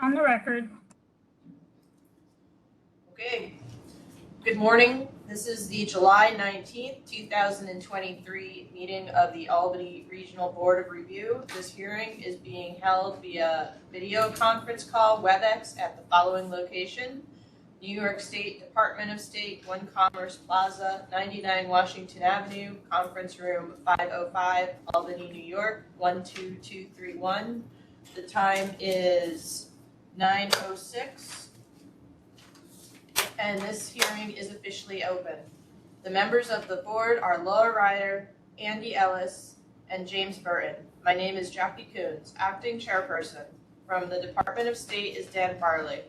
On the record. Okay. Good morning. This is the July 19th, 2023 meeting of the Albany Regional Board of Review. This hearing is being held via video conference call, WebEx, at the following location: New York State Department of State, 1 Commerce Plaza, 99 Washington Avenue, conference room 505, Albany, New York, 12231. The time is 9:06. And this hearing is officially open. The members of the board are Laura Ryder, Andy Ellis, and James Burton. My name is Jackie Coons, acting chairperson. From the Department of State is Dan Farley.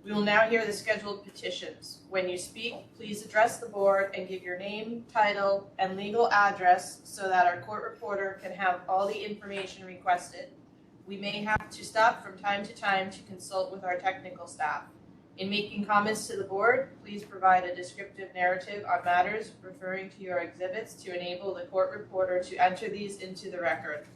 We will now hear the scheduled petitions. When you speak, please address the board and give your name, title, and legal address so that our court reporter can have all the information requested. We may have to stop from time to time to consult with our technical staff. In making comments to the board, please provide a descriptive narrative on matters referring to your exhibits to enable the court reporter to enter these into the record.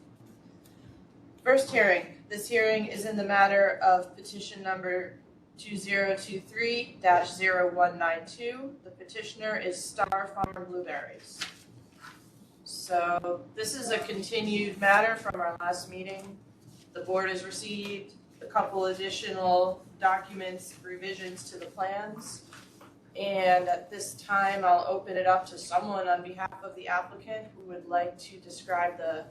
First hearing. This hearing is in the matter of petition number 2023-0192. The petitioner is Star Farm Blueberries. So this is a continued matter from our last meeting. The board has received a couple additional documents, revisions to the plans. And at this time, I'll open it up to someone on behalf of the applicant who would like to describe the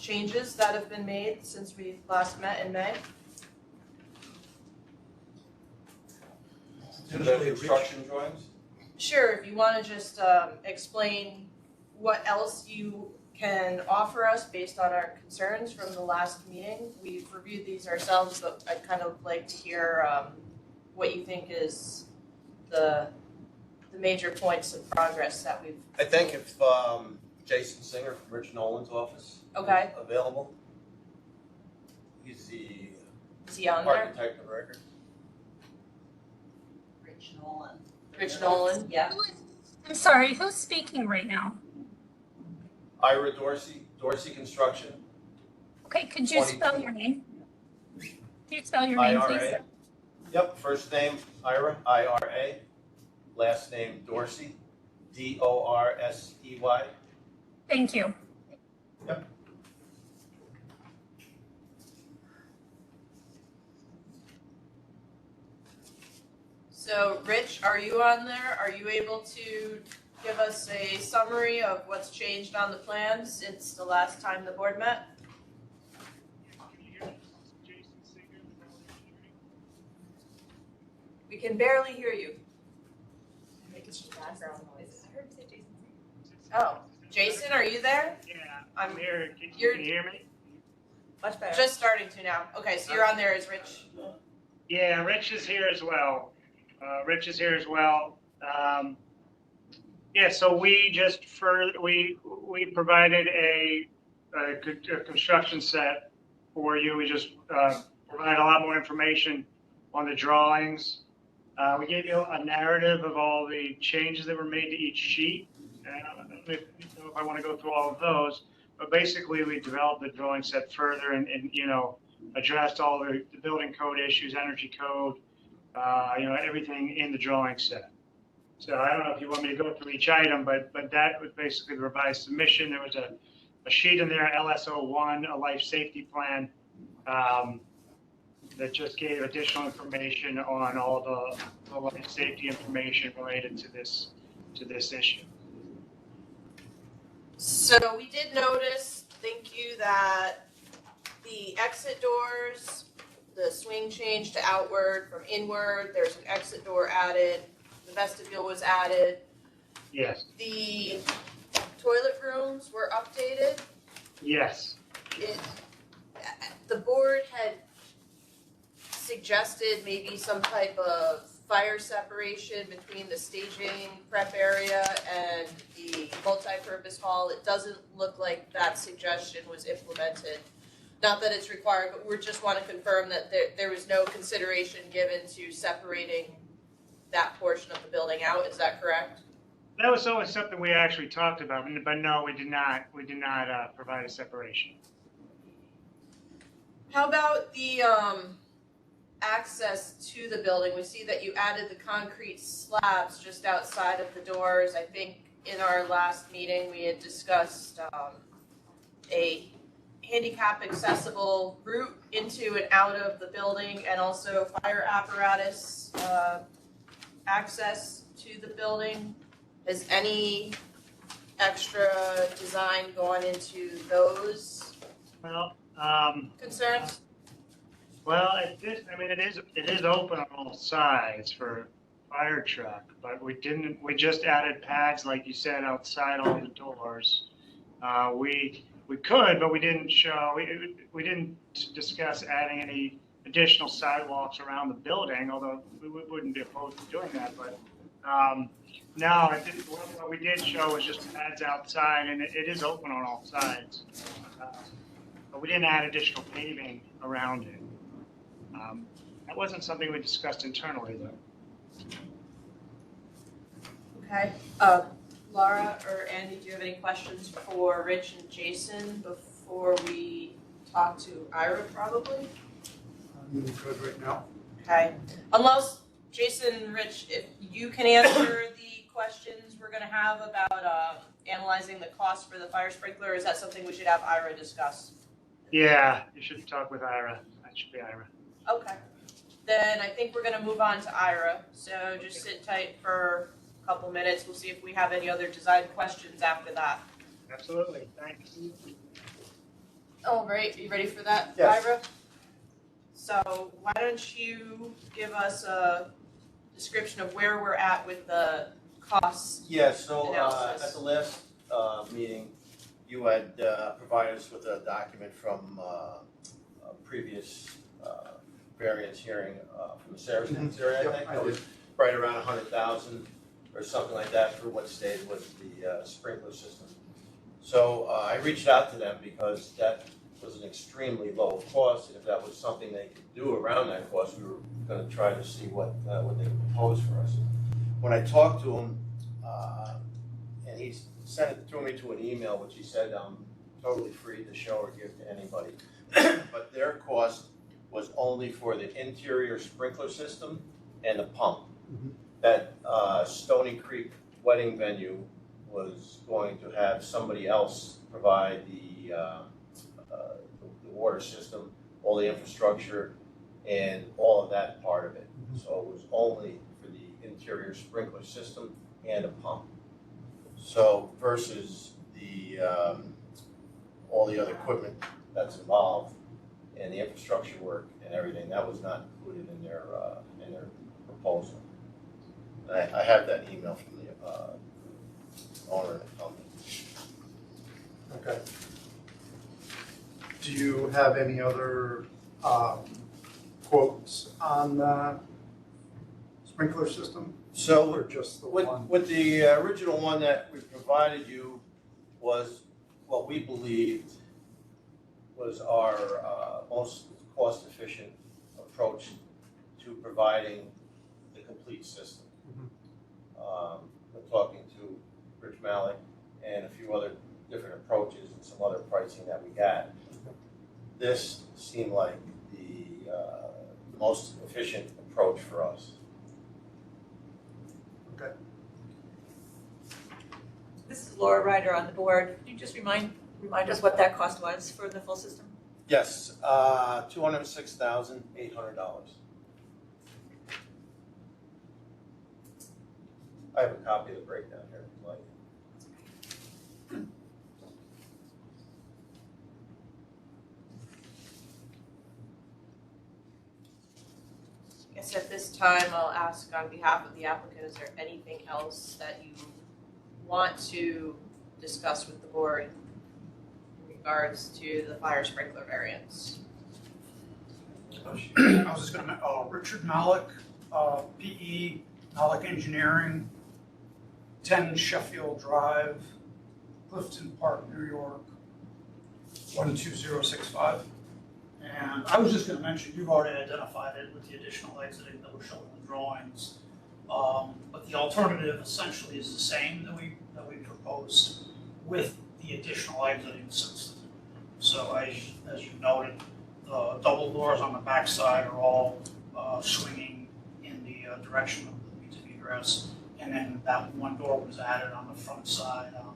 changes that have been made since we last met in May. To the construction drawings? Sure, if you want to just explain what else you can offer us based on our concerns from the last meeting. We've reviewed these ourselves, but I'd kind of like to hear what you think is the major points of progress that we've I think if Jason Singer from Rich Nolan's office is available. He's the Is he on there? architect of record. Rich Nolan. Rich Nolan? Yeah. I'm sorry, who's speaking right now? Ira Dorsey, Dorsey Construction. Okay, could you spell your name? Could you spell your name, please? IRA. Yep, first name Ira, I-R-A. Last name Dorsey, D-O-R-S-E-Y. Thank you. Yep. So, Rich, are you on there? Are you able to give us a summary of what's changed on the plans since the last time the board met? We can barely hear you. Making some background noise. I heard you say Jason. Oh, Jason, are you there? Yeah, I'm here. Can you hear me? Much better. Just starting to now. Okay, so you're on there as Rich. Yeah, Rich is here as well. Yeah, so we just we provided a construction set for you. We just provided a lot more information on the drawings. We gave you a narrative of all the changes that were made to each sheet. And I don't know if I want to go through all of those, but basically we developed the drawing set further and addressed all the building code issues, energy code, everything in the drawing set. So I don't know if you want me to go through each item, but that was basically the revised submission. There was a sheet in there, LSO1, a life safety plan, that just gave additional information on all the life safety information related to this issue. So we did notice, thank you, that the exit doors, the swing changed to outward from inward. There's an exit door added. The vestibule was added. Yes. The toilet rooms were updated. Yes. The board had suggested maybe some type of fire separation between the staging prep area and the multi-purpose hall. It doesn't look like that suggestion was implemented. Not that it's required, but we just want to confirm that there was no consideration given to separating that portion of the building out. Is that correct? That was always something we actually talked about, but no, we did not provide a separation. How about the access to the building, we see that you added the concrete slabs just outside of the doors. I think in our last meeting, we had discussed a handicap accessible route into and out of the building, and also fire apparatus access to the building. Has any extra design gone into those Well, concerns? well, it is open on all sides for fire truck, but we just added pads, like you said, outside all the doors. We could, but we didn't discuss adding any additional sidewalks around the building, although we wouldn't be opposed to doing that, but, no, what we did show was just pads outside, and it is open on all sides. But we didn't add additional paving around it. That wasn't something we discussed internally, though. Okay. Laura or Andy, do you have any questions for Rich and Jason before we talk to Ira, probably? I'm good right now. Okay. Unless, Jason, Rich, if you can answer the questions we're going to have about analyzing the cost for the fire sprinkler, is that something we should have Ira discuss? Yeah, you should talk with Ira. That should be Ira. Okay. Then I think we're going to move on to Ira. So just sit tight for a couple minutes. We'll see if we have any other design questions after that. Absolutely. Thanks. All right. Are you ready for that, Yes. Ira? So why don't you give us a description of where we're at with the costs? Yeah, so Analysis. at the last meeting, you had provided us with a document from a previous variance hearing from the Saracens area, I Yep, think. I That was right around 100,000 or something like that for what stayed with the sprinkler system. So I reached out to them because that was an extremely low cost, and if that was something they could do around that cost, we were going to try to see what they would propose for us. When I talked to him, and he sent it through me to an email, which he said I'm totally free to show or give to anybody, but their cost was only for the interior sprinkler system and the pump. Mhm. That Stony Creek wedding venue was going to have somebody else provide the water system, all the infrastructure, and all of that part of it. So it was only for the interior sprinkler system and a pump. So versus the all the other equipment that's involved and the infrastructure work and everything, that was not included in their proposal. I have that email from the owner of the company. Okay. Do you have any other quotes on the sprinkler system? So Or just the with, one? with the original one that we provided you was what we believed was our most cost-efficient approach to providing the complete system. We're talking to Rich Malley and a few other different approaches and some other pricing that we got. This seemed like the most efficient approach for us. Okay. This is Laura Ryder on the board. Can you just remind us what that cost was for the full system? Yes, $206,800. I have a copy of the breakdown here, if you'd like. I guess at this time, I'll ask on behalf of the applicant, is there anything else that you want to discuss with the board in regards to the fire sprinkler variance? I was just gonna, Richard Malik, PE, Malik Engineering, 10 Sheffield Drive, Clifton Park, New York, 12065. And I was just gonna mention, you've already identified it with the additional exiting that was shown in the drawings. But the alternative essentially is the same that we proposed with the additional exiting system. So as you noted, the double doors on the backside are all swinging in the direction of the means of egress. And then that one door was added on the front side on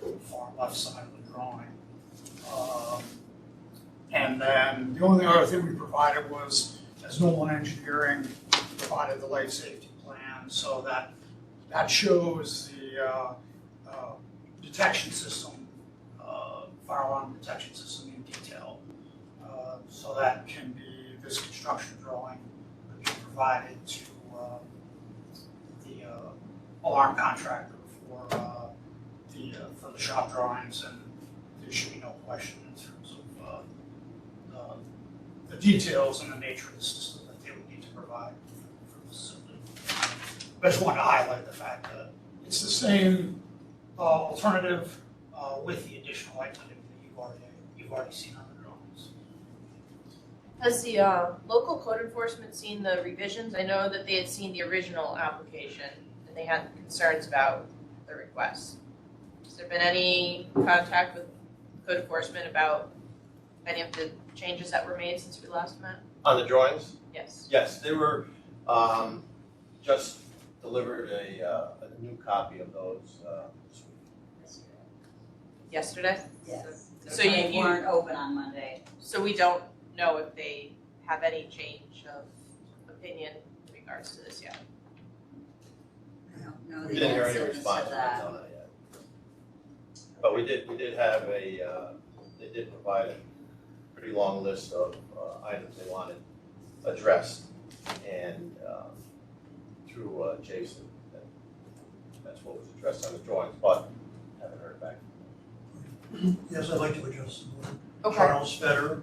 the far left side of the drawing. And then the only other thing we provided was, as Nolan Engineering provided the life safety plan, so that shows the detection system, fire alarm detection system in detail. So that can be, this construction drawing could be provided to the alarm contractor for the shop drawings, and there should be no question in terms of the details and the nature of the system that they would need to provide for the facility. I just wanted to highlight the fact that it's the same alternative with the additional activity that you've already seen on the drawings. Has the local code enforcement seen the revisions? I know that they had seen the original application and they had concerns about the request. Has there been any contact with code enforcement about any of the changes that were made since we last met? On the drawings? Yes. Yes, they were just delivered a new copy of those this week. Yesterday? Yes. So They you weren't open on Monday. So we don't know if they have any change of opinion in regards to this yet. I don't know We the didn't hear any answer to response that. on that yet. But we did have they did provide a pretty long list of items they wanted addressed, and through Jason, that's what was addressed on the drawings, but haven't heard back. Yes, I'd like to address the board. Okay. Charles Fetter,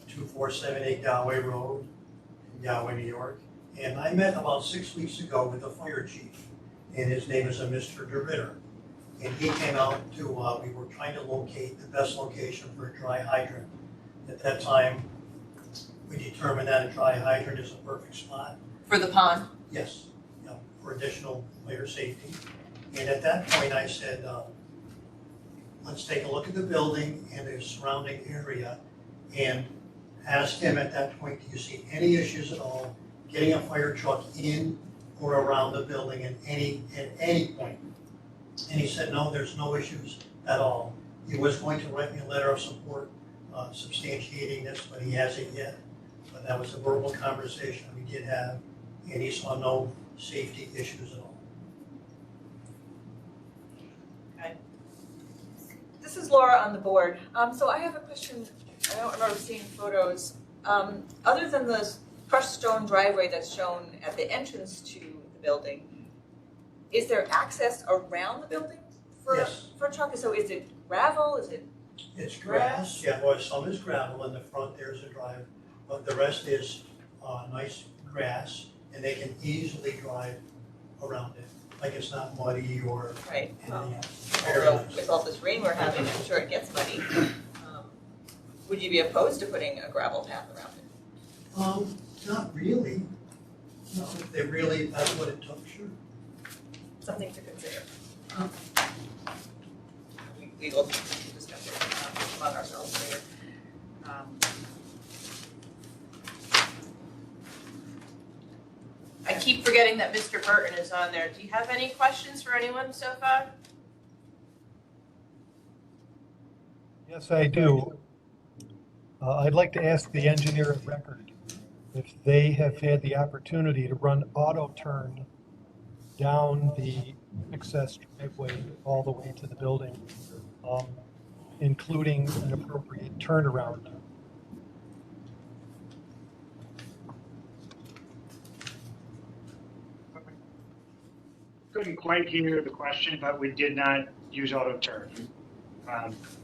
2478 Galway Road in Galway, New York. And I met about 6 weeks ago with the fire chief, and his name is Mr. DeRitter. And he came out to, we were trying to locate the best location for a dry hydrant. At that time, we determined that a dry hydrant is a perfect spot. For the pond? Yes, you know, for additional fire safety. And at that point, I said, let's take a look at the building and the surrounding area, and asked him at that point, do you see any issues at all getting a fire truck in or around the building at any point? And he said, no, there's no issues at all. He was going to write me a letter of support substantiating this, but he hasn't yet. But that was a verbal conversation we did have, and he saw no safety issues at all. This is Laura on the board. So I have a question. I don't remember seeing photos. Other than the crushed stone driveway that's shown at the entrance to the building, is there access around the building for Yes. for a truck? So is it gravel? Is it It's grass, yeah, well, some is gravel, in the front there's a drive, but the rest is nice grass, and they can easily drive around it, like it's not muddy or right? anything else. Very Although nice. with all this rain we're having, I'm sure it gets muddy. Would you be opposed to putting a gravel path around it? Not really, no, if they really, that's what it took, sure. Something to consider. We will discuss it among ourselves later. I keep forgetting that Mr. Burton is on there. Do you have any questions for anyone so far? Yes, I do. I'd like to ask the engineer of record if they have had the opportunity to run auto turn down the access driveway all the way to the building, including an appropriate turnaround. Couldn't quite hear the question, but we did not use auto turn.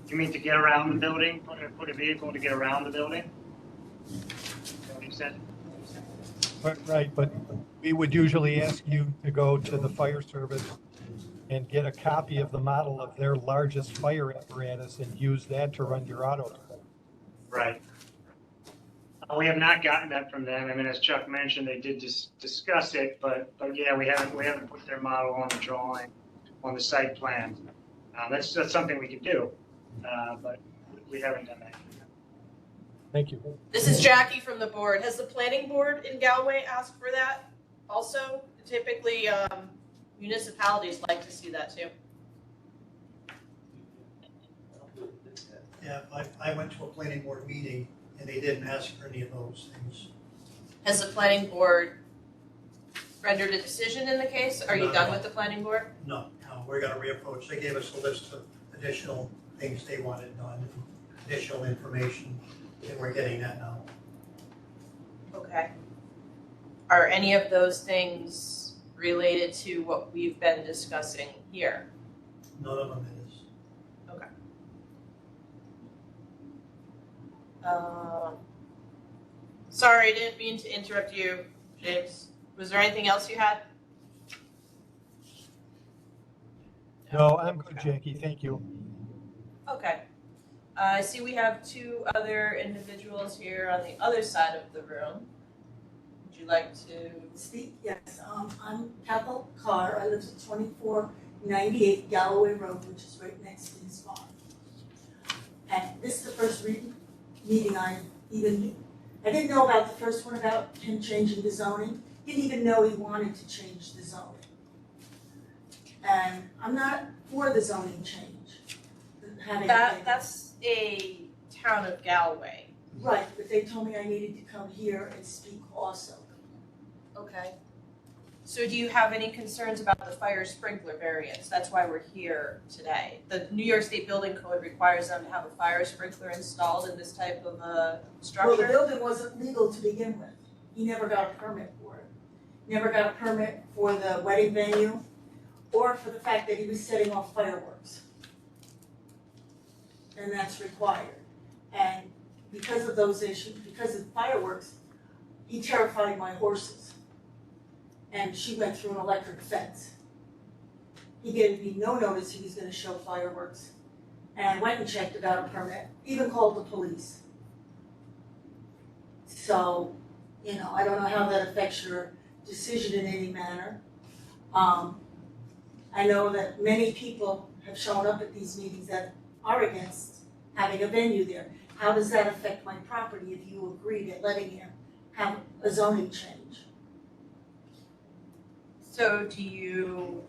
You mean to get around the building, put a vehicle to get around the building? Is that what you said? Right, but we would usually ask you to go to the fire service and get a copy of the model of their largest fire apparatus and use that to run your auto turn. Right. We have not gotten that from them. I mean, as Chuck mentioned, they did discuss it, but yeah, we haven't put their model on the drawing, on the site plan. That's something we could do, but we haven't done that. Thank you. This is Jackie from the board. Has the planning board in Galway asked for that also? Typically, municipalities like to see that too. Yeah, I went to a planning board meeting and they didn't ask for any of those things. Has the planning board rendered a decision in the case? Are you No. done with the planning board? No, we're gonna reapproach. They gave us a list of additional things they wanted done, additional information, and we're getting that now. Okay. Are any of those things related to what we've been discussing here? None of them is. Sorry, didn't mean to interrupt you, James. Was there anything else you had? No, I'm good, Jackie, thank you. Okay. I see we have two other individuals here on the other side of the room. Would you like to? Speak, yes, I'm Cathal Carr, I live at 2498 Galloway Road, which is right next to his farm. And this is the first meeting I even knew. I didn't know about the first one about him changing the zoning, didn't even know he wanted to change the zoning. And I'm not for the zoning change. That's a town of Galway. Right, but they told me I needed to come here and speak also. Okay. So do you have any concerns about the fire sprinkler variance? That's why we're here today. The New York State Building Code requires them to have a fire sprinkler installed in this type of a Well, the structure. building wasn't legal to begin with. He never got a permit for it. Never got a permit for the wedding venue or for the fact that he was setting off fireworks. And that's required. And because of those issues, because of fireworks, he terrified my horses. And she went through an electric fence. He gave me no notice he was gonna show fireworks. And I went and checked about a permit, even called the police. So, I don't know how that affects your decision in any manner. I know that many people have shown up at these meetings that are against having a venue there. How does that affect my property if you agree to letting him have a zoning change? So do you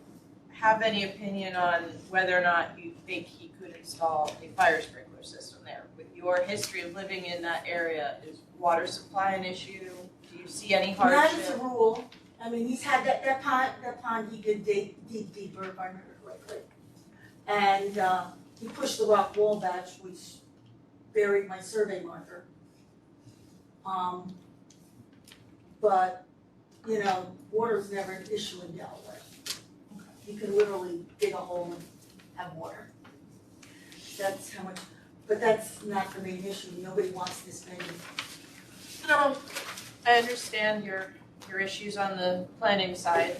have any opinion on whether or not you think he could install a fire sprinkler system there? With your history of living in that area, is water supply an issue? Do you see any hardship? Not as a rule. I mean, he's had that pond he could dig deeper, if I remember correctly. And he pushed the rock wall back, which buried my survey marker. But, water's never an issue in Galloway. You can literally dig a hole and have water. That's how much, but that's not the main issue. Nobody wants this venue. No, I understand your issues on the planning side.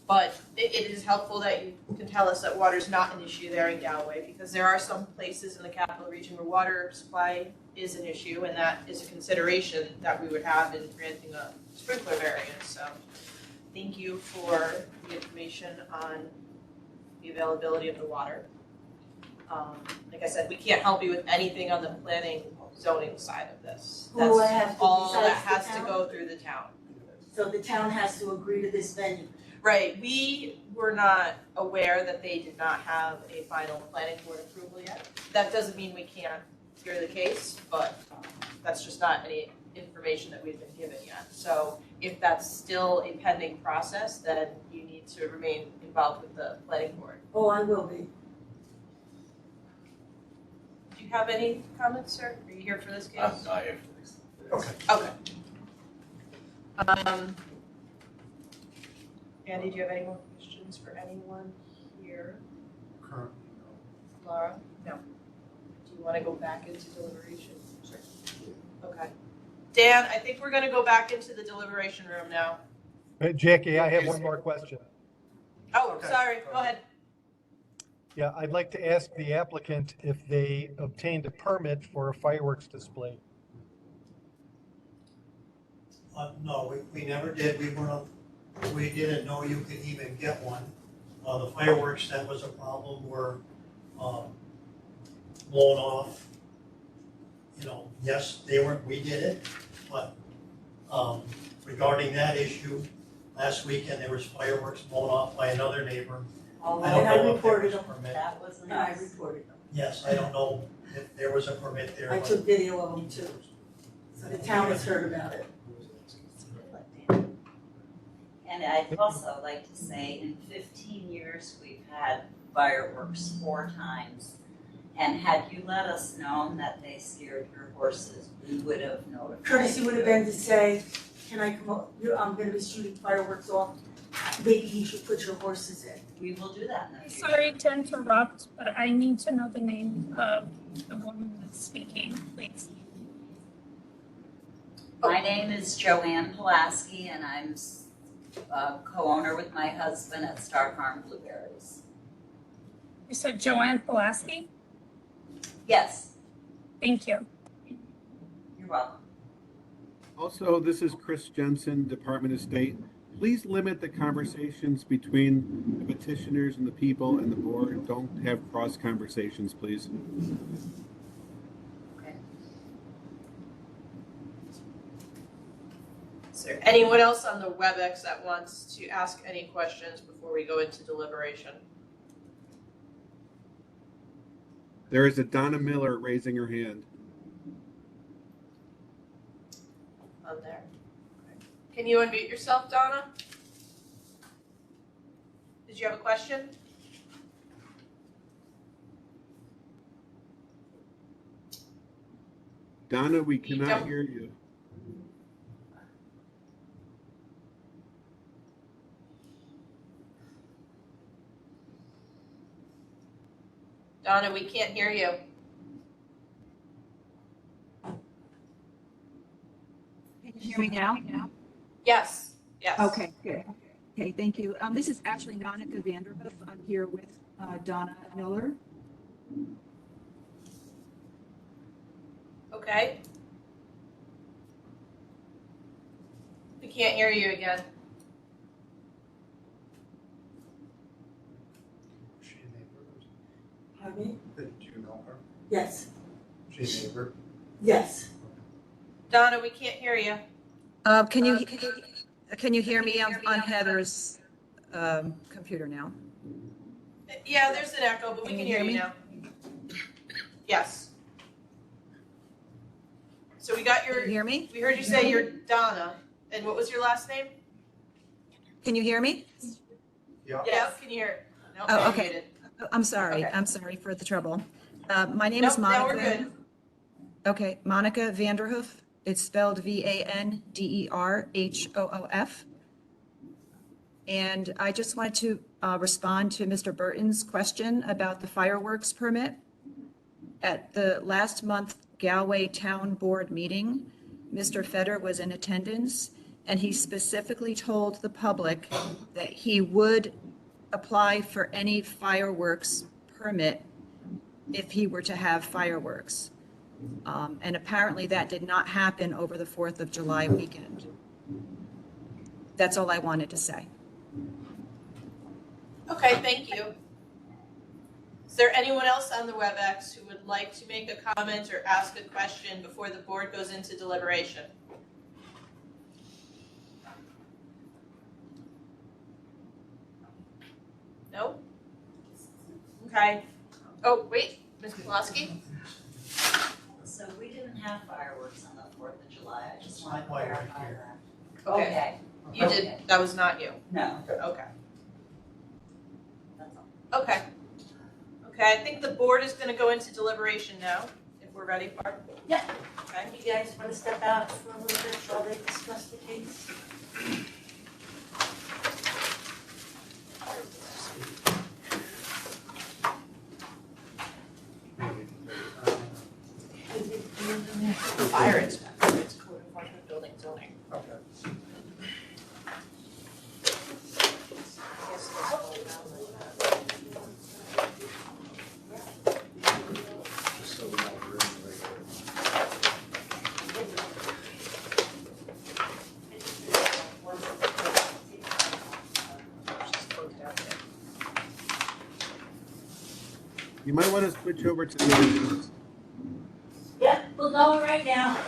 But it is helpful that you can tell us that water's not an issue there in Galway, because there are some places in the capital region where water supply is an issue, and that is a consideration that we would have in granting a sprinkler variance. So thank you for the information on the availability of the water. Like I said, we can't help you with anything on the planning zoning side of this. Who do I have That's to, all that besides the has to town? go through the town. So the town has to agree to this venue. Right, we were not aware that they did not have a final planning board approval yet. That doesn't mean we can't hear the case, but that's just not any information that we've been given yet. So if that's still a pending process, then you need to remain involved with the planning board. Oh, I will be. Do you have any comments, sir? Are you here for this case? I'm not here for this. Okay. Okay. Andy, do you have any more questions for anyone here? Currently, Laura? No. Do you want to go back into deliberation? Sure. Okay. Dan, I think we're going to go back into the deliberation room now. Jackie, I have one more question. Oh, Okay. sorry, go ahead. Yeah, I'd like to ask the applicant if they obtained a permit for a fireworks display. No, we never did. We didn't know you could even get one. The fireworks, that was a problem, were blown off yes, we did it, but, regarding that issue, last weekend there was fireworks blown off by another neighbor. Oh, I don't And I know if there reported was a them. permit. that was And I nice. reported them. Yes, I don't know if there was a permit there, I but took video of them too. So the town has heard about it. And I'd also like to say, in 15 years, we've had fireworks 4 times. And had you let us know that they scared your horses, we would have notified Courtesy would have you. been to say, can I come up, I'm gonna be shooting fireworks off, maybe you should put your horses in. We will do that in the future. Sorry to interrupt, but I need to know the name of the woman that's speaking, please. My name is Joanne Pulaski, and I'm co-owner with my husband at Star Farm Blueberries. You said Joanne Pulaski? Yes, Thank you. you're welcome. Also, this is Chris Jensen, Department of State. Please limit the conversations between the petitioners and the people and the board. Don't have cross conversations, please. Okay. Is there anyone else on the WebEx that wants to ask any questions before we go into deliberation? There is a Donna Miller raising her hand. On there. Okay. Can you unmute yourself, Donna? Did you have a question? Donna, we You cannot don't- hear you. Donna, we can't hear you. Can you hear me now? Yes, yes. Okay, good. Okay, thank you. This is actually Monica Vanderhoof. I'm here with Donna Miller. Okay. We can't hear you again. Pardon me? did you know her? Yes, She's a neighbor. yes. Donna, we can't hear you. Can you hear me on Heather's computer now? Yeah, there's an echo, but we Can can you hear hear you me? now. Yes. So we got Can you hear me? we heard you say you're Donna, and what was your last name? Can you hear me? Yeah. Yes, can you hear? No, Oh, you're okay. muted. I'm sorry. Okay. I'm sorry for the trouble. My name is Nope, Monica. now we're good. Okay, Monica Vanderhoof. It's spelled Vanderhoof. And I just wanted to respond to Mr. Burton's question about the fireworks permit. At the last month Galway Town Board meeting, Mr. Feder was in attendance, and he specifically told the public that he would apply for any fireworks permit if he were to have fireworks. And apparently that did not happen over the 4th of July weekend. That's all I wanted to say. Okay, thank you. Is there anyone else on the WebEx who would like to make a comment or ask a question before the board goes into deliberation? No? Okay. Oh, wait, Ms. Pulaski? So we didn't have fireworks on the 4th of July. I just want to Not quite right clarify here. that. Okay. Okay, You did, that was not you. no, Okay. that's all. Okay. Okay, I think the board is gonna go into deliberation now, if we're ready, Barb. Yeah. Okay. You guys wanna step out for a little bit while they discuss the case? Fire inspector, it's code enforcement building zoning. Okay. Just so we know we're in the regular. You might want to switch over to the. Yeah, We're going right now.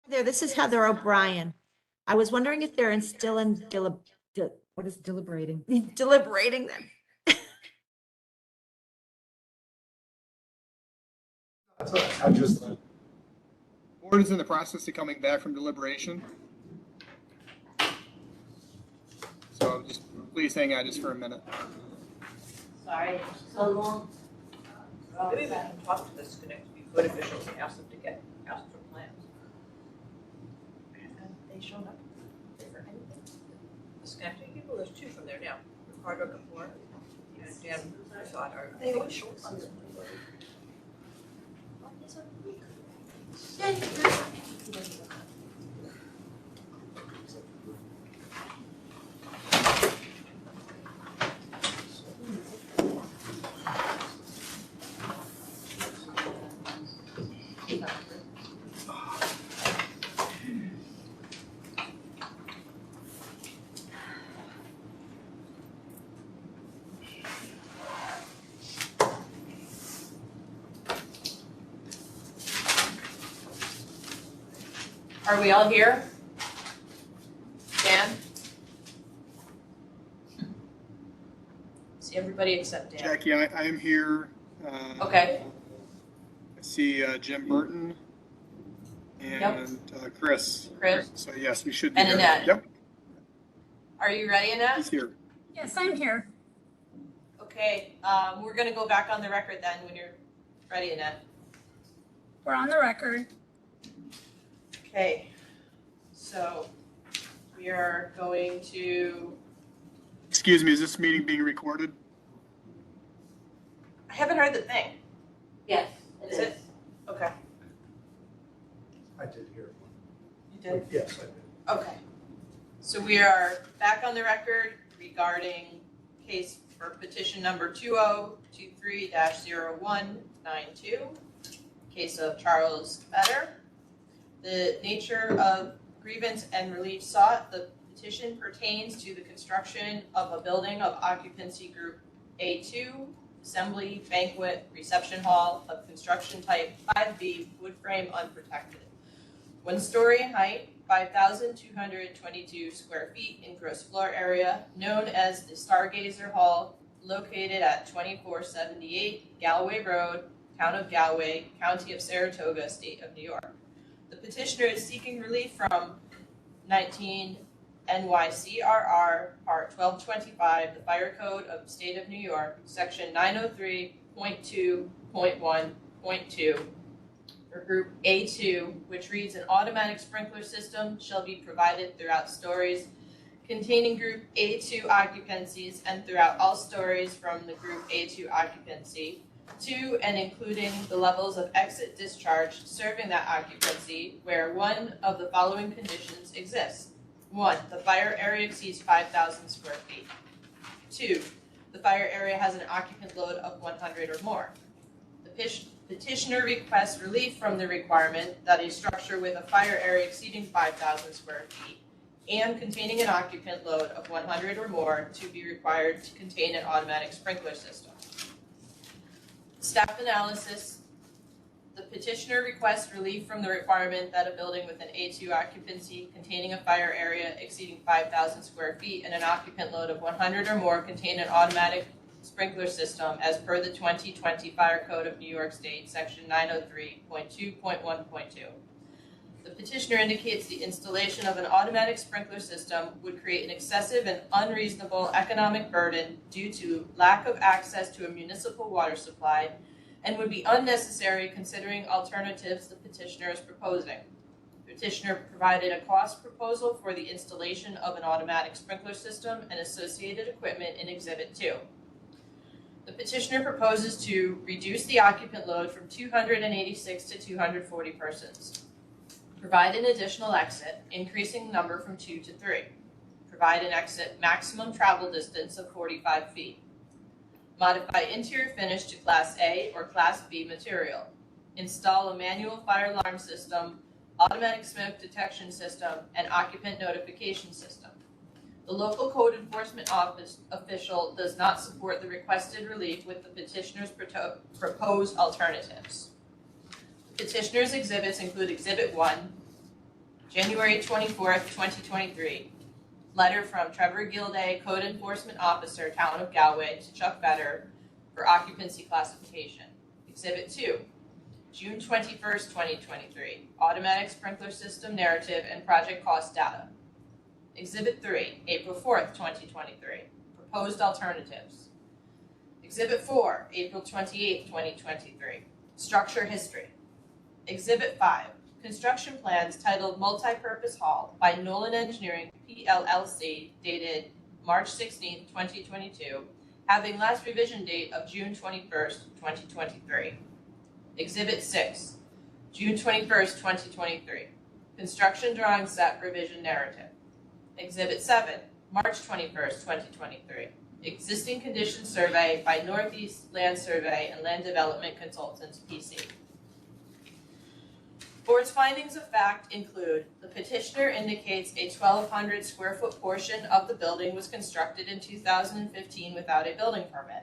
There, this is Heather O'Brien. I was wondering if they're still in what is deliberating? Deliberating them. That's all right. I just. Board is in the process of coming back from deliberation. So just please hang on just for a minute. Sorry. So long. Maybe we can talk to the Schenectady code officials and ask them to ask for plans. And they showed up for anything. The Schenectady people, there's two from there now. Ricardo Kapoor and Dan Prasad are. They were short on them. Are we all here? Dan? See everybody except Dan. Jackie, I am here. Okay. I see Jim Burton and Chris. Chris? So yes, we should be And here. Annette. Yep, Are you ready, Annette? he's here. Yes, I'm here. Okay, we're gonna go back on the record then when you're ready, Annette. We're on the record. Okay, so we are going to, Excuse me, is this meeting being recorded? I haven't heard the thing. Yes, Is it? Okay, I did hear you did? one. Yes, I did. Okay. So we are back on the record regarding case for petition number 2023-0192, case of Charles Fetter. The nature of grievance and relief sought, the petition pertains to the construction of a building of occupancy group A2, assembly, banquet, reception hall of construction type 5B, wood frame unprotected. 1-story height, 5,222 square feet in gross floor area, known as the Stargazer Hall, located at 2478 Galloway Road, Town of Galway, County of Saratoga, State of New York. The petitioner is seeking relief from 19 NYCRR Part 1225, the Fire Code of the State of New York, Section 903.2.1.2, for Group A2, which reads an automatic sprinkler system shall be provided throughout stories containing Group A2 occupancies and throughout all stories from the Group A2 occupancy to and including the levels of exit discharge serving that occupancy where one of the following conditions exists. 1, the fire area exceeds 5,000 square feet. 2, the fire area has an occupant load of 100 or more. The petitioner requests relief from the requirement that a structure with a fire area exceeding 5,000 square feet and containing an occupant load of 100 or more to be required to contain an automatic sprinkler system. Staff analysis, the petitioner requests relief from the requirement that a building with an A2 occupancy containing a fire area exceeding 5,000 square feet and an occupant load of 100 or more contain an automatic sprinkler system as per the 2020 Fire Code of New York State, Section 903.2.1.2. The petitioner indicates the installation of an automatic sprinkler system would create an excessive and unreasonable economic burden due to lack of access to a municipal water supply and would be unnecessary considering alternatives the petitioner is proposing. The petitioner provided a cost proposal for the installation of an automatic sprinkler system and associated equipment in Exhibit 2. The petitioner proposes to reduce the occupant load from 286 to 240 persons. Provide an additional exit, increasing the number from 2 to 3. Provide an exit maximum travel distance of 45 feet. Modify interior finish to Class A or Class B material. Install a manual fire alarm system, automatic smoke detection system, and occupant notification system. The local code enforcement official does not support the requested relief with the petitioner's proposed alternatives. The petitioner's exhibits include Exhibit 1, January 24th, 2023. Letter from Trevor Gilday, Code Enforcement Officer, Town of Galway, to Chuck Vetter for occupancy classification. Exhibit 2, June 21st, 2023. Automatic sprinkler system narrative and project cost data. Exhibit 3, April 4th, 2023. Proposed alternatives. Exhibit 4, April 28th, 2023. Structure history. Exhibit 5, construction plans titled Multipurpose Hall by Nolan Engineering PLLC, dated March 16th, 2022, having last revision date of June 21st, 2023. Exhibit 6, June 21st, 2023. Construction drawing set revision narrative. Exhibit 7, March 21st, 2023. Existing conditions survey by Northeast Land Survey and Land Development Consultants, PC. Board's findings of fact include the petitioner indicates a 1,200 square foot portion of the building was constructed in 2015 without a building permit.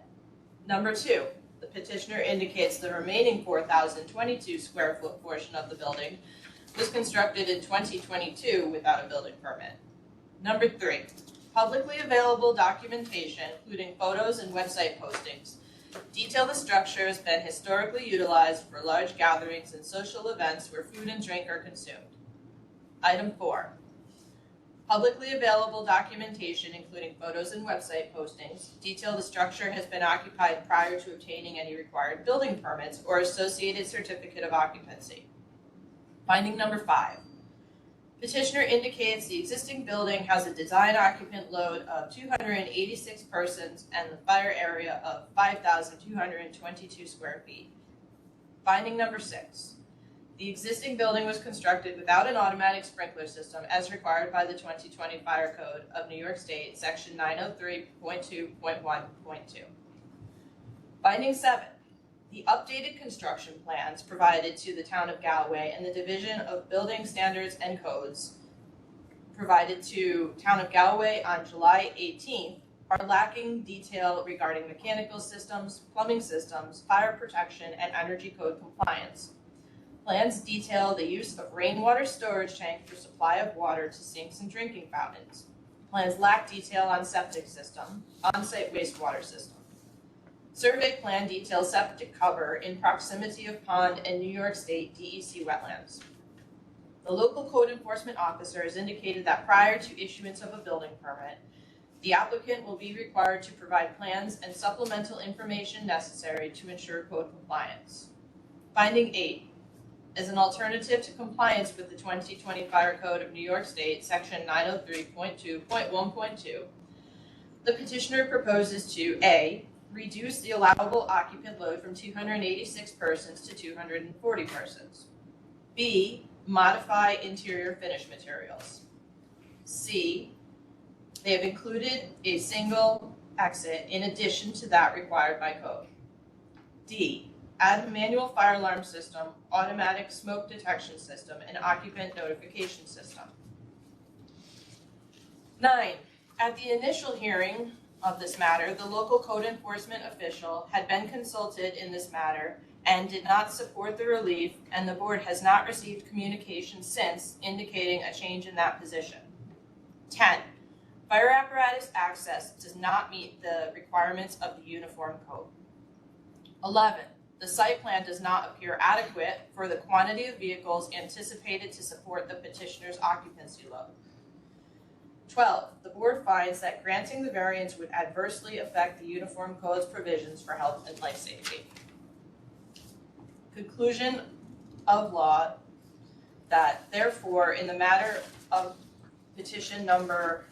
Number 2, the petitioner indicates the remaining 4,022 square foot portion of the building was constructed in 2022 without a building permit. Number 3, publicly available documentation, including photos and website postings, detail the structure has been historically utilized for large gatherings and social events where food and drink are consumed. Item 4, publicly available documentation, including photos and website postings, detail the structure has been occupied prior to obtaining any required building permits or associated certificate of occupancy. Finding number 5, petitioner indicates the existing building has a design occupant load of 286 persons and the fire area of 5,222 square feet. Finding number 6, the existing building was constructed without an automatic sprinkler system as required by the 2020 Fire Code of New York State, section 903.2.1.2. Finding 7, the updated construction plans provided to the Town of Galway and the Division of Building Standards and Codes provided to Town of Galway on July 18th are lacking detail regarding mechanical systems, plumbing systems, fire protection, and energy code compliance. Plans detail the use of rainwater storage tank for supply of water to sinks and drinking fountains. Plans lack detail on septic system, on-site wastewater system. Survey plan details septic cover in proximity of pond and New York State DEC wetlands. The local code enforcement officer has indicated that prior to issuance of a building permit, the applicant will be required to provide plans and supplemental information necessary to ensure code compliance. Finding 8, as an alternative to compliance with the 2020 Fire Code of New York State, section 903.2.1.2, the petitioner proposes to A, reduce the allowable occupant load from 286 persons to 240 persons. B, modify interior finish materials. C, they have included a single exit in addition to that required by code. D, add a manual fire alarm system, automatic smoke detection system, and occupant notification system. 9, at the initial hearing of this matter, the local code enforcement official had been consulted in this matter and did not support the relief, and the board has not received communication since indicating a change in that position. 10, fire apparatus access does not meet the requirements of the uniform code. 11, the site plan does not appear adequate for the quantity of vehicles anticipated to support the petitioner's occupancy load. 12, the board finds that granting the variance would adversely affect the Uniform Code's provisions for health and life safety. Conclusion of law that therefore in the matter of petition number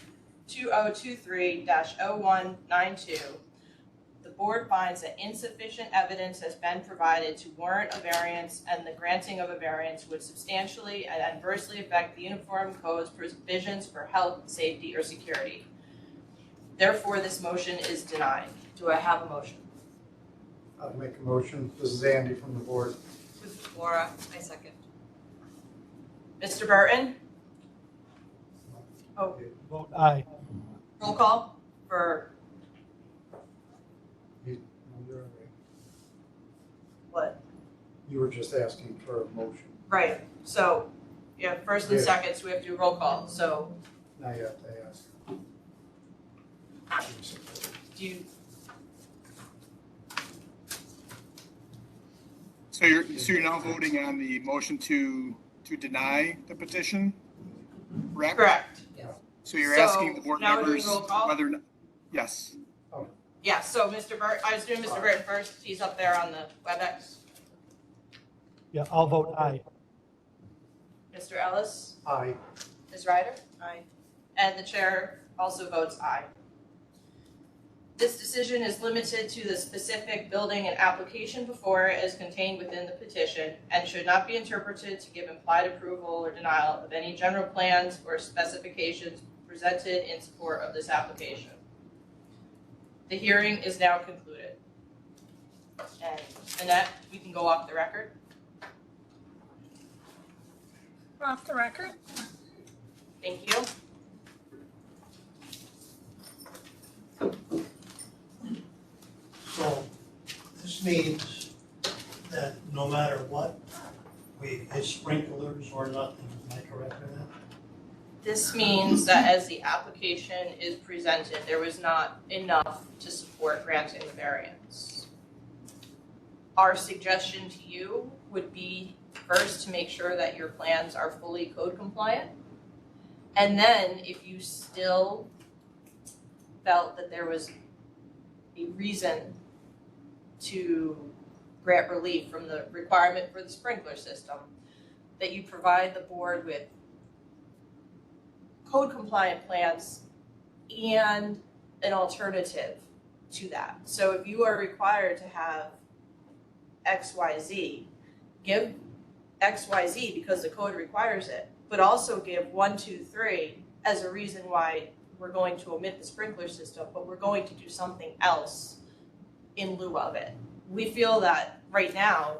2023-0192, the board finds that insufficient evidence has been provided to warrant a variance, and the granting of a variance would substantially and adversely affect the Uniform Code's provisions for health, safety, or security. Therefore, this motion is denied. Do I have a motion? I'll make a motion. This is Andy from the board. This is Laura, I second. Mr. Burton? Oh, Vote aye. roll call for what? You were just asking for a motion. Right, so Yeah, first and Yeah. second, so we have to do roll call, so Now you have to ask. do you, So you're now voting on the motion to deny the petition? Correct? correct? So you're asking the So, board now we're doing members roll call? whether, or not- yes. Yeah, so Mr. Burt, I was doing Mr. Burton first, he's up there on the WebEx. Yeah, I'll vote aye. Mr. Ellis, Aye. Ms. Ryder? Aye. And the chair also votes aye. This decision is limited to the specific building and application before it as contained within the petition and should not be interpreted to give implied approval or denial of any general plans or specifications presented in support of this application. The hearing is now concluded. And Annette, you can go off the record. Off the record. Thank you. So this means that no matter what, we hit sprinklers or nothing, am I correct in that? This means that as the application is presented, there was not enough to support granting the variance. Our suggestion to you would be first to make sure that your plans are fully code compliant. And then if you still felt that there was a reason to grant relief from the requirement for the sprinkler system, that you provide the board with code compliant plans and an alternative to that. So if you are required to have XYZ, give XYZ because the code requires it, but also give 1, 2, 3 as a reason why we're going to omit the sprinkler system, but we're going to do something else in lieu of it. We feel that right now,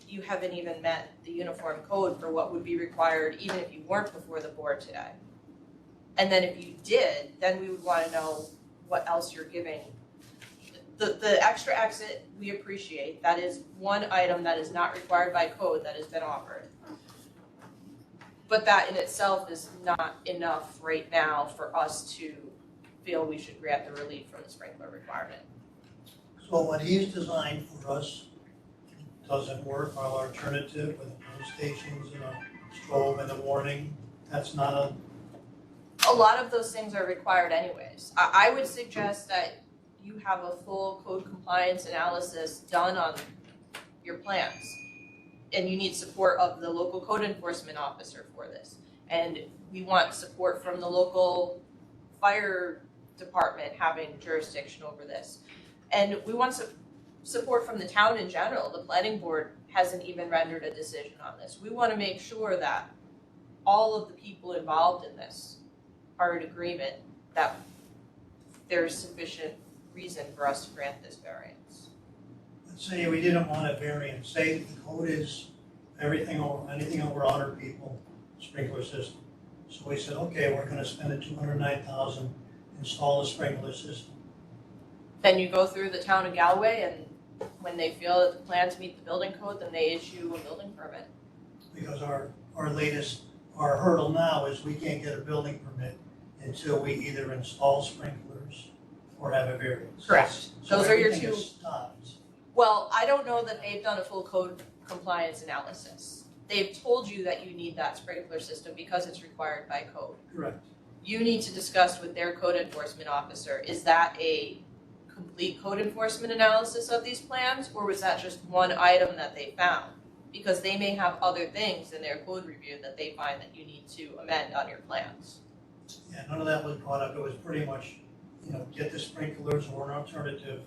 you haven't even met the uniform code for what would be required even if you weren't before the board today. And then if you did, then we would want to know what else you're giving. The extra exit, we appreciate. That is one item that is not required by code that has been offered. But that in itself is not enough right now for us to feel we should grant the relief from the sprinkler requirement. So what he's designed for us doesn't work, our alternative with the police stations and a strobe and a warning, that's not A lot of those things are required anyways. I would suggest that you have a full code compliance analysis done on your plans. And you need support of the local code enforcement officer for this. And we want support from the local fire department having jurisdiction over this. And we want support from the town in general. The planning board hasn't even rendered a decision on this. We want to make sure that all of the people involved in this are in agreement that there's sufficient reason for us to grant this variance. Let's say we didn't want a variance, say the code is anything over 100 people, sprinkler system. So we said, okay, we're gonna spend the $209,000, install a sprinkler system. Then you go through the town of Galway, and when they feel that the plans meet the building code, then they issue a building permit. Because our hurdle now is we can't get a building permit until we either install sprinklers or have a variance. Correct. So Those are your everything two. is stopped. Well, I don't know that they've done a full code compliance analysis. They've told you that you need that sprinkler system because it's required by code. Correct. You need to discuss with their code enforcement officer, is that a complete code enforcement analysis of these plans, or was that just one item that they found? Because they may have other things in their code review that they find that you need to amend on your plans. Yeah, none of that was brought up. It was pretty much, get the sprinklers or an alternative,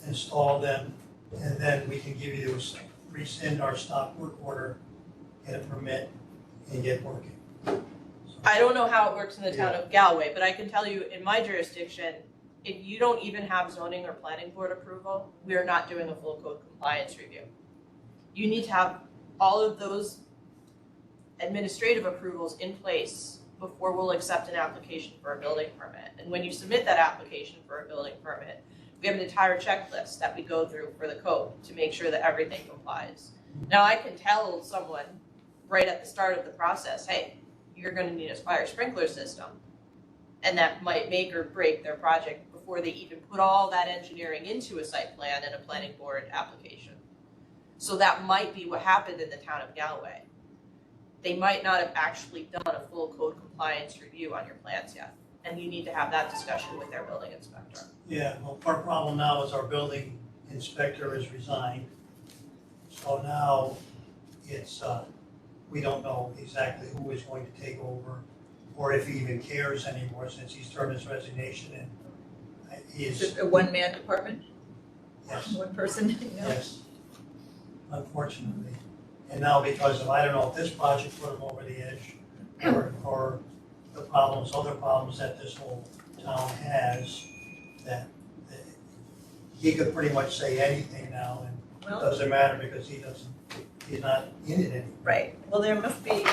install them, and then we can give you, rescind our stop work order, get a permit, and get working. I don't know how it works in the town of Galway, but I can tell you in my jurisdiction, if you don't even have zoning or planning board approval, we are not doing a full code compliance review. You need to have all of those administrative approvals in place before we'll accept an application for a building permit. And when you submit that application for a building permit, we have an entire checklist that we go through for the code to make sure that everything complies. Now, I can tell someone right at the start of the process, hey, you're gonna need a fire sprinkler system. And that might make or break their project before they even put all that engineering into a site plan and a planning board application. So that might be what happened in the town of Galway. They might not have actually done a full code compliance review on your plans yet. And you need to have that discussion with their building inspector. Yeah, well, our problem now is our building inspector has resigned. So now it's, we don't know exactly who is going to take over or if he even cares anymore since he's turned his resignation in. He Is is, it a one-man department? yes, One person? No? yes, unfortunately. And now because of, I don't know if this project put him over the edge or the problems, other problems that this whole town has, that he could pretty much say anything now and it Well, doesn't matter because he's not in it anymore. right. Well, there must be,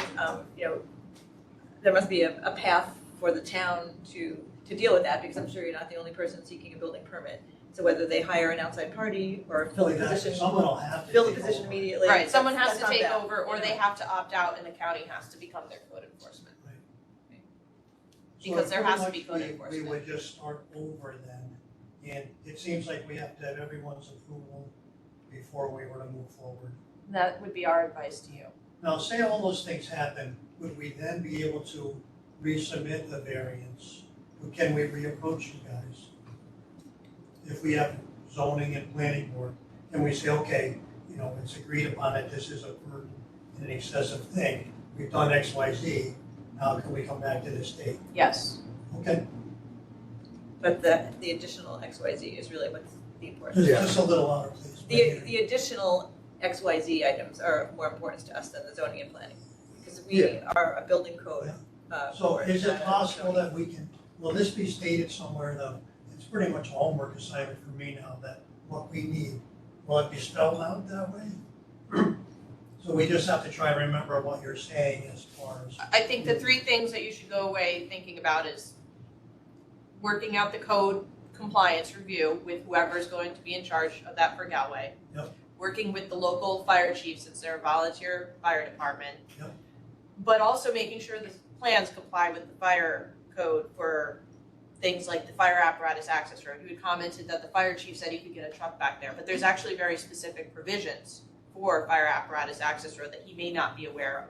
there must be a path for the town to deal with that, because I'm sure you're not the only person seeking a building permit. So whether they hire an outside party or fill the position, Someone will have to fill the take position over. immediately. Right, someone has that's to not take them, over, or you they know. have to opt out and the county has to become their code enforcement. So Because there pretty has to be much code we enforcement. would just start over then, and it seems like we have to have everyone's approval before we were to move forward. That would be our advice to you. Now, say all those things happen, would we then be able to resubmit the variance? Or can we reapproach you guys? If we have zoning and planning board, and we say, okay, it's agreed upon that this is a burden and an excessive thing, we've done X, Y, Z, now can we come back to this date? Yes. Okay, But the additional XYZ is really what's the important. just a little louder, please. The additional XYZ items are more important to us than the zoning and planning, because we are a building code. So board, is not it a possible zoning. that we can, will this be stated somewhere though? It's pretty much a homework assignment for me now, that what we need, will it be spelled out that way? So we just have to try and remember what you're saying as far as. I think the three things that you should go away thinking about is working out the code compliance review with whoever is going to be in charge of that for Galway. Yep. Working with the local fire chief since they're a volunteer fire department. Yep. But also making sure the plans comply with the fire code for things like the fire apparatus access road. You had commented that the fire chief said he could get a truck back there, but there's actually very specific provisions for fire apparatus access road that he may not be aware of.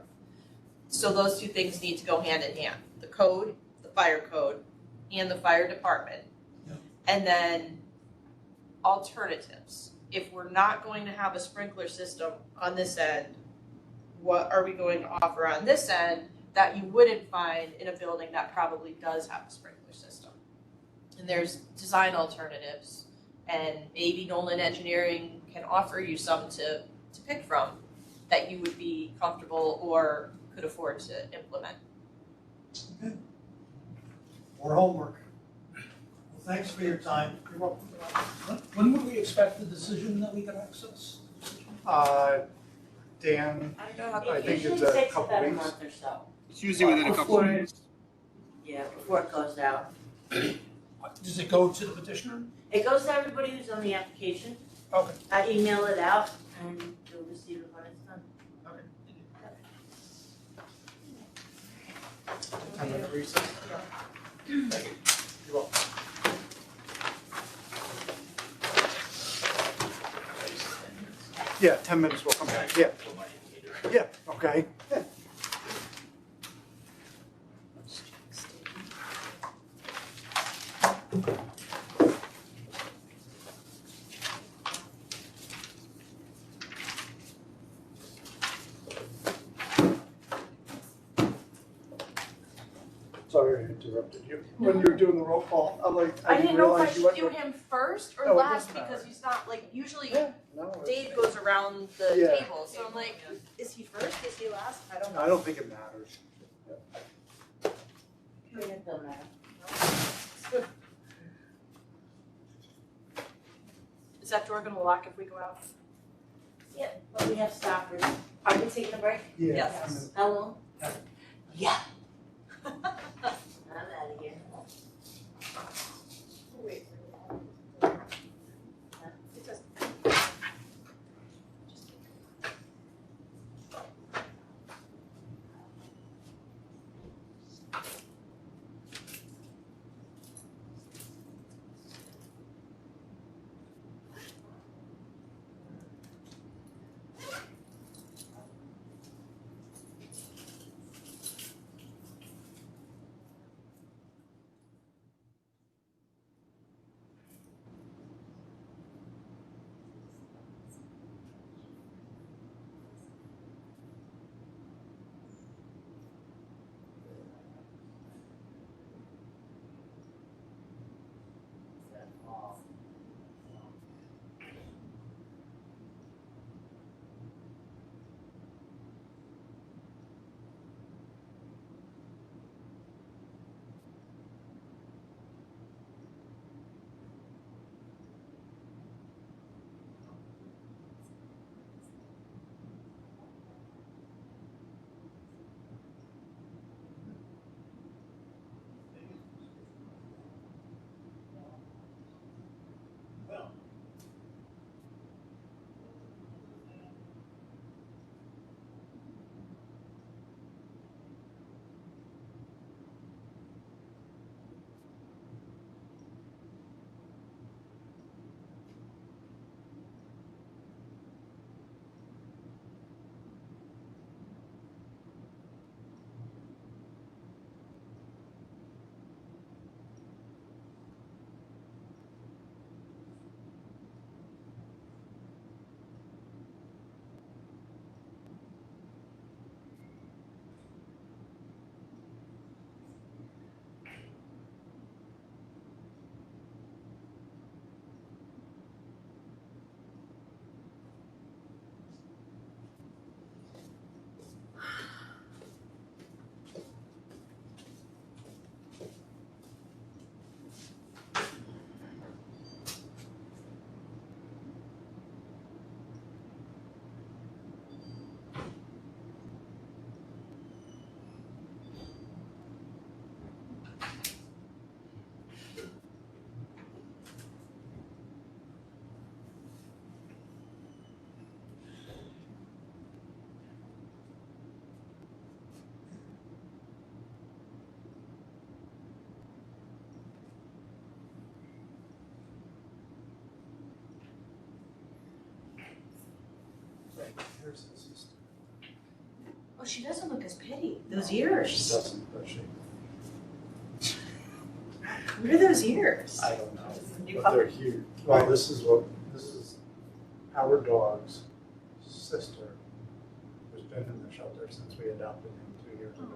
So those two things need to go hand in hand, the code, the fire code, and the fire department. Yep. And then alternatives. If we're not going to have a sprinkler system on this end, what are we going to offer on this end that you wouldn't find in a building that probably does have a sprinkler system? And there's design alternatives, and maybe Nolan Engineering can offer you some to pick from that you would be comfortable or could afford to implement. Okay. More homework. Well, thanks for your time. You're welcome. When would we expect the decision that we can access? Dan, I don't know how. I It think usually it's a takes couple about a weeks. month or so, It's usually within a couple of days. yeah, before it goes out. Does it go to the petitioner? It goes to everybody who's on the application. Okay. I email it out and you'll receive it when it's done. 10-minute recess. Thank you. You're welcome. Yeah, 10 minutes, we'll come back, yeah. Yeah, okay. Sorry I interrupted you when you were doing the roll call. I didn't know if I realize you should do went. him first or No, it last doesn't matter. because he's not, like, usually Yeah, no, it's- Dave goes around the Yeah. table, so I'm like, is he first, is he last? I don't know. I don't think it matters. It don't matter. Is that door gonna lock if we go out? Yeah, but we have stoppers. Are we taking a break? Yeah. Yes. How long? Yeah. I'm out of here. Here's his sister. Oh, she doesn't look as pretty. Those She ears. doesn't, does she? What are those ears? I don't know, New but puppy. they're huge. Well, this is our dog's sister, who's been in the shelter since we adopted him 2 years ago.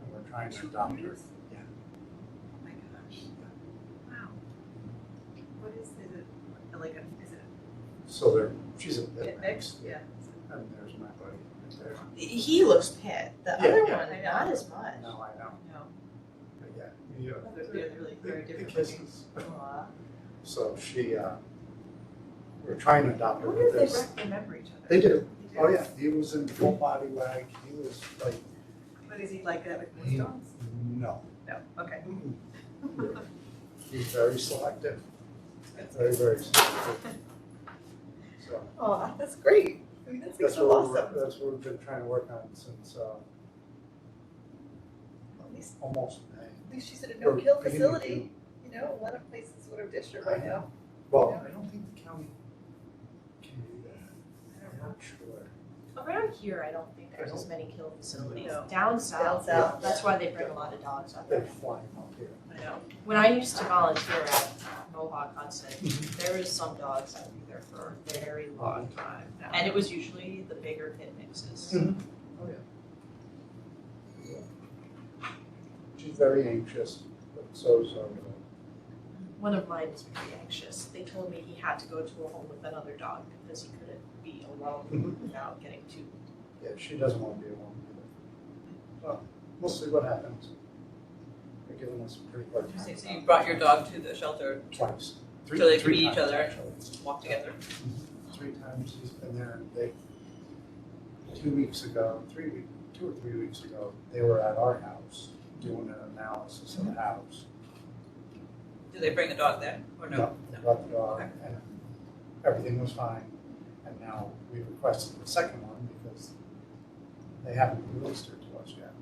And we're trying to adopt her. Yeah. Oh my gosh. Wow. What is it, like a, is it So she's a a bit pit mixed. mix? Yeah. And there's my buddy right there. He looks pit. The Yeah, other yeah. one, not as much. No, I know, No. but yeah, They're really very the different. kisses. Aw. So we're trying to adopt I her wonder with if this. they remember each other. They do. Oh, yeah, he was in full body wag, he was like, But is he like that with he- most dogs? no. No, okay. He's very selective, very, very selective. So Oh, that's great. I mean, that's that's so what awesome. that's what we've been trying to work on since At least, almost May. at least she's in a Or no-kill beginning of facility. You know, a lot of places would have dished her I by know. now. Well, I don't think the county can do that. I'm not sure. Around here, I don't think there's as many kill facilities. No. Down south, south. that's why they bring a lot of dogs up They there. fly them up here. I know. When I used to volunteer at Mohawk Hudson, there was some dogs that were there for a very long time. And it was usually the bigger pit mixes. Oh, yeah. She's very anxious, but so is our dog. One of mine is very anxious. They told me he had to go to a home with another dog because he couldn't be alone without getting too. Yeah, she doesn't want to be alone either. So, we'll see what happens. They're giving us a pretty hard time. So you brought your dog to the shelter Twice. so they could Three meet each times, other actually. and walk together? 3 times he's been there. They, 2 weeks ago, 2 or 3 weeks ago, they were at our house doing an analysis of the house. Do they bring a dog then, or no? They brought the dog Okay. and everything was fine. And now we requested the second one because they haven't released her to us yet.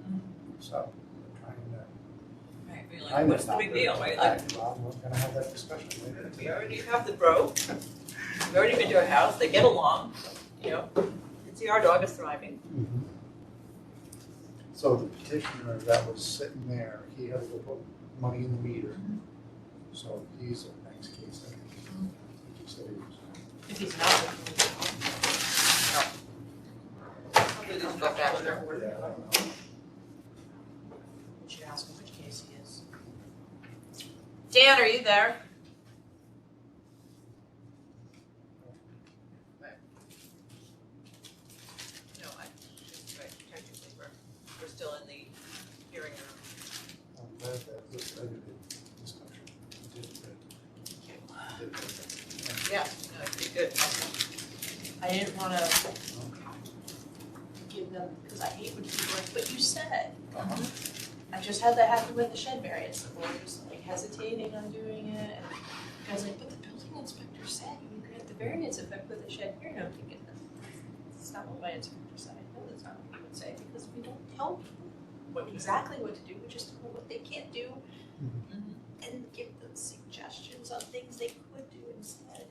So we're trying to. Right, we're find like, what's the a big doctor deal, to right? attack. Like, Well, we're gonna have that discussion later we today. already have the bro, we've already been to her house, they get along, you know, and see our dog is thriving. Mhm. So the petitioner that was sitting there, he has to put money in the meter. So he's a next case, I think. He said he was. If he's not, Hopefully these will go faster. Yeah, I don't know. we should ask him which case he is. Dan, are you there? No, technically, we're still in the hearing room. I'm glad that was a good discussion. You did good. You did good. Yeah, no, it'd be good. I didn't wanna give them, because I hate when people are like, but you said. I just had that happen with the shed variance, the board was like hesitating on doing it, and I was like, but the building inspector said you grant the variance effect with the shed here, and I'm thinking, that's not what my inspector said, I know that's not what he would say, because we don't tell people exactly what to do, we just tell them what they can't do, and give them suggestions on things they could do instead.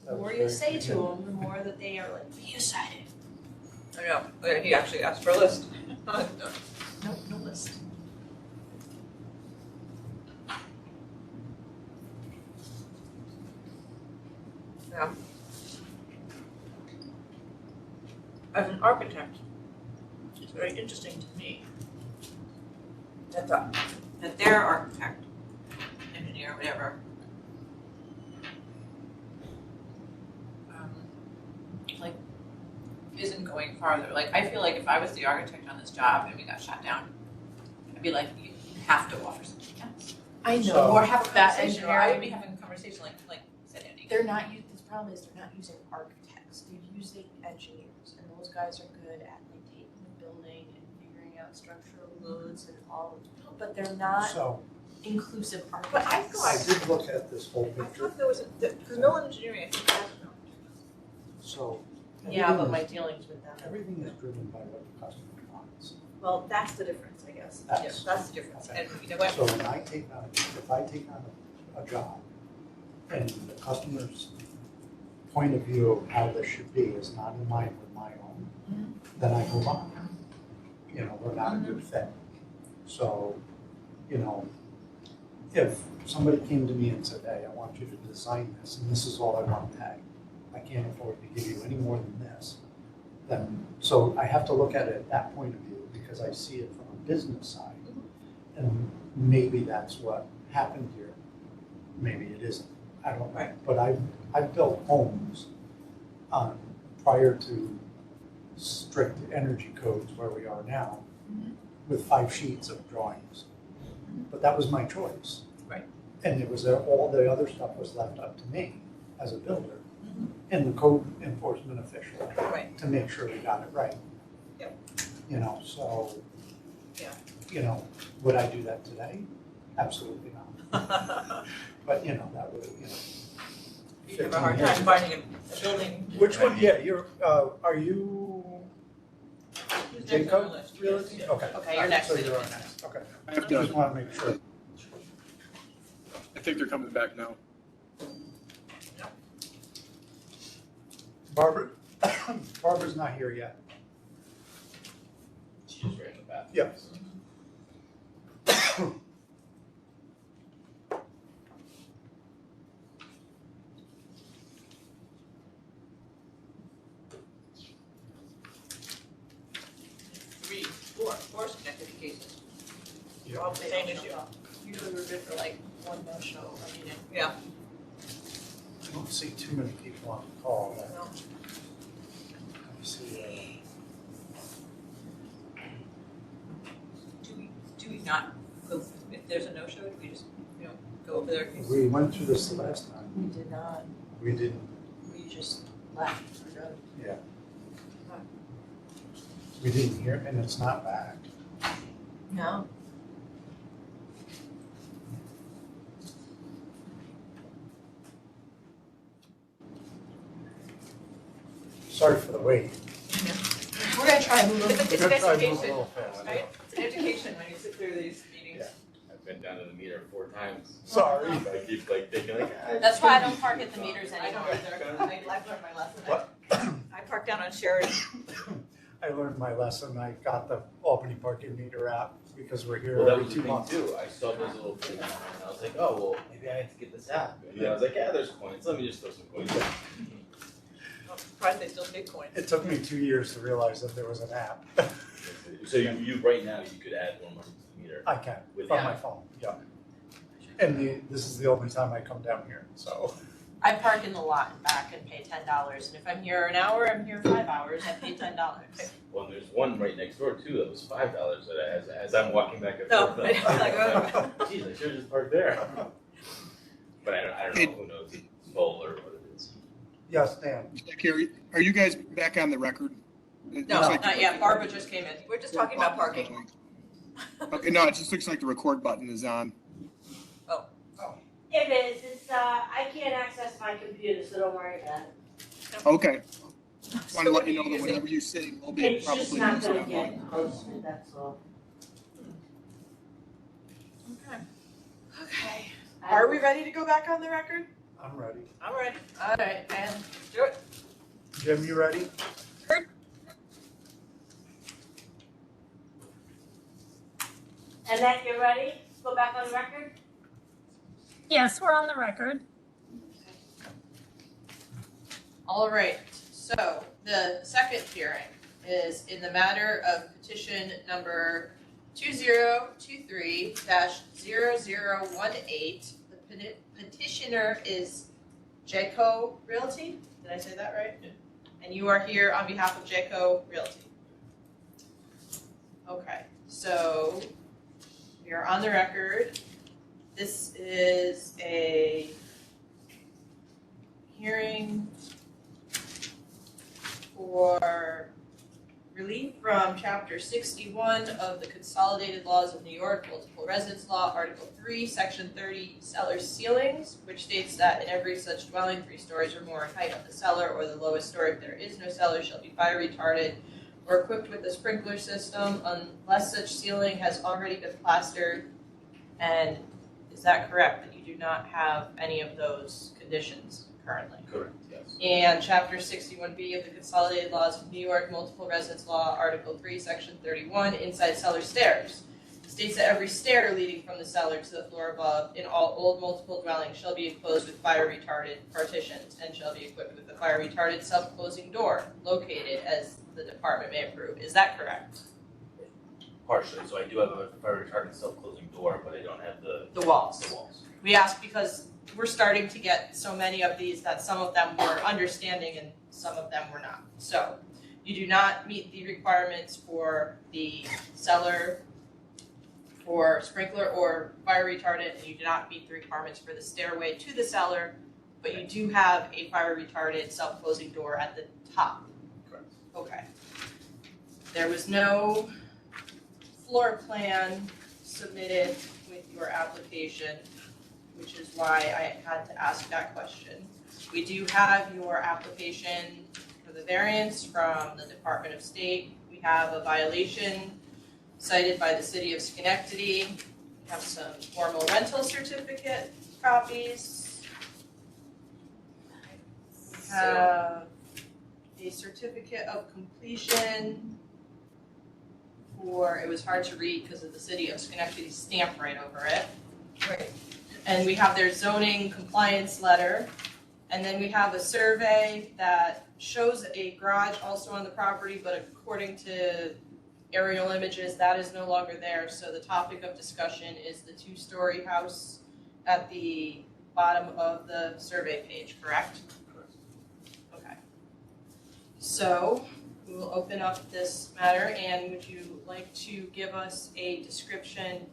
The more you say to them, the more that they are like, you said it. I know, he actually asked for a list. No list. Yeah. As an architect, it's very interesting to me that their architect, engineer, whatever, like, isn't going farther. Like, I feel like if I was the architect on this job and we got shut down, I'd be like, you have to offer something else. I know, So- or have that Conversation, or I would be engineering. having a conversation like said Andy. They're not, the problem is they're not using architects, they're using engineers, and those guys are good at like taking the building and figuring out structural loads and all, but they're not So inclusive But architects. I did look at this whole I picture, thought there was, because Mill Engineering, I think, has no. so. Yeah, everything but is- my dealings with them. Everything is driven by what the customer wants. Well, that's the difference, I guess. That's- That's the difference. And you know what? So when I take on, if I take on a job and the customer's point of view of how this should be is not in line with my own, then I move on. You know, we're not a good fit. So, you know, if somebody came to me and said, hey, I want you to design this, and this is all I want to pay, I can't afford to give you any more than this, then, so I have to look at it at that point of view, because I see it from a business side. And maybe that's what happened here. Maybe it isn't. I don't know. But I've built homes prior to strict energy codes where we are now, with 5 sheets of drawings. But that was my choice. Right. And it was all the other stuff was left up to me as a builder and the code enforcement official to make sure we got it right. Yep. You know, so, Yeah. you know, would I do that today? Absolutely not. But, you know, that would, you know. You have a hard time finding a building. Which one, yeah, you're, are you Jacob Realty? Okay. Okay, you're next. So you're on next, okay. I have Just to, want to make sure. I think they're coming back now. Barbara's not here yet. She's right in the back. Yeah. Four connected cases. Yeah. All the same issue. Usually we're good for like one no-show a meeting. Yeah. I don't see too many people on the call. But No. let me see. Do we not go, if there's a no-show, do we just, go over there? We went through this the last time. We did not, We didn't, we just left, we're done. yeah. We didn't hear, and it's not back. No. Sorry for the wait. We're gonna try and move. It's We're an gonna try and move a education, little fast. right? It's an education when you sit through these meetings. I've been down to the meter 4 times. Sorry. I keep like thinking like. That's why I don't park at the meters I don't anymore. either. I've learned my lesson. What? I park down on Sheridan. I learned my lesson. I got the Albany parking meter app because we're here Well, that every was 2 the thing months. too. I saw those little things and I was like, oh, well, maybe I have to get this app. And I was like, yeah, there's coins. Let me just throw some coins in. I'm surprised they still take coins. It took me 2 years to realize that there was an app. So you right now, you could add more money to the meter. I can, With from the my app. phone, yeah. And this is the only time I come down here, so. I park in the lot and back and pay $10, and if I'm here an hour, I'm here 5 hours, I pay $10. Well, and there's one right next door too that was $5 that as I'm walking back and No, forth. it's like, oh. Geez, I should have just parked there. But I don't know, who knows, it's full or what it is. Yes, Dan. Jackie, are you guys back on the record? It No, looks like- Not yet, Barbara just came in. We're just talking about parking. Okay, no, it just looks like the record button is on. It is, it's, I can't access my computer, so don't worry about it. Okay. Just wanted to let you know that whatever you say will be It's probably. just not used gonna that way. get posted, that's all. Okay. Are we ready to go back on the record? I'm ready. I'm ready. All right, and Do it. Jim, you ready? Annette, you ready? Go back on the record? Yes, we're on the record. all right, so the second hearing is in the matter of petition number 2023-0018. The petitioner is Jayco Realty. Did I say that right? Yeah. And you are here on behalf of Jayco Realty. Okay, so we are on the record. This is a hearing for relief from Chapter 61 of the Consolidated Laws of New York, Multiple Residence Law, Article 3, Section 30, cellar ceilings, which states that in every such dwelling, 3 stories or more in height of the cellar or the lowest story, if there is no cellar, shall be fire retarded or equipped with a sprinkler system unless such ceiling has already been plastered. And is that correct, that you do not have any of those conditions currently? Correct, yes. And Chapter 61B of the Consolidated Laws of New York, Multiple Residence Law, Article 3, Section 31, inside cellar stairs. States that every stair leading from the cellar to the floor above in all old multiple dwellings shall be enclosed with fire-retarded partitions and shall be equipped with a fire-retarded self-closing door located as the department may approve. Is that correct? Partially, so I do have a fire retardant self-closing door, but I don't have The walls. the walls. We ask because we're starting to get so many of these that some of them were understanding and some of them were not. So you do not meet the requirements for the cellar, for sprinkler or fire retardant, and you do not meet the requirements for the stairway to the cellar, but you do have a fire retardant self-closing door at the top. Correct. Okay. There was no floor plan submitted with your application, which is why I had to ask that question. We do have your application for the variance from the Department of State. We have a violation cited by the City of Schenectady. We have some formal rental certificate copies. We have a certificate of completion for, it was hard to read because of the City of Schenectady stamp right over it. Right. And we have their zoning compliance letter. And then we have a survey that shows a garage also on the property, but according to aerial images, that is no longer there. So the topic of discussion is the two-story house at the bottom of the survey page, correct? Correct. Okay. So we will open up this matter, and would you like to give us a description,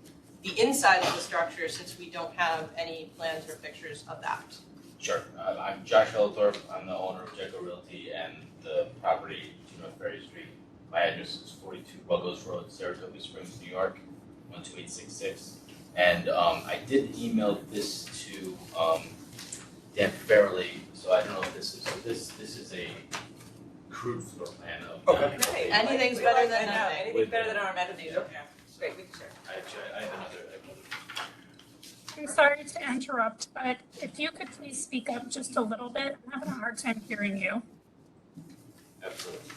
the inside of the structure, since we don't have any plans or pictures of that? Sure. I'm Josh Ellithorpe. I'm the owner of Jekyll Realty and the property 2 North Ferry Street. My address is 42 Ruggles Road, Saratoga Springs, New York, 12866. And I did email this to Dan Farrelly, so I don't know if this is, this is a crude floor plan of. Okay. Great. Anything's We better like than that. nothing. Anything better than our imagination, yeah. Great, we can share. I have another. I'm sorry to interrupt, but if you could please speak up just a little bit, I'm having a hard time hearing you. Absolutely.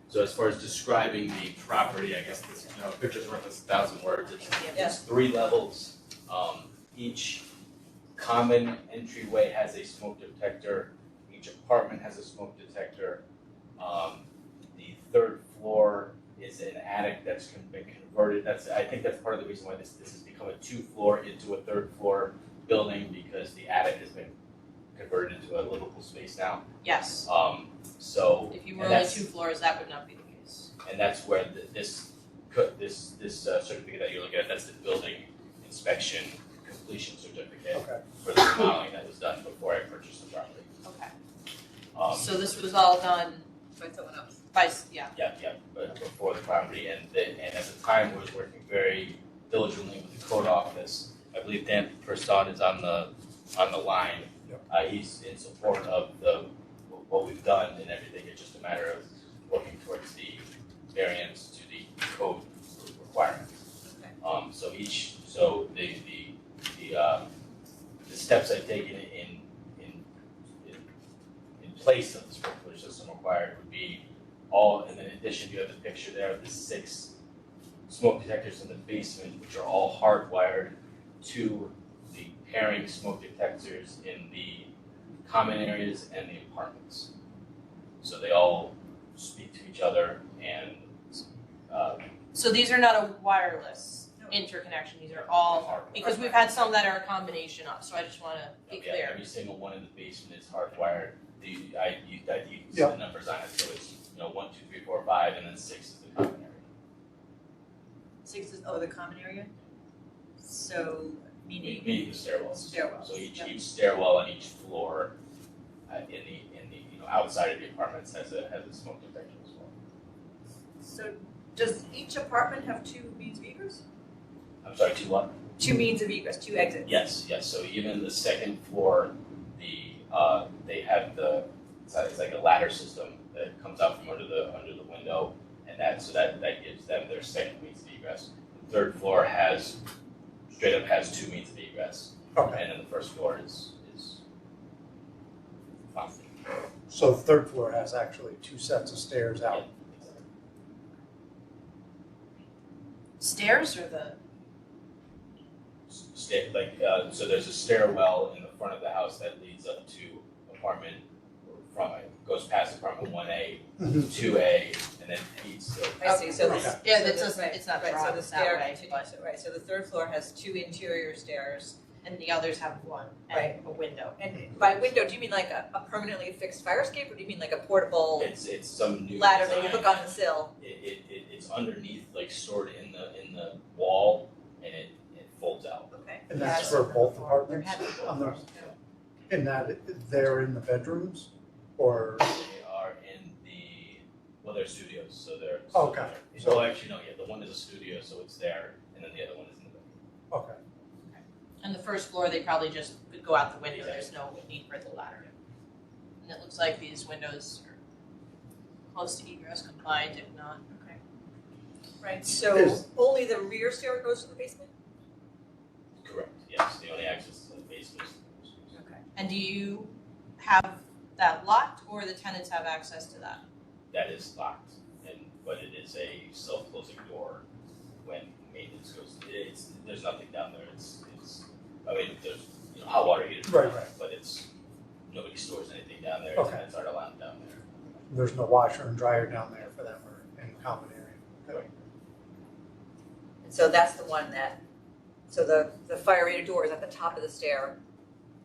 So as far as describing the property, I guess this, a picture's worth 1,000 words. It's 3 levels. Each common entryway has a smoke detector. Each apartment has a smoke detector. The 3rd floor is an attic that's been converted. I think that's part of the reason why this has become a 2-floor into a 3rd floor building, because the attic has been converted into a livable space now. Yes. So. If you were only 2 floors, that would not be the case. And that's where this certificate that you're looking at, that's the building inspection completion certificate for the remodeling that was done before I purchased the property. Okay. So this was all done by someone else? Yeah. Yeah, but before the property, and at the time I was working very diligently with the code office. I believe Dan Person is on the line. He's in support of what we've done and everything. It's just a matter of working towards the variance to the code requirements. Okay. So the steps I've taken in place of the sprinkler system required would be all, and in addition, you have the picture there of the 6 smoke detectors in the basement, which are all hardwired to the pairing smoke detectors in the common areas and the apartments. So they all speak to each other, and So these are not a wireless interconnection, these are all, because we've had some that are a combination of, so I just wanna be clear. Every single one in the basement is hardwired. I used the numbers on it, so it's 1, 2, 3, 4, 5, and then 6 is the common area. 6 is, the common area? So, meaning? Meaning the stairwells. Stairwells. So each stairwell on each floor, in the outside of the apartments has a smoke detector as well. So, does each apartment have 2 means of egress? I'm sorry, 2 what? 2 means of egress, 2 exits? Yes. So even the 2nd floor, they have it's like a ladder system that comes out from under the window, and that gives them their 2nd means of egress. The 3rd floor has straight up has two means of egress. Okay. And then the first floor is fine. So the third floor has actually two sets of stairs out. Stairs or the? So there's a stairwell in the front of the house that leads up to apartment, goes past apartment 1A, 2A, and then feeds to. I see, so this. Yeah, so it's this- just, it's not right, so drawn the that stair way, continues, but, right, so the third floor has two interior stairs. and the others have one, and a window. And by window, do you mean like a permanently fixed fire escape, or do you mean like a portable It's some new ladder that you design. hook on the sill? It's underneath, like stored in the wall, and it folds out. Okay. And that's for both apartments? On those- And that, they're in the bedrooms or? They are in they're studios, so they're. Okay. Well, actually, no, yeah, the one is a studio, so it's there, and then the other one is in the bedroom. Okay. And the first floor, they probably just could go out the window, there's no need for the ladder. And it looks like these windows are close to egress compliant, if not, okay. Right, so Is- only the rear stair goes to the basement? Correct, yes, the only access to the basement is. Okay. And do you have that locked, or the tenants have access to that? That is locked, but it is a self-closing door when maintenance goes, there's nothing down there, I mean, there's, hot water heaters. Right. But nobody stores anything down there, Okay. tenants aren't allowed down there. There's no washer and dryer down there for them or any common area? Okay. And so that's the one that, so the fire rated door is at the top of the stair,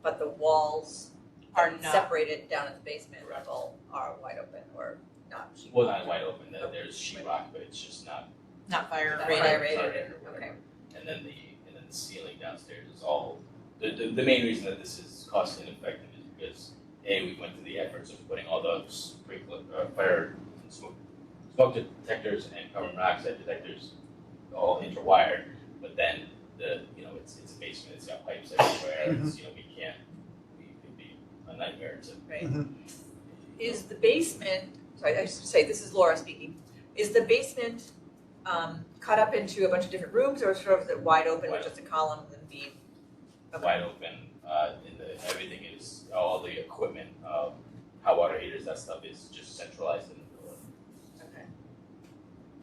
but the walls Are that not. separate it down at the basement level are wide open or not. Well, not wide open, there's sheetrock, but it's just not. Not fire Not rated? fire rated, or okay. whatever. And then the ceiling downstairs is all, the main reason that this is cost ineffective is because, A, we went to the efforts of putting all those fire and smoke detectors and carbon monoxide detectors all interwired, but then it's a basement, it's got pipes everywhere, it's, it'd be a nightmare to. Right. Is the basement, sorry, I should say, this is Laura speaking, is the basement cut up into a bunch of different rooms, or sort of wide open with just a column and beam? Okay. Wide open, everything is, all the equipment, hot water heaters, that stuff is just centralized in the building. Okay.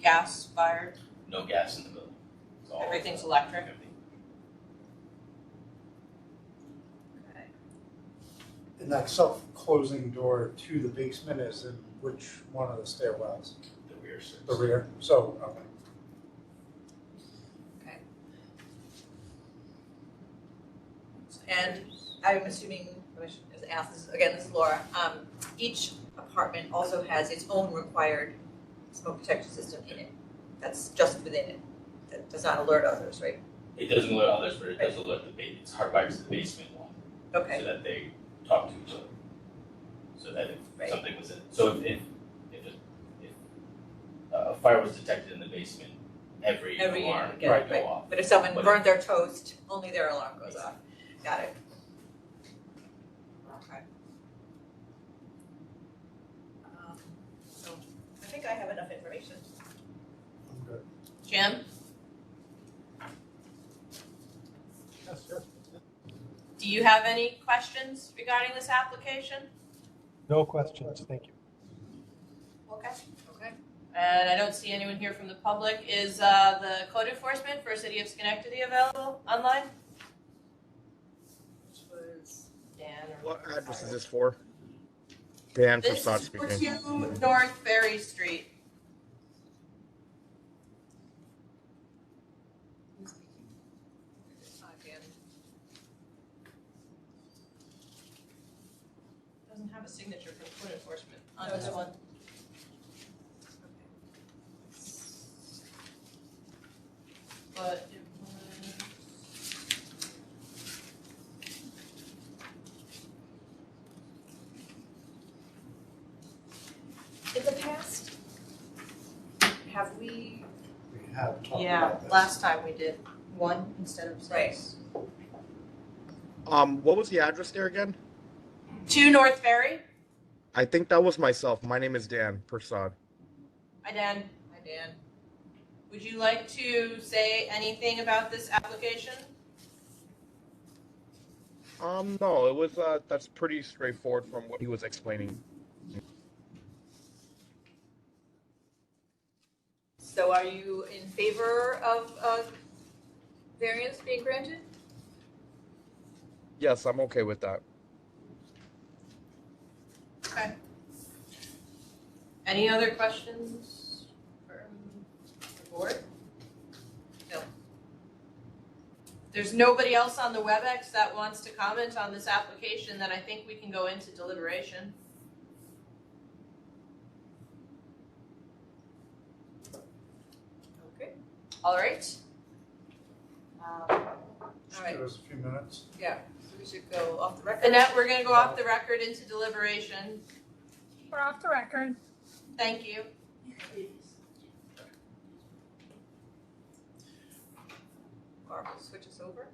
Gas fired, No gas in the building. It's all, everything's electric? everything. Okay. And that self-closing door to the basement is in which one of the stairwells? The rear service. The rear? So, okay. Okay. And I'm assuming, I should ask this, again, this is Laura, each apartment also has its own required smoke detection system in it. That's just within it. That does not alert others, right? It doesn't alert others, but it does alert it's hardwired to the basement one. Okay. So that they talk to each other. So that if Right. something was so if a fire was detected in the basement, every alarm would yeah, go off. But if someone But- burned their toast, only their alarm goes off. Got it. Okay. So I think I have enough information. I'm good. Jim, Yes. do you have any questions regarding this application? No questions, thank you. Okay. Okay. And I don't see anyone here from the public. Is the code enforcement for City of Schenectady available online? Which was Dan or? What address is this for? Dan This Prasad is for speaking. 2 North Ferry Street. Doesn't have a signature for code enforcement on No, this no. one. But it was. In the past, have we, We have talked Yeah, about this. last time we did 1 instead of 6. What was the address there again? 2 North Ferry. I think that was myself. My name is Dan Prasad. Hi, Dan. hi Dan, Would you like to say anything about this application? No, it was, that's pretty straightforward from what he was explaining. So are you in favor of variance being granted? Yes, I'm okay with that. Okay. Any other questions from the board? No. There's nobody else on the WebEx that wants to comment on this application, then I think we can go into deliberation. Okay, all right. Just right. give us a few minutes. Yeah, so we should go off the record. Annette, we're gonna go off the record into deliberation. We're off the record. Thank you. Barbara, switch us over.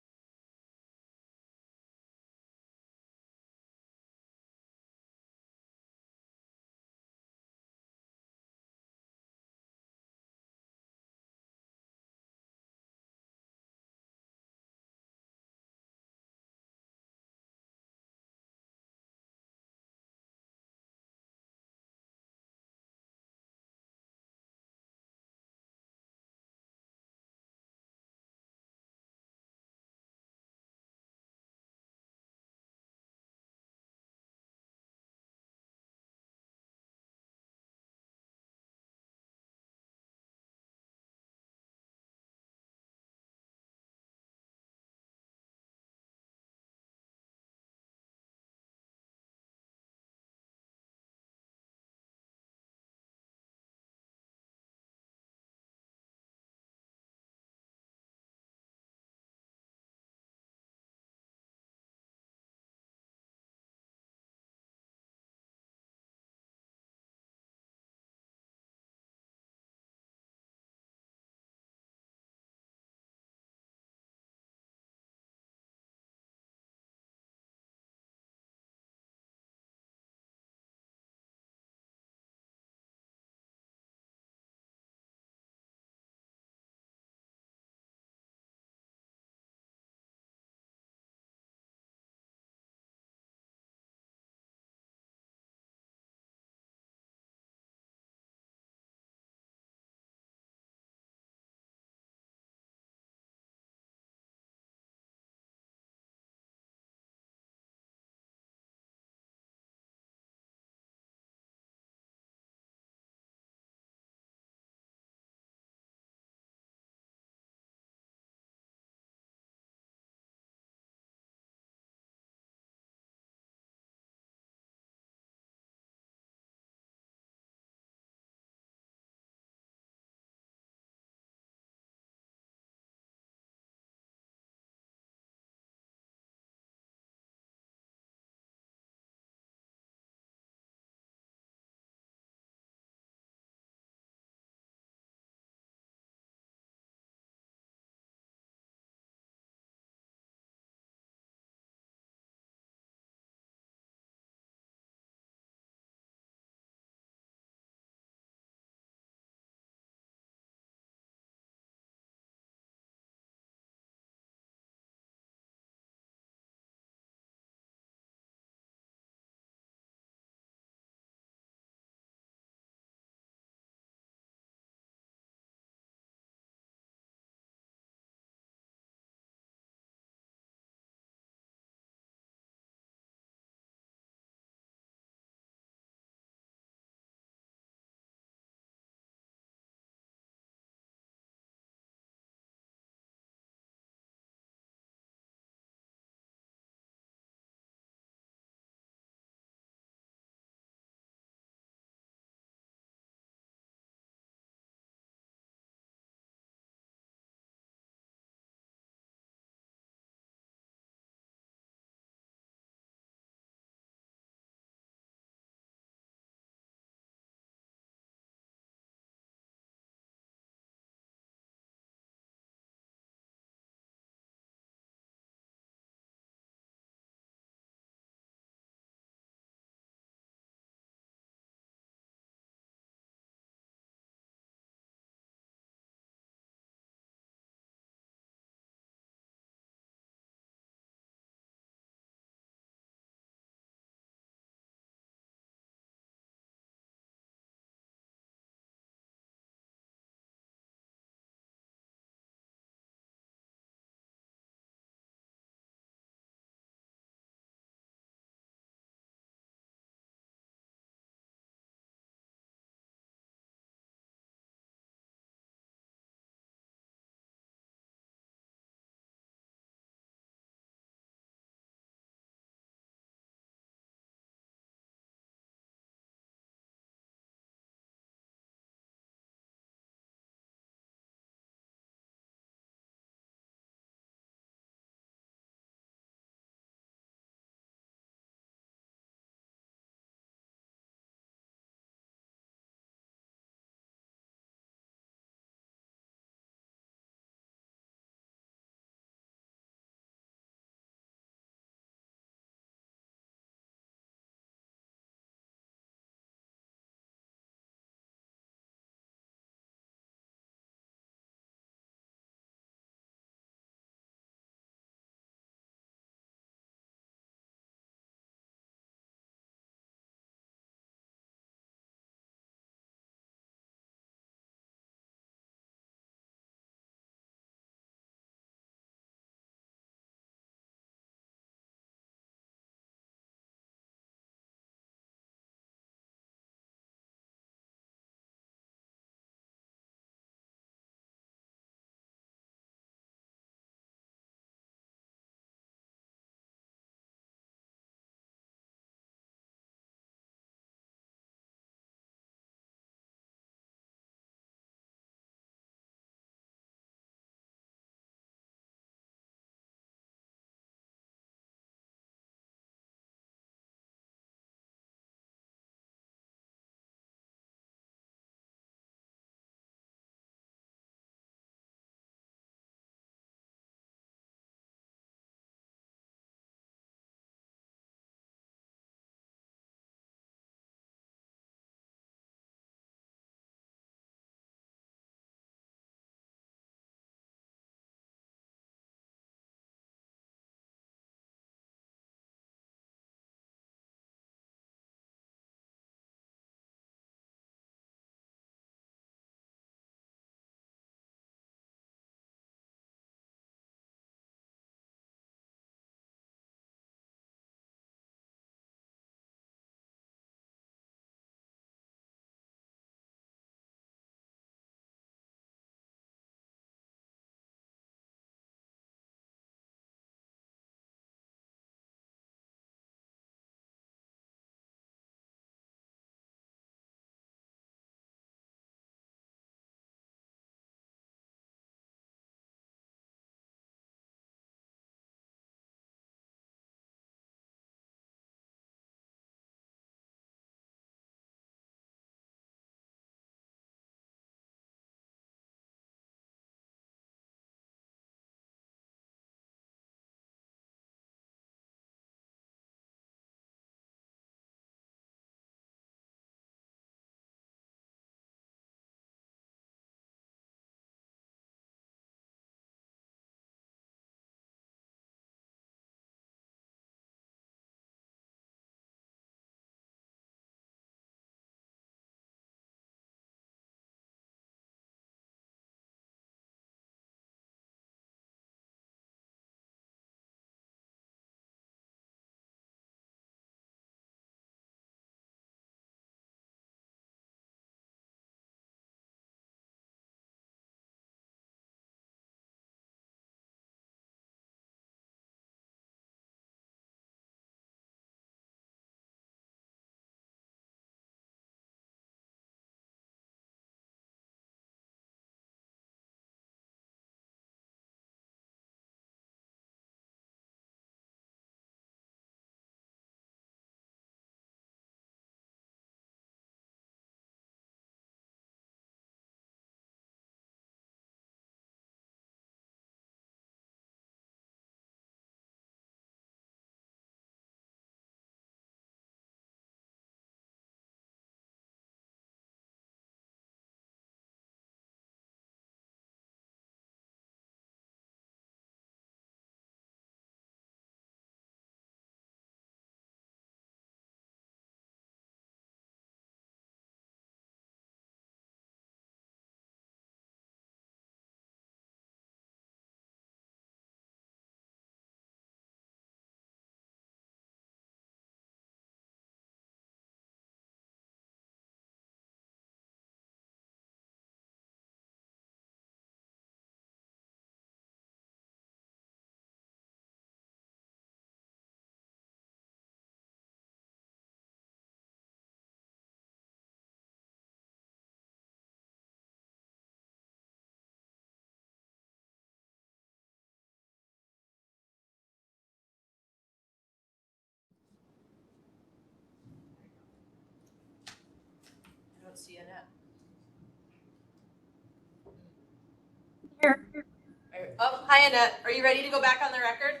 Oh, hi Annette, are you ready to go back on the record?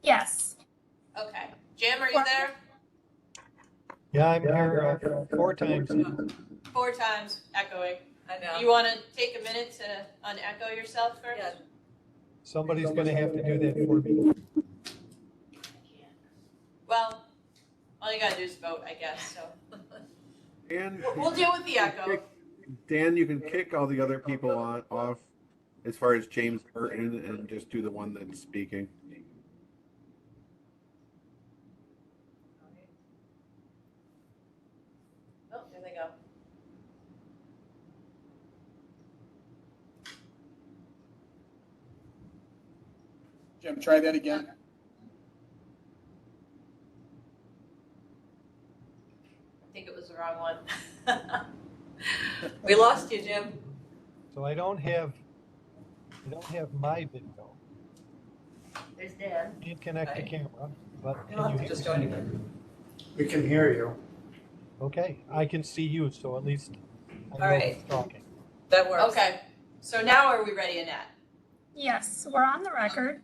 Yes. Okay. Jim, are you there? Yeah, I'm here 4 times now. 4 times echoing. I know. You want to take a minute to unecho yourself first? Yeah. Somebody's gonna have to do that for me. Well, all you gotta do is vote, I guess, so. Dan, We'll deal with the echo. Dan, you can kick all the other people off as far as James Burton and just do the one that's speaking. Oh, there they go. Jim, try that again. I think it was the wrong one. We lost you, Jim. So I don't have my video. There's Dan. Can't connect the camera, but You'll can have you to just hear join me? again. We can hear you. Okay, I can see you, so at least I know All right. who's talking. That works. Okay, so now are we ready, Annette? Yes, we're on the record.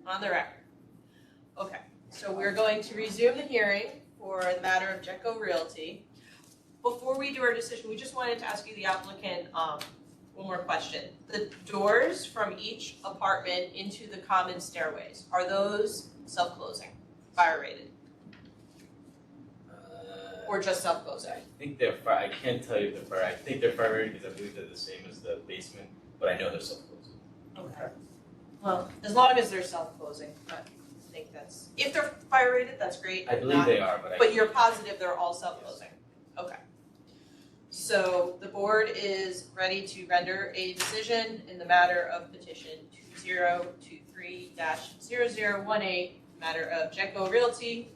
On the record. Okay, so we're going to resume the hearing for the matter of Jetco Realty. Before we do our decision, we just wanted to ask you, the applicant, one more question. The doors from each apartment into the common stairways, are those self-closing, fire rated, or just self-closing? I think they're fire, I can't tell you if they're fire, I think they're fire rated because I believe they're the same as the basement, but I know they're self-closing. Okay. Well, as long as they're self-closing, I think that's, if they're fire rated, that's great. I If believe not- they are, but But you're positive they're all self-closing? Okay. So the board is ready to render a decision in the matter of petition 2023-0018, matter of Jetco Realty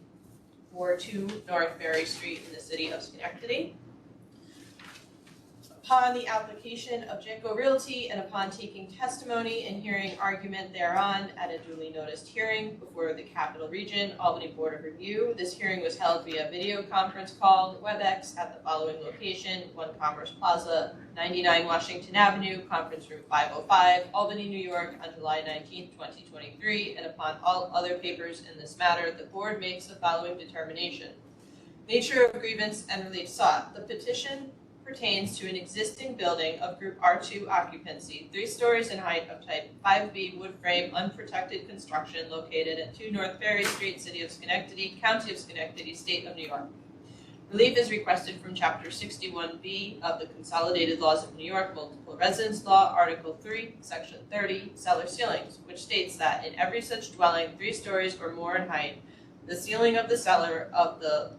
for 2 North Berry Street in the city of Schenectady. Upon the application of Jetco Realty and upon taking testimony and hearing argument thereon at a duly noticed hearing before the Capital Region Albany Board of Review, this hearing was held via video conference call, WebEx, at the following location: 1 Commerce Plaza, 99 Washington Avenue, Conference Room 505, Albany, New York, on July 19, 2023, and upon all other papers in this matter, the board makes the following determination. Nature of grievance and relief sought. The petition pertains to an existing building of Group R2 occupancy, 3 stories in height, of type 5B wood frame unprotected construction, located at 2 North Berry Street, City of Schenectady, County of Schenectady, State of New York. Relief is requested from Chapter 61B of the Consolidated Laws of New York, Multiple Residence Law, Article 3, Section 30, cellar ceilings, which states that in every such dwelling 3 stories or more in height, the ceiling of the cellar of the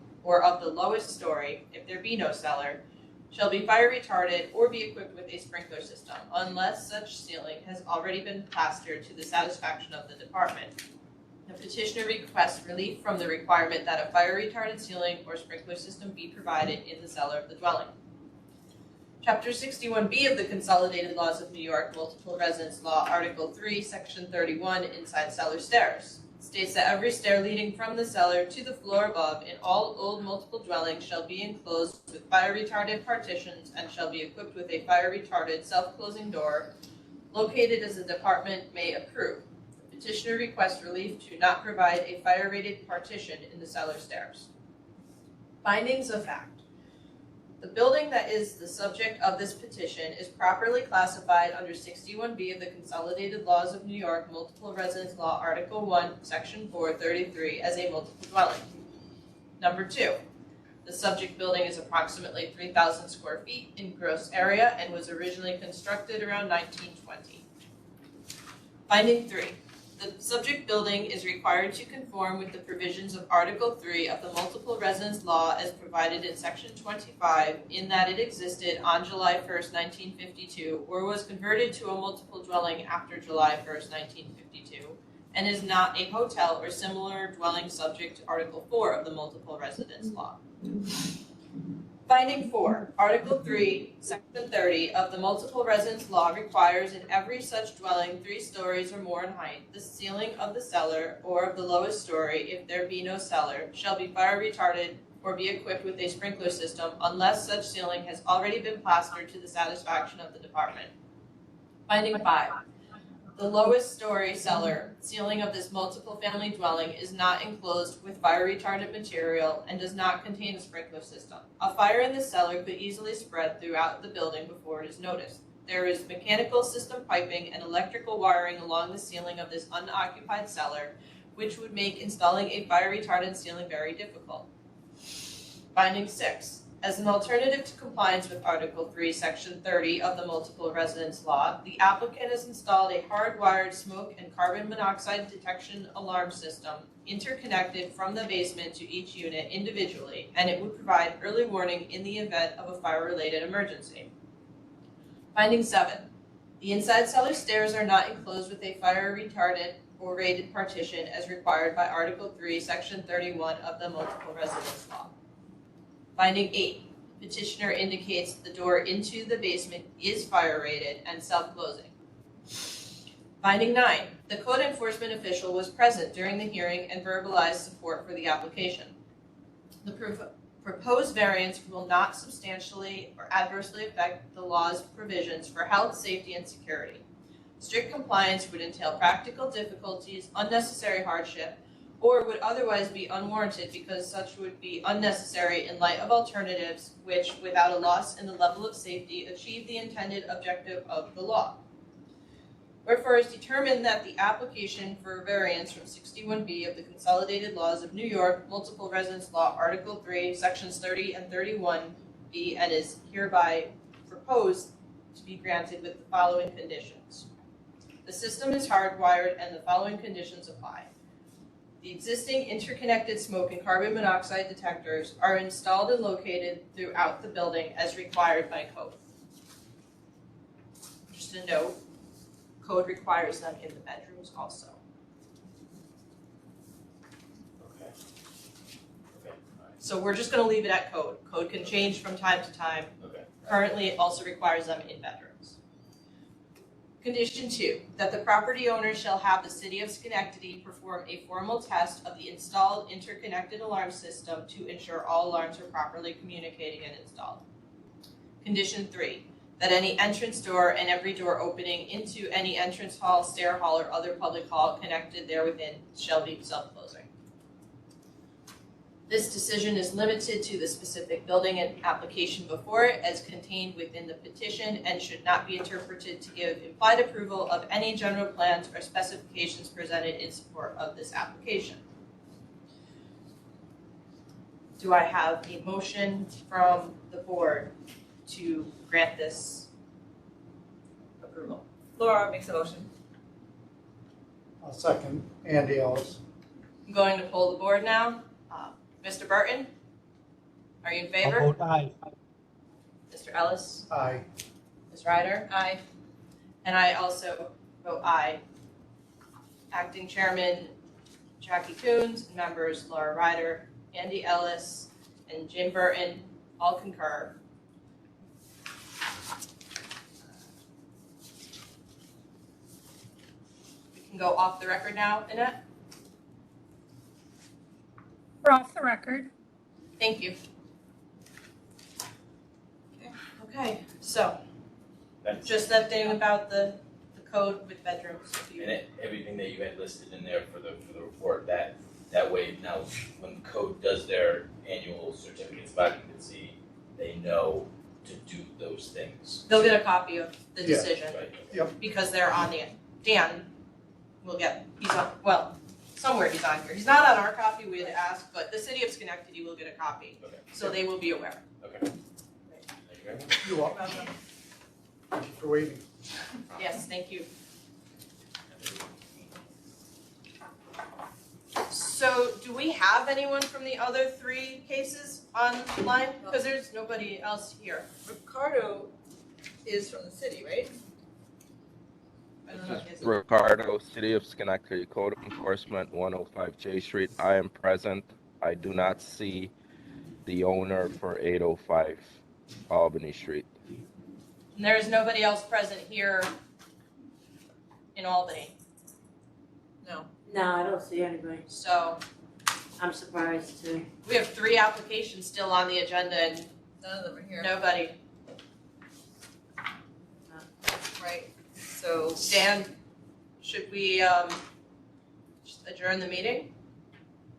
lowest story, if there be no cellar, shall be fire retarded or be equipped with a sprinkler system, unless such ceiling has already been plastered to the satisfaction of the department. The petitioner requests relief from the requirement that a fire retarded ceiling or sprinkler system be provided in the cellar of the dwelling. Chapter 61B of the Consolidated Laws of New York, Multiple Residence Law, Article 3, Section 31, inside cellar stairs, states that every stair leading from the cellar to the floor above in all old multiple dwellings shall be enclosed with fire-retarded partitions and shall be equipped with a fire-retarded self-closing door located as the department may approve. The petitioner requests relief to not provide a fire-rated partition in the cellar stairs. Findings of fact. The building that is the subject of this petition is properly classified under 61B of the Consolidated Laws of New York, Multiple Residence Law, Article 1, Section 433, as a multiple dwelling. Number 2, the subject building is approximately 3,000 square feet in gross area and was originally constructed around 1920. Finding 3. The subject building is required to conform with the provisions of Article 3 of the Multiple Residence Law as provided in Section 25, in that it existed on July 1st, 1952, or was converted to a multiple dwelling after July 1st, 1952, and is not a hotel or similar dwelling subject to Article 4 of the Multiple Residence Law. Finding 4. Article 3, Section 30 of the Multiple Residence Law requires in every such dwelling 3 stories or more in height, the ceiling of the cellar or of the lowest story, if there be no cellar, shall be fire retarded or be equipped with a sprinkler system unless such ceiling has already been plastered to the satisfaction of the department. Finding 5. The lowest story cellar ceiling of this multiple family dwelling is not enclosed with fire retardant material and does not contain a sprinkler system. A fire in this cellar could easily spread throughout the building before it is noticed. There is mechanical system piping and electrical wiring along the ceiling of this unoccupied cellar, which would make installing a fire retardant ceiling very difficult. Finding 6. As an alternative to compliance with Article 3, Section 30 of the Multiple Residence Law, the applicant has installed a hardwired smoke and carbon monoxide detection alarm system interconnected from the basement to each unit individually, and it would provide early warning in the event of a fire-related emergency. Finding 7. The inside cellar stairs are not enclosed with a fire retardant or rated partition as required by Article 3, Section 31 of the Multiple Residence Law. Finding 8. Petitioner indicates the door into the basement is fire rated and self-closing. Finding 9. The code enforcement official was present during the hearing and verbalized support for the application. The proposed variance will not substantially or adversely affect the law's provisions for health, safety, and security. Strict compliance would entail practical difficulties, unnecessary hardship, or would otherwise be unwarranted because such would be unnecessary in light of alternatives which, without a loss in the level of safety, achieve the intended objective of the law. Wherefore, it is determined that the application for a variance from 61B of the Consolidated Laws of New York, Multiple Residence Law, Article 3, Sections 30 and 31B, and is hereby proposed to be granted with the following conditions. The system is hardwired and the following conditions apply. The existing interconnected smoke and carbon monoxide detectors are installed and located throughout the building as required by code. Just a note, code requires them in the bedrooms also. Okay. Okay, all right. So we're just going to leave it at code. Code can change from time to time. Okay. Currently, it also requires them in bedrooms. Condition 2, that the property owner shall have the City of Schenectady perform a formal test of the installed interconnected alarm system to ensure all alarms are properly communicating and installed. Condition 3, that any entrance door and every door opening into any entrance hall, stair hall, or other public hall connected therewithin shall be self-closing. This decision is limited to the specific building and application before it as contained within the petition and should not be interpreted to give implied approval of any general plans or specifications presented in support of this application. Do I have a motion from the board to grant this approval? Laura makes a motion. I'll second. Andy Ellis. I'm going to poll the board now. Mr. Burton, are you in favor? I'll vote aye. Mr. Ellis? Aye. Ms. Ryder? Aye. And I also vote aye. Acting Chairman Jackie Coons, and members Laura Ryder, Andy Ellis, and Jim Burton all concur. We can go off the record now, Annette? We're off the record. Thank you. Okay, so That's- just that thing about the code with bedrooms. if you- And everything that you had listed in there for the report, that way now when the code does their annual certificates of occupancy, they know to do those things. They'll get a copy of the Yeah. decision Right. Yep. because they're on the, Dan will get, he's on, well, somewhere he's on here. He's not on our copy, we had asked, but the City of Schenectady will get a copy, Okay. so they will be aware. Okay. Thank you very much. You're welcome. Thank you for waiting. Yes, thank you. So do we have anyone from the other 3 cases online? Because there's nobody else here. Ricardo is from the city, right? I don't know if he is. Ricardo, City of Schenectady, Code Enforcement, 105 J Street. I am present. I do not see the owner for 805 Albany Street. And there is nobody else present here in Albany. No. No, I don't see anybody. So I'm surprised too. we have 3 applications still on the agenda and None of them are here. nobody. Right. So Dan, Should we, just adjourn the meeting?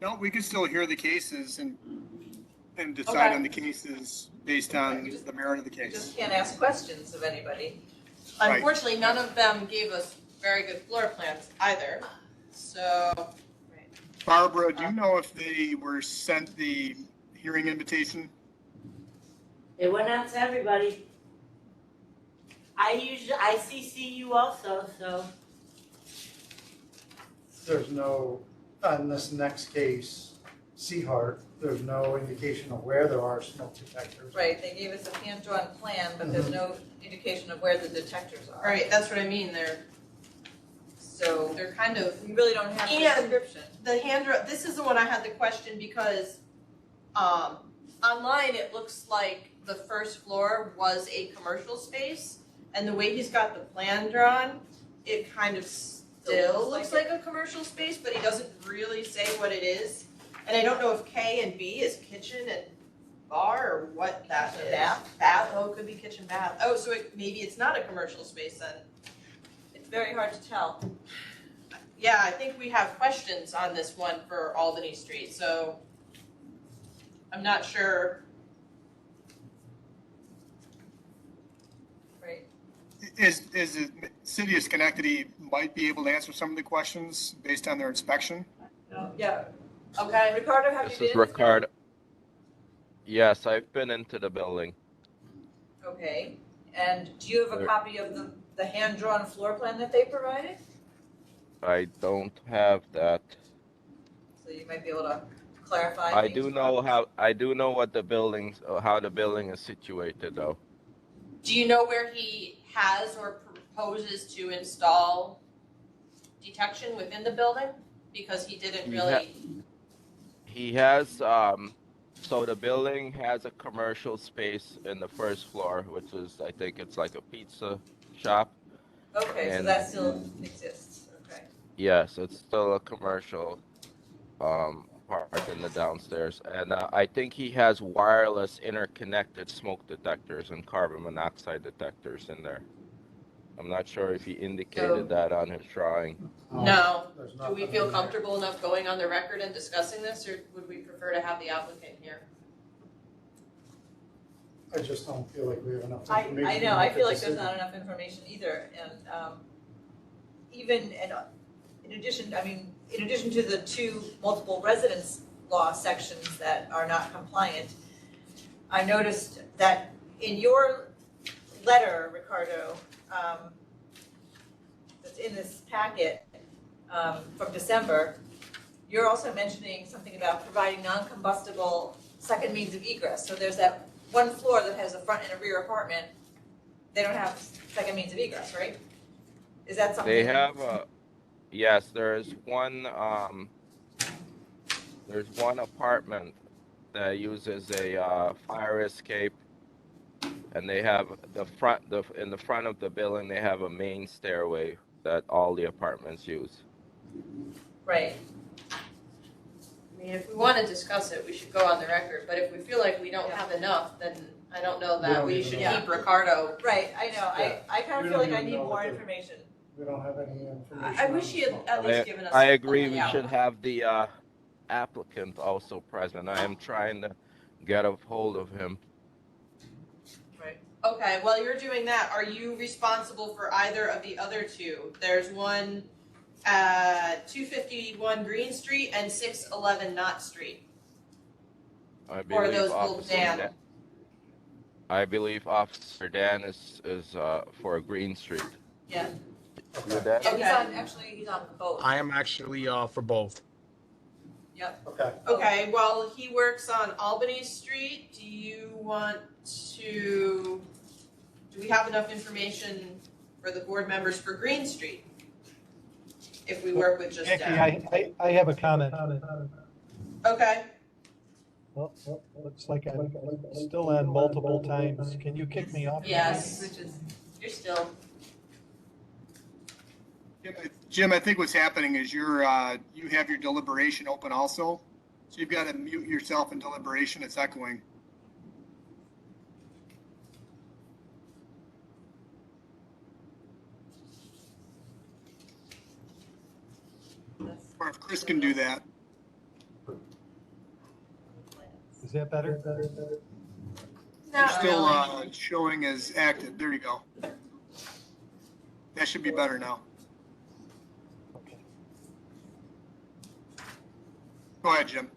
No, we can still hear the cases and decide Okay. on the cases based on the merit of the You case. just can't ask questions of anybody. Right. Unfortunately, none of them gave us very good floor plans either, so. Barbara, do you know if they were sent the hearing invitation? It went out to everybody. I CC you also, so. There's no, on this next case, Seahart, there's no indication of where there are smoke detectors. Right, they gave us a hand-drawn plan, but there's no indication of where the detectors are. Right, that's what I mean, So they're kind of. we really don't have a And description. this is the one I had the question because, online it looks like the first floor was a commercial space, and the way he's got the plan drawn, it kind of still looks like a commercial space, but he doesn't really say what it is. And I don't know if K and B is kitchen and bar or what that is. Bath, oh, it could be kitchen bath. Oh, so maybe it's not a commercial space then. It's very hard to tell. Yeah, I think we have questions on this one for Albany Street, so I'm not sure. Right. Is the city of Schenectady might be able to answer some of the questions based on their inspection? Yeah. Okay. Ricardo, have you This been? is Ricardo. Yes, I've been into the building. Okay, and do you have a There- copy of the hand-drawn floor plan that they provided? I don't have that. So you might be able to clarify I things do for know us. how the building is situated though. Do you know where he has or proposes to install detection within the building? Because he didn't He really. He has, so the building has a commercial space in the first floor, which is, I think it's like a pizza shop. Okay, so and- that still exists, okay. Yes, it's still a commercial, part in the downstairs. And, I think he has wireless interconnected smoke detectors and carbon monoxide detectors in there. I'm not sure if he indicated that on his drawing. No. There's Do we nothing feel in there. comfortable enough going on the record and discussing this, or would we prefer to have the applicant here? I just don't feel like we have enough I information. know, to I make a feel like there's decision. not enough information either, and, in addition to the two multiple residence law sections that are not compliant, I noticed that in your letter, Ricardo, that's in this packet, from December, you're also mentioning something about providing non-combustible second means of egress. So there's that one floor that has a front and a rear apartment, they don't have second means of egress, right? Is that something? They have yes, there's one apartment that uses a fire escape, and they have in the front of the building, they have a main stairway that all the apartments use. Right. I mean, if we want to discuss it, we should go on the record, but if we feel like we don't have enough, then I don't know We that don't we even should know. keep Ricardo. Right, I know, I kind We of feel don't like I even need know more what the- information. We don't have any information. I on wish the he had smoke. at least given us. I agree, a we layout. should have the applicant also present. I am trying to get a hold of him. Right. Okay, while you're doing that, are you responsible for either of the other two? There's one at 251 Green Street and 611 Knott Street. I Or believe those will Officer Dan. Dan. I believe Officer Dan is for Green Street. Yeah. You that? Yeah, he's on both. I am actually for both. Yep. Okay. Okay, well, he works on Albany Street. Do you want to, do we have enough information for the board members for Green Street? If we work with just Jackie, Dan? I have a comment. Okay, Well, looks like I'm still on multiple times. Can you kick me off? yes, you're still, Jim, I think what's happening is you have your deliberation open also. So you've got to mute yourself in deliberation. It's echoing. Or if Chris can do that. Is that better? You're still showing as active. There you go. That should be better now. Okay. Go ahead, Jim.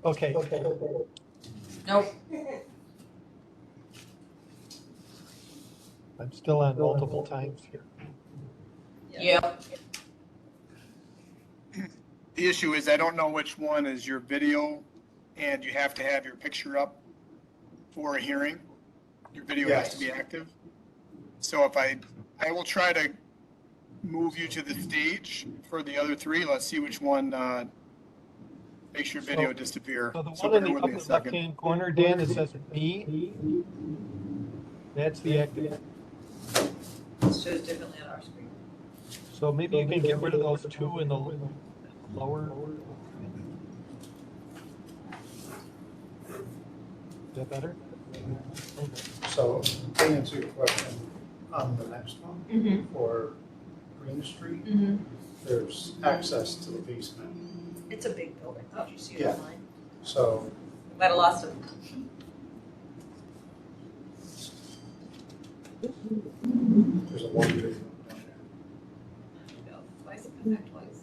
Okay. Nope. I'm still on multiple times here. Yep. The issue is I don't know which one is your video, and you have to have your picture up for a hearing. Your video has to be active. So if I will try to move you to the stage for the other three. Let's see which one makes your video disappear. So the So one in bear the with me a upper second. left-hand corner, Dan, it says me. That's the active. It shows differently on our screen. So maybe you can get rid of those two in the lower. Is that better? So to answer your question, on the next one, for Green Street, there's access to the basement. It's a big building. Did you see it Yeah. online? So Might have lost it. there's a laundry room down there. Twice, come back twice.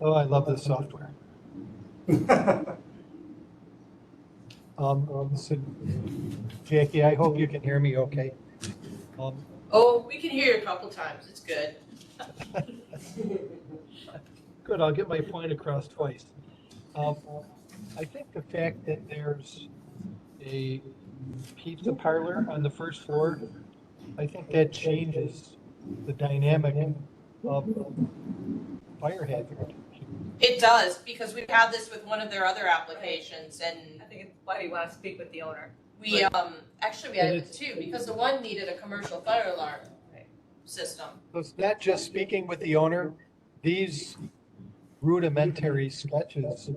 Oh, I love this software. So, Jackie, I hope you can hear me okay. Oh, we can hear you a couple times. It's good. Good, I'll get my point across twice. I think the fact that there's a pizza parlor on the first floor, I think that changes the dynamic of fire hazard. It does, because we've had this with one of their other applications, and I think it's why you want to speak with the owner. we, actually we had it with two, because the one needed a commercial fire alarm system. So it's not just speaking with the owner, these rudimentary sketches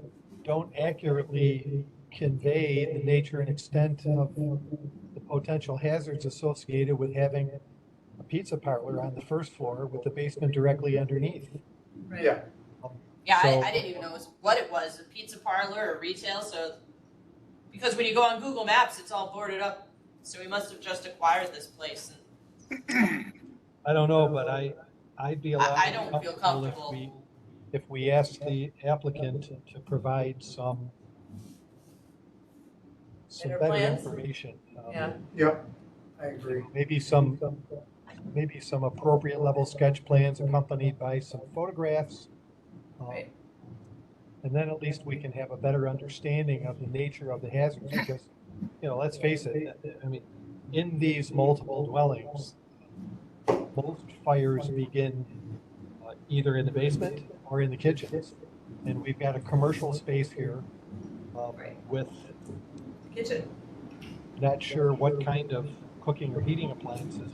don't accurately convey the nature and extent of the potential hazards associated with having a pizza parlor on the first floor with the basement directly underneath. Right. Yeah. Yeah, So- I didn't even know what it was, a pizza parlor or retail, so, because when you go on Google Maps, it's all boarded up, so we must have just acquired this place. I don't know, but I'd be a lot I more don't feel comfortable. if we asked the applicant to provide some Better better plans? information. Yeah. Yep, I agree. Maybe some appropriate level sketch plans accompanied by some photographs. Right. And then at least we can have a better understanding of the nature of the hazards, because, let's face it, I mean, in these multiple dwellings, most fires begin either in the basement or in the kitchens. And we've got a commercial space here with Kitchen. not sure what kind of cooking or heating appliances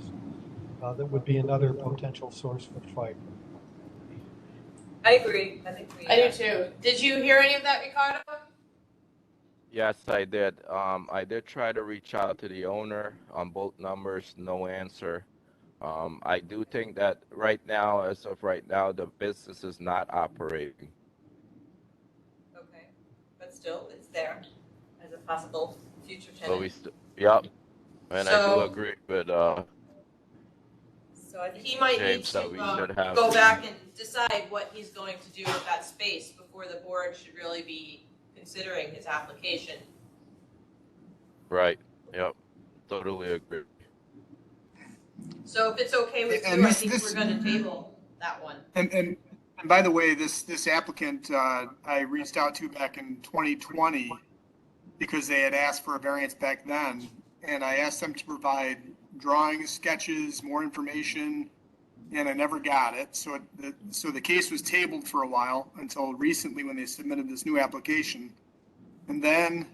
that would be another potential source for fire. I agree. I think we. I do too. Did you hear any of that, Ricardo? Yes, I did. I did try to reach out to the owner on both numbers, no answer. I do think that right now, as of right now, the business is not operating. Okay, but still, it's there as a possible future So tenant. yep. And I do So- agree with So I think He might need James that to we should have. go back and decide what he's going to do with that space before the board should really be considering his application. Right. Yep. Totally agree. So if it's okay with And you, I this- think this- we're gonna table that one. And by the way, this applicant, I reached out to back in 2020 because they had asked for a variance back then. And I asked them to provide drawings, sketches, more information, and I never got it. So the case was tabled for a while until recently when they submitted this new application. And then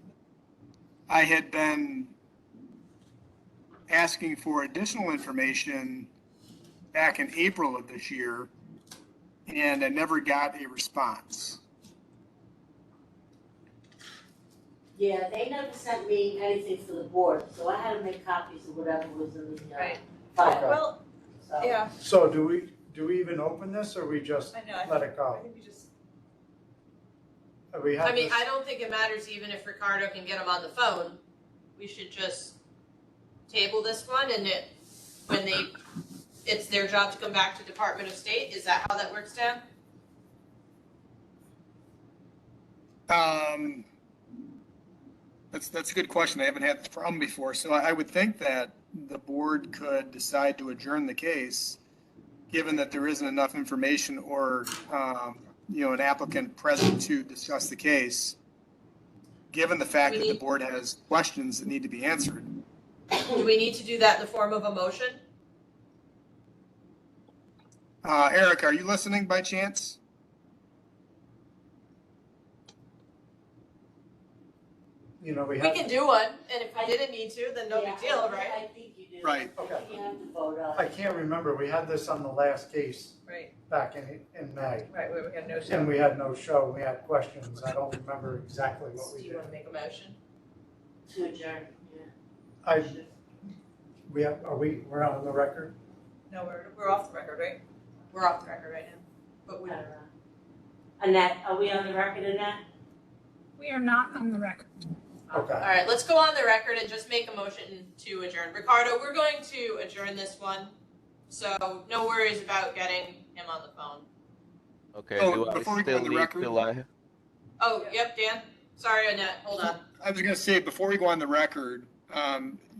I had been asking for additional information back in April of this year, and I never got a response. Yeah, they never sent me anything for the board, so I had to make copies of whatever was in the Right. file. Well, Yeah. So do we even open this or we just I know, let it go? I think we just, We I have mean, this, I don't think it matters even if Ricardo can get him on the phone. We should just table this one and it's their job to come back to Department of State. Is that how that works, Dan? That's a good question. I haven't had the problem before. So I would think that the board could decide to adjourn the case, given that there isn't enough information or, an applicant present to discuss the case, given the fact that the board has questions that need to be answered. Do we need to do that in the form of a motion? Eric, are you listening by chance? we We have, can do one, and if we didn't need to, then no big deal, right? I think you do. Right. Okay. You have to vote on it. I can't remember, we had this on the last case right, back in May. right, we had no And show. we had no show, we had questions, I don't remember exactly what Do we you did. want to make a motion? To adjourn, yeah. We're on the record? No, we're off the record, right? We're off the record right now. But we, I don't know. Annette, are we on the record, Annette? We are not on the record. Okay. all right, let's go on the record and just make a motion to adjourn. Ricardo, we're going to adjourn this one, so no worries about getting him on the phone. Okay, Oh, do I before we go still on the need record- to Oh, yep, Dan. Sorry, Annette, hold on. I was going to say, before we go on the record,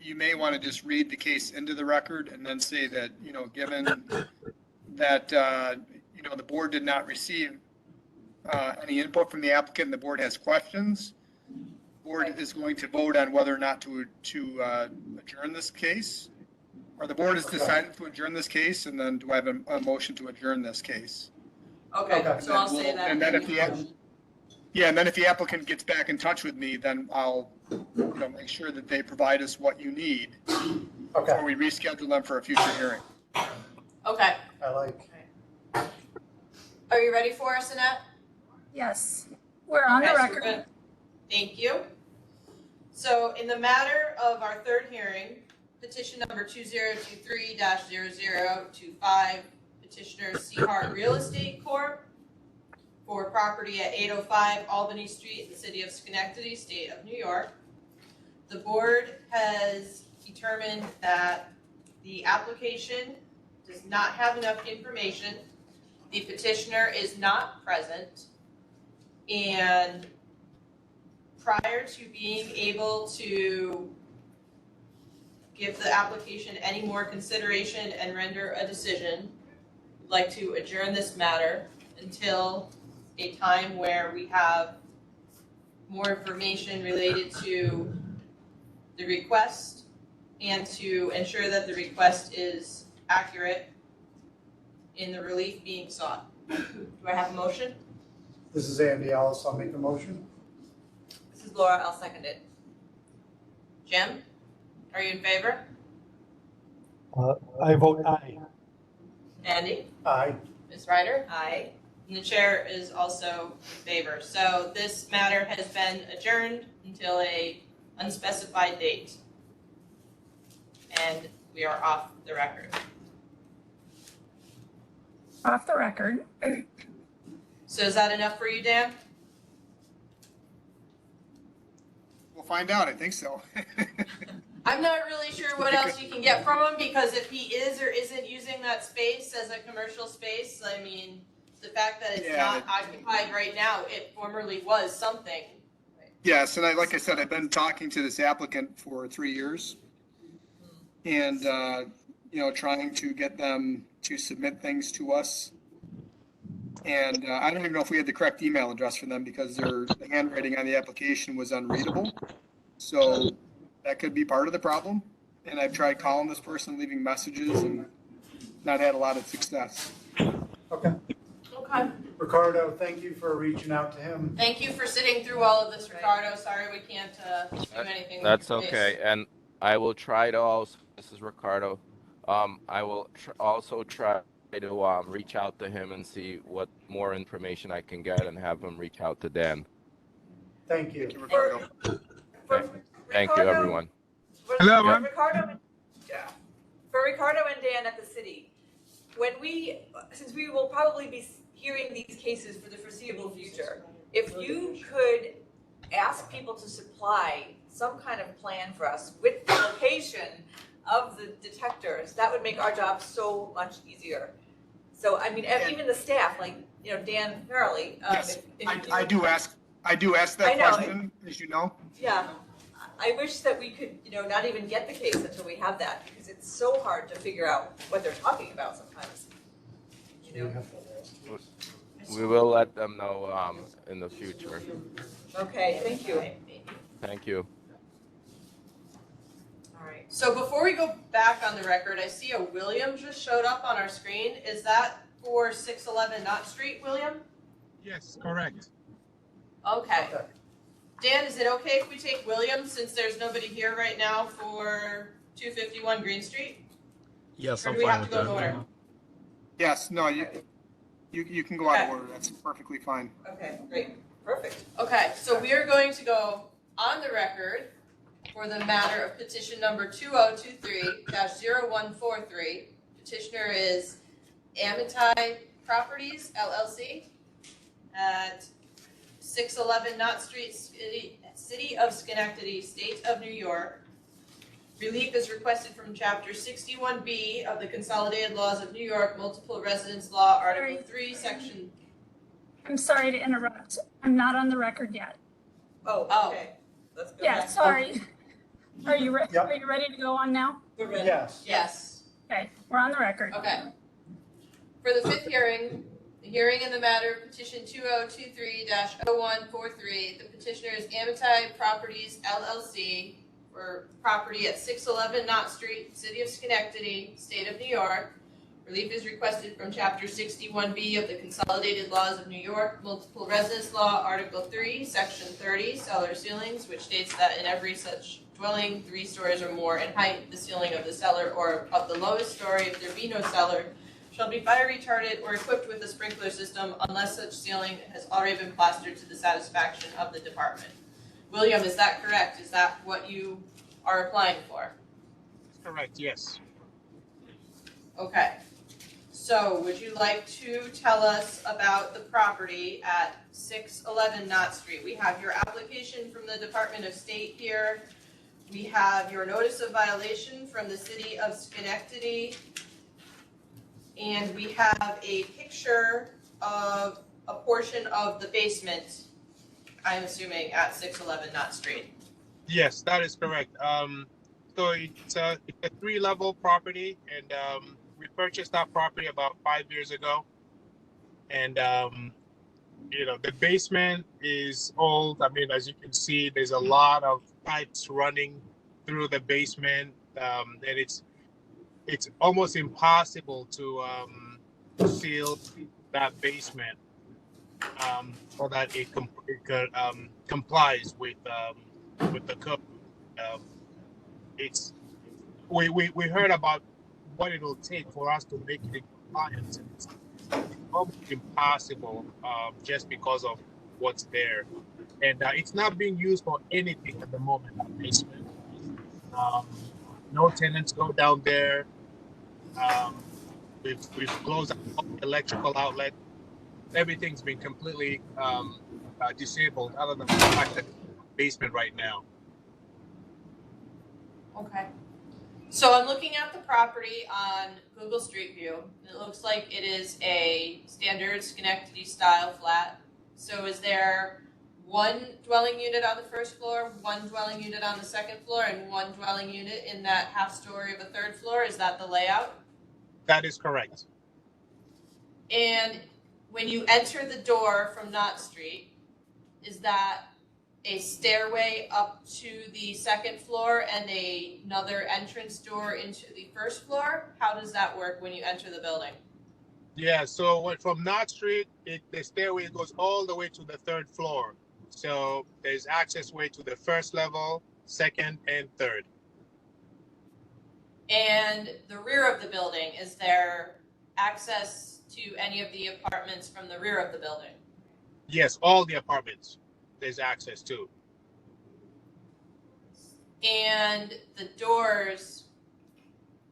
you may want to just read the case into the record and then say that, given that, the board did not receive any input from the applicant and the board has questions, the board is going to vote on whether or not to adjourn this case. Or the board has decided to adjourn this case, and then do I have a motion to adjourn this case? Okay, so I'll say that. And then if the applicant gets back in touch with me, then I'll, make sure that they provide us what you need before we reschedule them for a future hearing. Okay. I like. Are you ready for us, Annette? Yes, we're on the Okay, so we're record. good. Thank you. So in the matter of our third hearing, petition number 2023-0025, petitioner Seahart Real Estate Corp. for property at 805 Albany Street in the city of Schenectady, state of New York. The board has determined that the application does not have enough information. The petitioner is not present. And prior to being able to give the application any more consideration and render a decision, we'd like to adjourn this matter until a time where we have more information related to the request and to ensure that the request is accurate in the relief being sought. Do I have a motion? This is Andy Ellis, I'll make the motion. This is Laura, I'll second it. Jim, are you in favor? I vote aye. Andy? Aye. Ms. Ryder? Aye. And the chair is also in favor. So this matter has been adjourned until a unspecified date. And we are off the record. Off the record. So is that enough for you, Dan? We'll find out. I think so. I'm not really sure what else you can get from him, because if he is or isn't using that space as a commercial space, I mean, the fact that it's not occupied right now, it formerly was something. Yes, and like I said, I've been talking to this applicant for 3 years. And, trying to get them to submit things to us. And I don't even know if we had the correct email address for them, because the handwriting on the application was unreadable. So that could be part of the problem. And I've tried calling this person, leaving messages, and not had a lot of success. Okay. Okay. Ricardo, thank you for reaching out to him. Thank you for sitting through all of this, Ricardo. Sorry we can't do anything. That's with your okay, case. and I will try to also, this is Ricardo, I will also try to reach out to him and see what more information I can get and have him reach out to Dan. Thank you. Thank you, Ricardo. Thank you, everyone. Hello, everyone. For Ricardo and Dan at the city, since we will probably be hearing these cases for the foreseeable future, if you could ask people to supply some kind of plan for us with the location of the detectors, that would make our job so much easier. So, I mean, even the staff, like, Dan Farrelly. Yes, I do ask that question, as you know. Yeah, I wish that we could, not even get the case until we have that, because it's so hard to figure out what they're talking about sometimes. We will let them know in the future. Okay, thank you. Thank you. All right. So before we go back on the record, I see a William just showed up on our screen. Is that for 611 Knott Street, William? Yes, correct. Okay. Dan, is it okay if we take William since there's nobody here right now for 251 Green Street? Yes, Or I'm do we fine have with to go that. in order? Yes, no, you can go out of order. That's perfectly fine. Okay, great. Perfect. Okay, so we are going to go on the record for the matter of petition number 2023-0143. Petitioner is Amitai Properties, LLC, at 611 Knott Street, City of Schenectady, State of New York. Relief is requested from Chapter 61B of the Consolidated Laws of New York, Multiple Residence Law, Article 3, Section... I'm sorry to interrupt. I'm not on the record yet. Oh, okay. Let's go Yeah, back. sorry. Are you Yep. Are you ready to go on now? We're ready. Yes. Yes. Okay, we're on the record. Okay. For the fifth hearing, the hearing in the matter of petition 2023-0143, the petitioner is Amitai Properties, LLC, for property at 611 Knott Street, City of Schenectady, State of New York. Relief is requested from Chapter 61B of the Consolidated Laws of New York, Multiple Residence Law, Article 3, Section 30, cellar ceilings, which states that in every such dwelling, 3 stories or more in height, the ceiling of the cellar or of the lowest story, if there be no cellar, shall be fire retarded or equipped with a sprinkler system unless such ceiling has already been plastered to the satisfaction of the department. William, is that correct? Is that what you are applying for? Correct, yes. Okay. So would you like to tell us about the property at 611 Knott Street? We have your application from the Department of State here. We have your notice of violation from the City of Schenectady. And we have a picture of a portion of the basement, I'm assuming, at 611 Knott Street. Yes, that is correct. So it's a 3-level property, and we purchased that property about 5 years ago. And the basement is old. I mean, as you can see, there's a lot of pipes running through the basement, and it's almost impossible to seal that basement so that it complies with the code. We heard about what it'll take for us to make it in compliance. It's almost impossible just because of what's there, and it's not being used for anything at the moment. The basement, no tenants go down there. We've closed all the electrical outlet. Everything's been completely disabled, other than the fact that it's in the basement right now. Okay. So I'm looking at the property on Google Street View. It looks like it is a standard Schenectady style flat. So is there one dwelling unit on the first floor, one dwelling unit on the second floor, and one dwelling unit in that half story of a third floor? Is that the layout? That is correct. And when you enter the door from Knott Street, is that a stairway up to the second floor and another entrance door into the first floor? How does that work when you enter the building? Yeah, so from Knott Street, the stairway goes all the way to the 3rd floor. So there's access way to the 1st level, 2nd, and 3rd. And the rear of the building, is there access to any of the apartments from the rear of the building? Yes, all the apartments there's access to. And the doors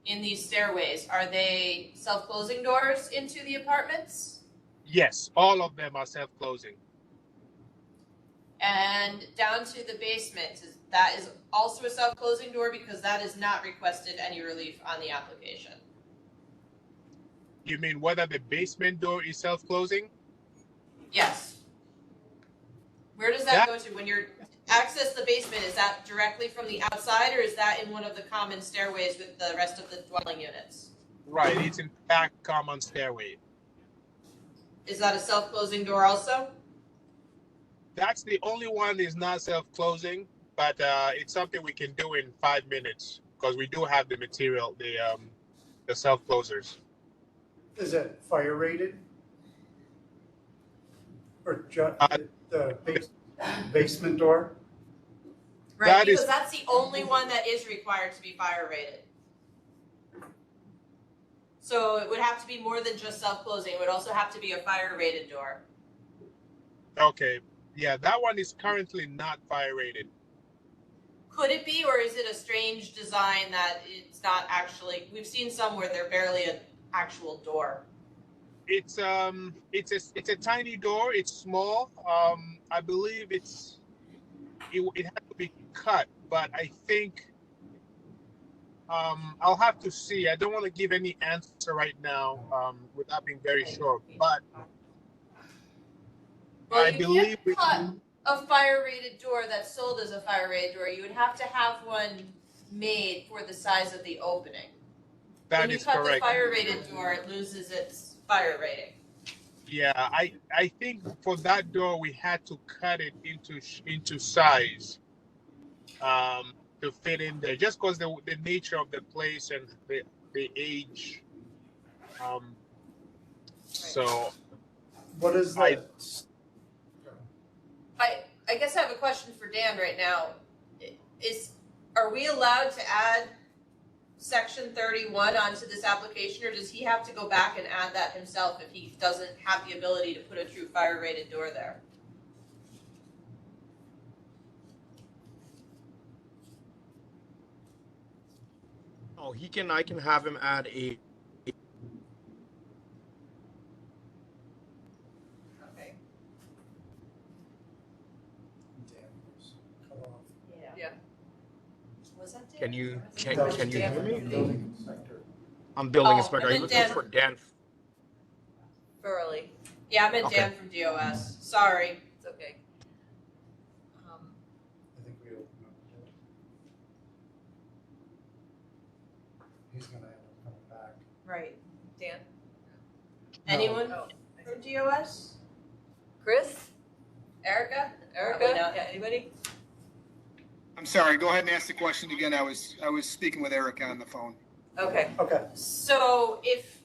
in these stairways, are they self-closing doors into the apartments? Yes, all of them are self-closing. And down to the basement, that is also a self-closing door because that is not requested any relief on the application. You mean whether the basement door is self-closing? Yes. Where does that go to when you're access the basement? Is that directly from the outside or is that in one of the common stairways with the rest of the dwelling units? Right, it's in fact common stairway. Is that a self-closing door also? That's the only one that is not self-closing, but it's something we can do in 5 minutes because we do have the material, the self-closers. Is it fire rated? Or the basement door? Right, That because is- that's the only one that is required to be fire rated. So it would have to be more than just self-closing. It would also have to be a fire rated door. Okay, yeah, that one is currently not fire rated. Could it be, or is it a strange design that it's not actually? We've seen some where they're barely an actual door. It's a tiny door. It's small. I believe it has to be cut, but I think I'll have to see. I don't want to give any answer right now without being very sure. But Well, I you believe can't cut a fire rated door that's sold as a fire rated door. You would have to have one made for the size of the opening. that when you is cut correct. the fire rated door, it loses its fire rating. Yeah, I think for that door we had to cut it into size to fit in there, just because the nature of the place and the age. So What is the? I guess I have a question for Dan right now. Are we allowed to add section 31 onto this application, or does he have to go back and add that himself if he doesn't have the ability to put a true fire rated door there? Oh, I can have him add a. Okay. Yeah. Was that Dan? Can you Dan hear from me? Building inspector. I'm building Oh, inspector. I Are you meant looking Dan. for Dan? Burley. Yeah, I meant Okay. Dan from DOS. Sorry. It's okay. I think we opened up to it. He's gonna end up coming back. Right. Dan? Anyone Oh, from DOS? Chris? Erica? Erica? Probably not. Yeah, anybody? I'm sorry, go ahead and ask the question again. I was speaking with Erica on the phone. Okay. Okay. So if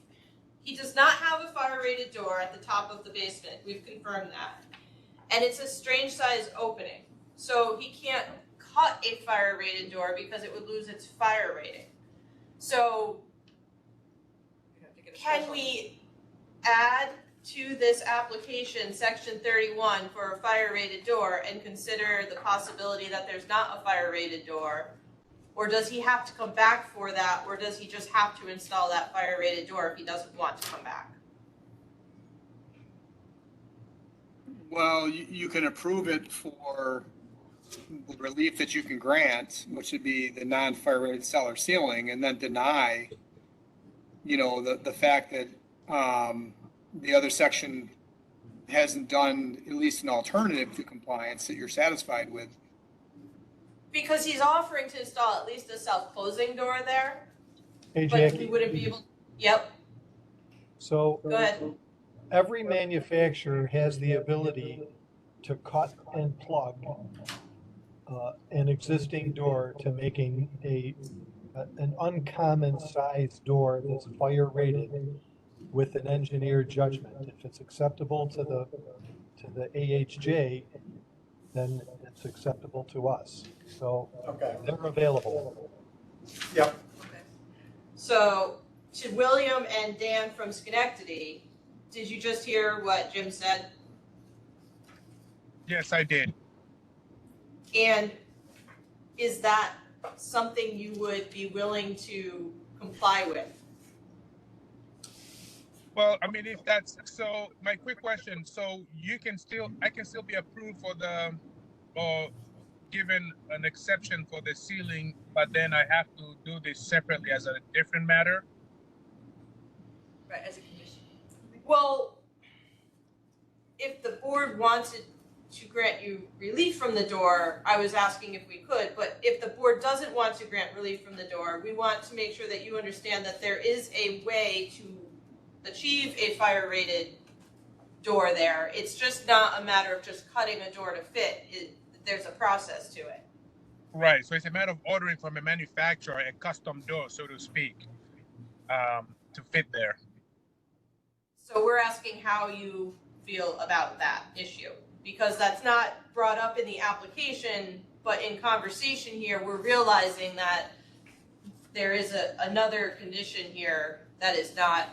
he does not have a fire rated door at the top of the basement, we've confirmed that. And it's a strange size opening. So he can't cut a fire rated door because it would lose its fire rating. So can we add to this application section 31 for a fire rated door and consider the possibility that there's not a fire rated door? Or does he have to come back for that, or does he just have to install that fire rated door if he doesn't want to come back? Well, you can approve it for the relief that you can grant, which would be the non-fire rated cellar ceiling, and then deny, the fact that the other section hasn't done at least an alternative to compliance that you're satisfied with. Because he's offering to install at least a self-closing door there, Hey, but he Jackie, wouldn't be able, yep, so go ahead. every manufacturer has the ability to cut and plug an existing door to making an uncommon size door that's fire rated with an engineer judgment. If it's acceptable to the AHJ, then it's acceptable to us. So Okay. they're available. Yep. So to William and Dan from Schenectady, did you just hear what Jim said? Yes, I did. And is that something you would be willing to comply with. Well, I mean, if that's so, my quick question, so I can still be approved for or given an exception for the ceiling, but then I have to do this separately as a different matter? Right, as a condition. Well, if the board wanted to grant you relief from the door, I was asking if we could, but if the board doesn't want to grant relief from the door, we want to make sure that you understand that there is a way to achieve a fire rated door there. It's just not a matter of just cutting a door to fit. There's a process to it. Right, so it's a matter of ordering from a manufacturer a custom door, so to speak, to fit there. So we're asking how you feel about that issue, because that's not brought up in the application, but in conversation here, we're realizing that there is another condition here that is not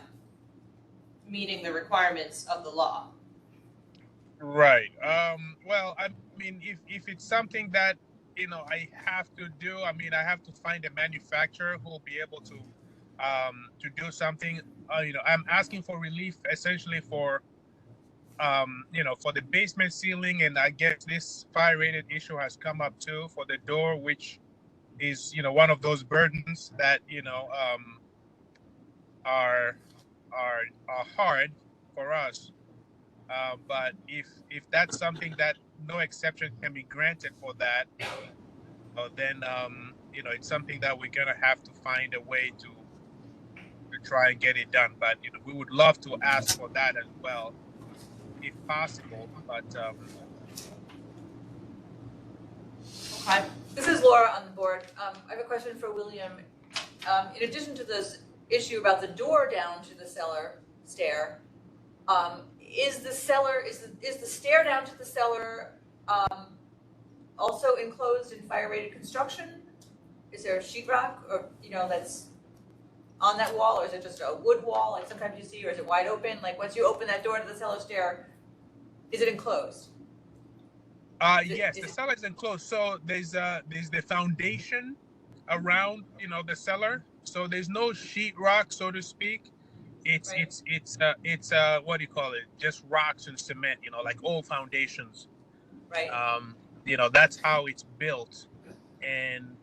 meeting the requirements of the law. Right. Well, I mean, if it's something that, I have to do, I mean, I have to find a manufacturer who will be able to do something. I'm asking for relief essentially for, for the basement ceiling, and I guess this fire-rated issue has come up too for the door, which is, one of those burdens that, are hard for us. But if that's something that no exception can be granted for that, then it's something that we're gonna have to find a way to try and get it done. But we would love to ask for that as well, if possible. But Okay. This is Laura on the board. I have a question for William. In addition to this issue about the door down to the cellar stair, is the stair down to the cellar also enclosed in fire-rated construction? Is there a sheetrock or that's on that wall, or is it just a wood wall like sometimes you see, or is it wide open? Like once you open that door to the cellar stair, is it enclosed? Yes, the cellar is enclosed. So there's the foundation around the cellar. So there's no sheetrock, so to speak. It's what do you call it? Just rocks and cement, like old foundations. Right. That's how it's built, and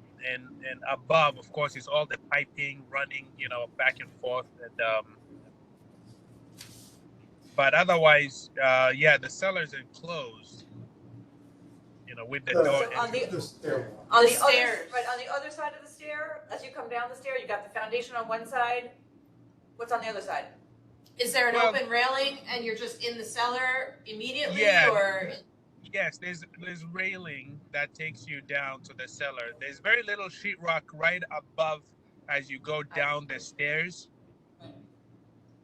above, of course, is all the piping running, back and forth, and but otherwise, the cellar is enclosed. With the door. So on the stairs. other side of the stair, as you come down the stair, you got the foundation on one side. What's on the other side? Is there an open railing and you're just in the cellar immediately, or? Yes, there's railing that takes you down to the cellar. There's very little sheetrock right above as you go down the stairs,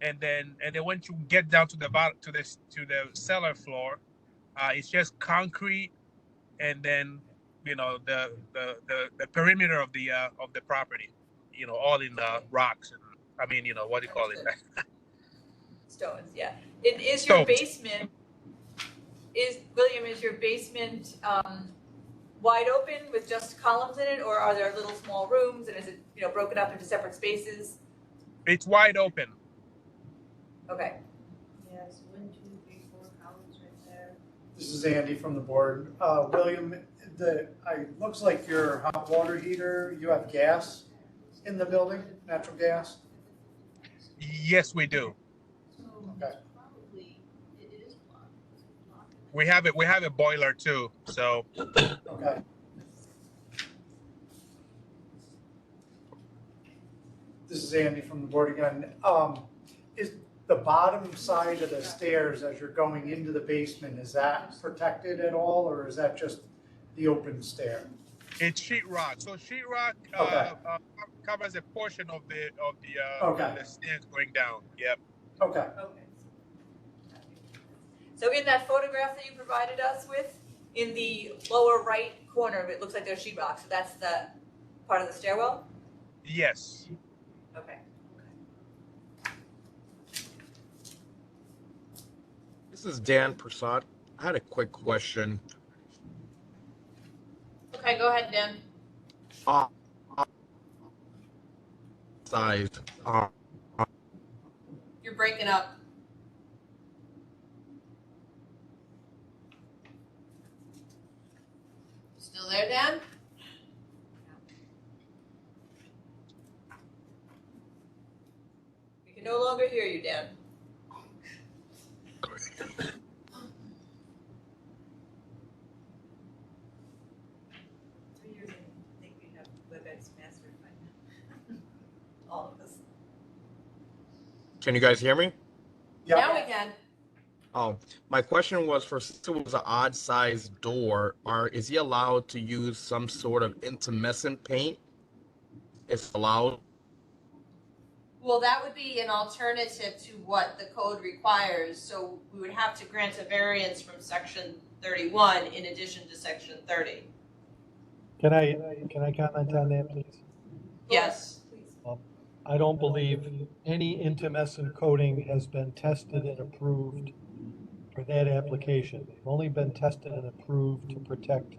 and then once you get down to the bottom to the cellar floor, it's just concrete, and then the perimeter of the property, all in the rocks, and I mean what do you call it? Stones, yeah. Is your basement? William, is your basement wide open with just columns in it, or are there little small rooms, and is it broken up into separate spaces? It's wide open. Okay. Yes, 1, 2, 3, 4 columns right there. This is Andy from the board. William, looks like your hot water heater, you have gas in the building, natural gas? Yes, we do. Okay. We have it. We have a boiler too. So. Okay. This is Andy from the board again. Is the bottom side of the stairs as you're going into the basement, is that protected at all, or is that just the open stair? It's sheetrock. So sheetrock covers a portion of the stairs going down. Yep. Okay. So in that photograph that you provided us with, in the lower right corner of it, looks like there's sheetrock. So that's the part of the stairwell? Yes. Okay. This is Dan Prasad. I had a quick question. Okay, go ahead, Dan. size. You're breaking up. Still there, Dan? We can no longer hear you, Dan. All of us. Can you guys hear me? Now we can. Oh, my question was since it was an odd sized door, is he allowed to use some sort of intumescent paint? It's allowed. Well, that would be an alternative to what the code requires, so we would have to grant a variance from section 31 in addition to section 30. Can I comment on that, please? Yes. I don't believe any intumescent coating has been tested and approved for that application. They've only been tested and approved to protect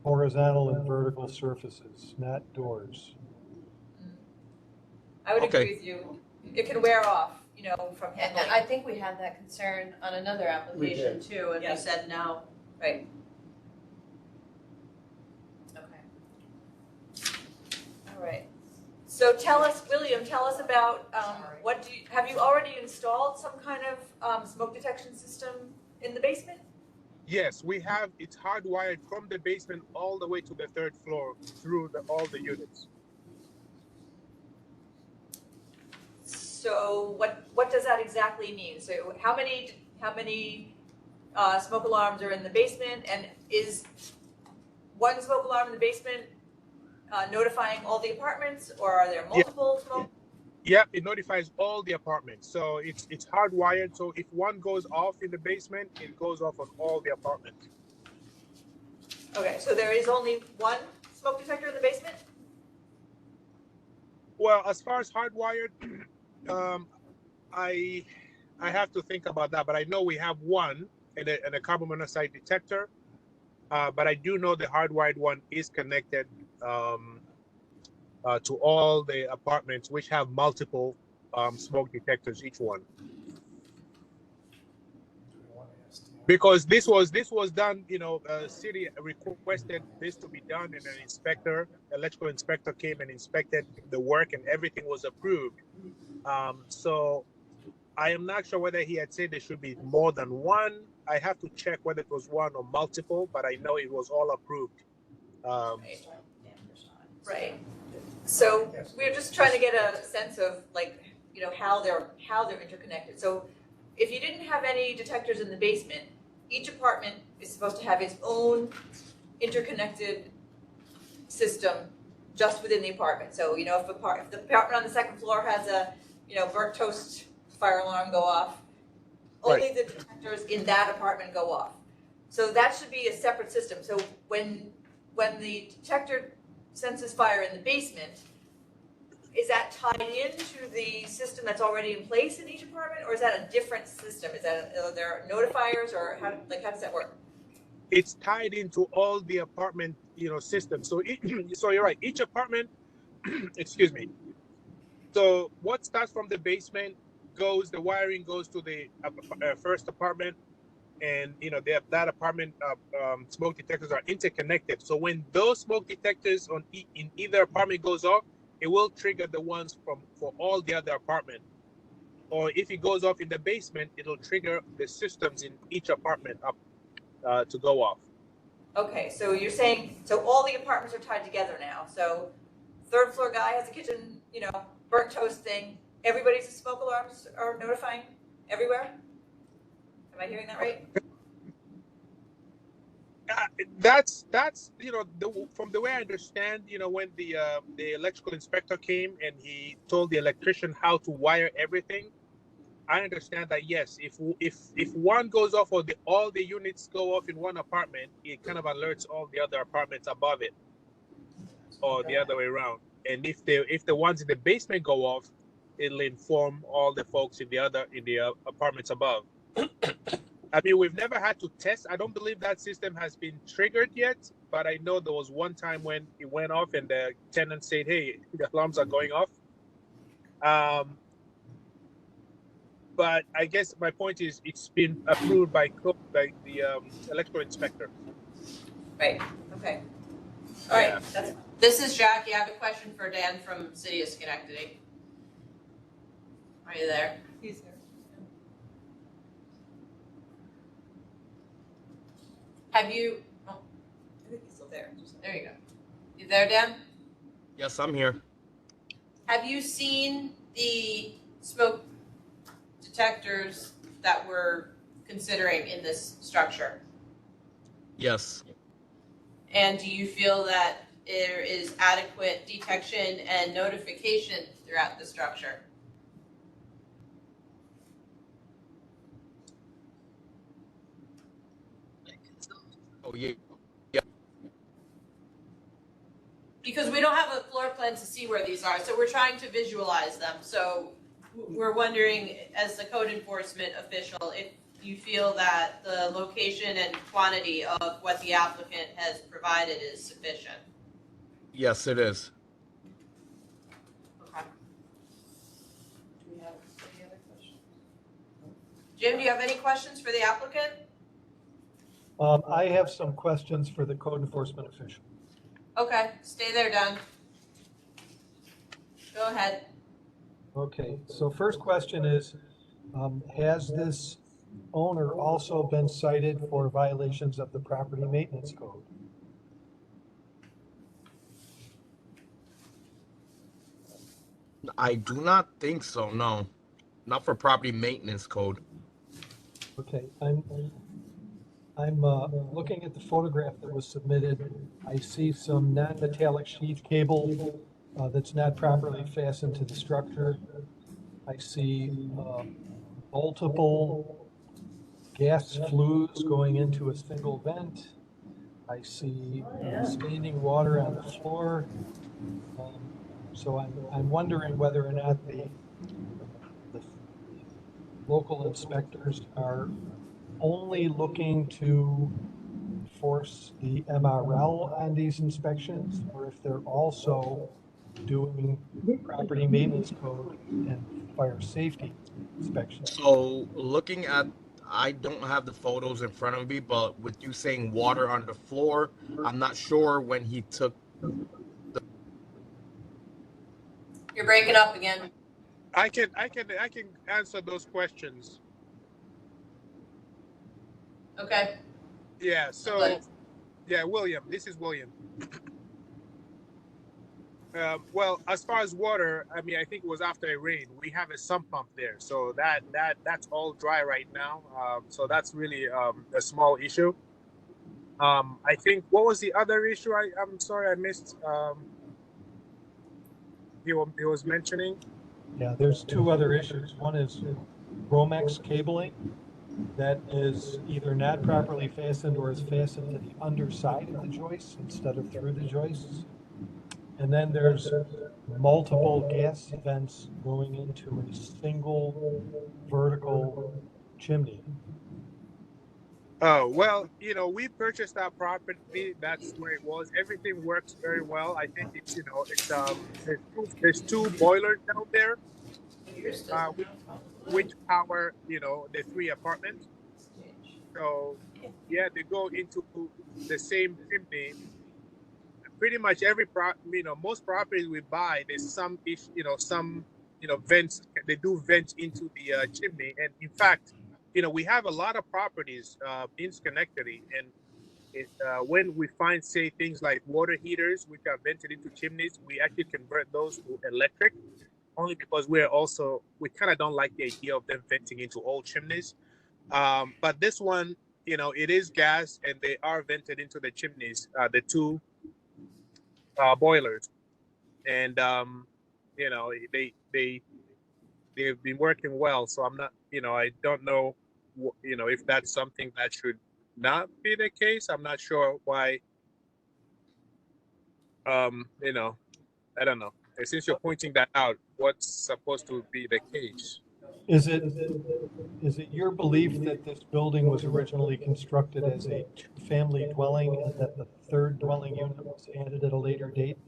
horizontal and vertical surfaces, not doors. I would agree with you. It can wear off, you know, from handling. I think we had that concern on another application too, and we said no. Right. Okay. All right. So tell us, William, tell us about have you already installed some kind of smoke detection system in the basement? Yes, we have. It's hardwired from the basement all the way to the third floor through all the units. So what does that exactly mean? So how many smoke alarms are in the basement, and is one smoke alarm in the basement notifying all the apartments, or are there multiple smoke? Yeah, it notifies all the apartments. So it's hardwired. So if one goes off in the basement, it goes off on all the apartments. Okay, so there is only one smoke detector in the basement? Well, as far as hardwired, I have to think about that, but I know we have one and a carbon monoxide detector. But I do know the hardwired one is connected to all the apartments, which have multiple smoke detectors, each one. Because this was done, you know, city requested this to be done, and an electrical inspector came and inspected the work, and everything was approved. So I am not sure whether he had said there should be more than one. I have to check whether it was one or multiple, but I know it was all approved. Right. So we're just trying to get a sense of, like, you know, how they're interconnected. So if you didn't have any detectors in the basement, each apartment is supposed to have its own interconnected system just within the apartment. So, you know, if the apartment on the second floor has a, you know, burnt toast fire alarm go off, only the detectors in that apartment go off. So that should be a separate system. So when the detector senses fire in the basement, is that tied into the system that's already in place in each apartment, or is that a different system? Are there notifiers, or how does that work? It's tied into all the apartment, you know, systems. So so you're right. Each apartment, excuse me. So what starts from the basement the wiring goes to the first apartment, and you know that apartment smoke detectors are interconnected. So when those smoke detectors in either apartment goes off, it will trigger the ones for all the other apartment. Or if it goes off in the basement, it'll trigger the systems in each apartment up to go off. Okay, so you're saying, so all the apartments are tied together now. So third floor guy has a kitchen, you know, burnt toast thing. Everybody's smoke alarms are notifying everywhere? Am I hearing that right? That's you know, from the way I understand, you know, when the electrical inspector came and he told the electrician how to wire everything, I understand that yes, if one goes off or all the units go off in one apartment, it kind of alerts all the other apartments above it, or the other way around. And if the ones in the basement go off, it'll inform all the folks in the apartments above. I mean, we've never had to test. I don't believe that system has been triggered yet, but I know there was one time when it went off and the tenant said, "Hey, the alarms are going off." But I guess my point is it's been approved by by the electrical inspector. Right, okay. All right, that's This is Jackie. I have a question for Dan from City of Schenectady. Are you there? He's there. Have you? Oh, I think he's still there. there you go. You there, Dan? Yes, I'm here. Have you seen the smoke detectors that we're considering in this structure? Yes. And do you feel that there is adequate detection and notification throughout the structure? Oh, yeah. Because we don't have a floor plan to see where these are, so we're trying to visualize them. So we're wondering, as the code enforcement official, if you feel that the location and quantity of what the applicant has provided is sufficient. Yes, it is. Okay. Do we have any other questions? Jim, do you have any questions for the applicant? I have some questions for the code enforcement official. Okay, stay there, Don. Go ahead. Okay, so first question is, has this owner also been cited for violations of the property maintenance code? I do not think so, no. Not for property maintenance code. Okay, I'm looking at the photograph that was submitted. I see some non-metallic sheath cable that's not properly fastened to the structure. I see multiple gas flues going into a single vent. I see standing water on the floor. So I'm wondering whether or not the local inspectors are only looking to enforce the MRL on these inspections, or if they're also doing property maintenance code and fire safety inspections. So looking at, I don't have the photos in front of me, but with you saying water on the floor, I'm not sure when he took. You're breaking up again. I can answer those questions. Okay. Yeah. So, yeah, William. This is William. Well, as far as water, I mean, I think it was after a rain. We have a sump pump there, so that's all dry right now. So that's really a small issue. I think what was the other issue? I'm sorry, I missed. He was mentioning. Yeah, there's two other issues. One is Romex cabling that is either not properly fastened or is fastened to the underside of the joists instead of through the joists. And then there's multiple gas vents going into a single vertical chimney. Oh, well, we purchased that property. That's where it was. Everything works very well. I think it's, there's two boilers down there, which power, the 3 apartments. So, yeah, they go into the same chimney. Pretty much most properties we buy, there's some, vents. They do vents into the chimney. And in fact, we have a lot of properties in Schenectady, and when we find, say, things like water heaters, which are vented into chimneys, we actually convert those to electric, only because we kind of don't like the idea of them venting into old chimneys. But this one, it is gas, and they are vented into the chimneys, the 2 boilers, and they've been working well. So I'm not, I don't know, if that's something that should not be the case. I'm not sure why. I don't know. And since you're pointing that out, what's supposed to be the case? Is it your belief that this building was originally constructed as a 2-family dwelling and that the 3rd dwelling unit was added at a later date?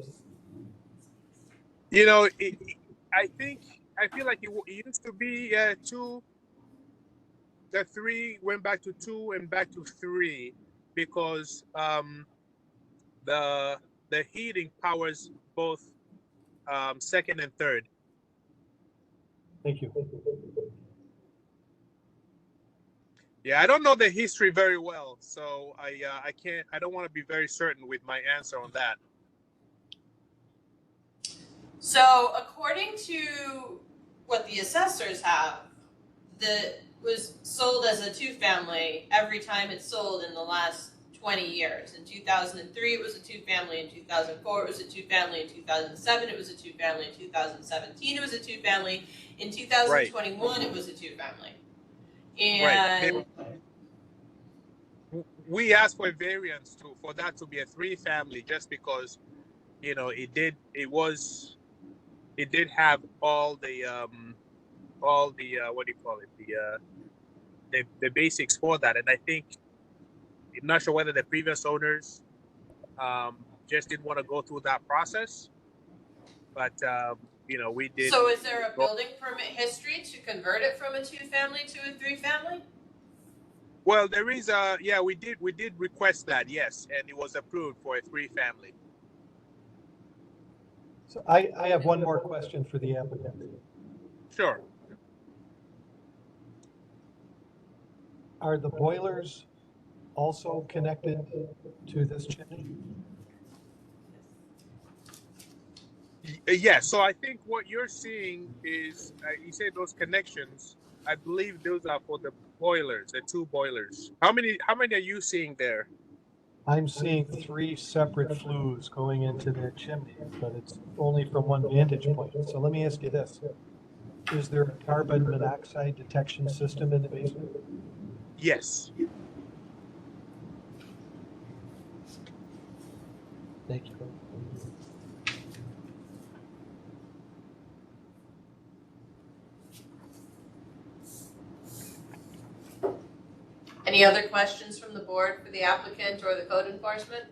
I think I feel like it used to be two. The three went back to two and back to three because the heating powers both second and third. Thank you. Yeah, I don't know the history very well, so I don't want to be very certain with my answer on that. So according to what the assessors have, that was sold as a two-family every time it sold in the last 20 years. In 2003, it was a two-family. In 2004, it was a two-family. In 2007, it was a two-family. In 2017, it was a two-family. In 2021, it was a two-family. And We asked for a variance for that to be a three-family, just because it did have all the what do you call it, the basics for that. And I think, I'm not sure whether the previous owners just didn't want to go through that process, but we did. so is there a building permit history to convert it from a two-family to a three-family? Well, there is we did request that, yes, and it was approved for a three-family. So I have one more question for the applicant. Sure. Are the boilers also connected to this chimney? Yeah, so I think what you're seeing is, you say those connections, I believe those are for the boilers, the two boilers. How many are you seeing there? I'm seeing 3 separate flues going into that chimney, but it's only from one vantage point. So let me ask you this. Is there a carbon monoxide detection system in the basement? Yes. Thank you. Any other questions from the board for the applicant or the code enforcement?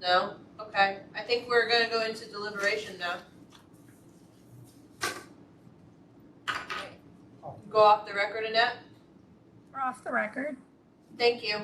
No? Okay. I think we're going to go into deliberation now. Go off the record, Annette? We're off the record. Thank you.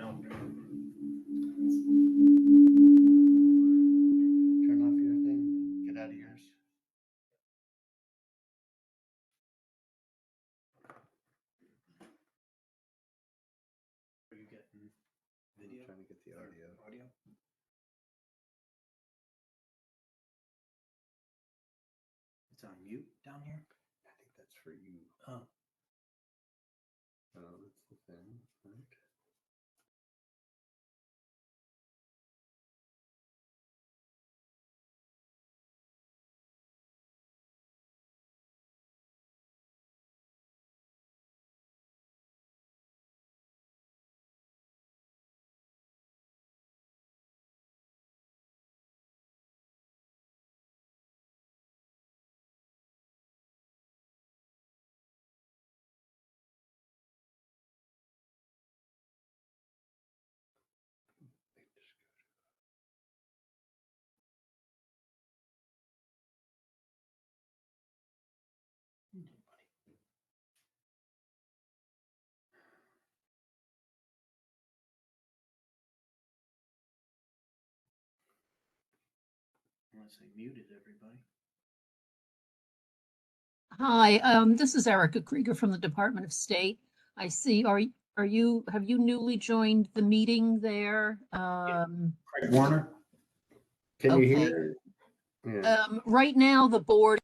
now. Turn off your thing, get out of yours. Are you getting video? I'm trying to get the audio. Audio? It's on mute down here? I think that's for you. Oh. Oh, that's the thing, right? Unless I muted everybody. Hi, this is Erica Krieger from the Department of State. I see, have you newly joined the meeting there? Craig Warner? Can you Okay. hear? Yeah. Right now, the board.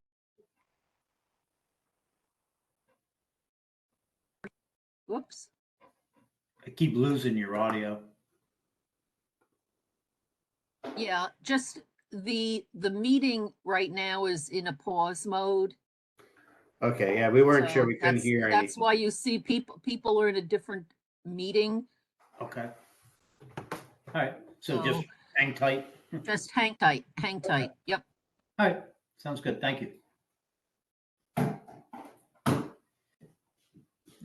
Whoops. I keep losing your audio. Yeah, just the meeting right now is in a pause mode. Okay, yeah, we weren't So sure, we couldn't hear anything. That's why you see people are in a different meeting. Okay. All right, so just hang tight. Just hang tight, hang tight. Yep. All right, sounds good, thank you.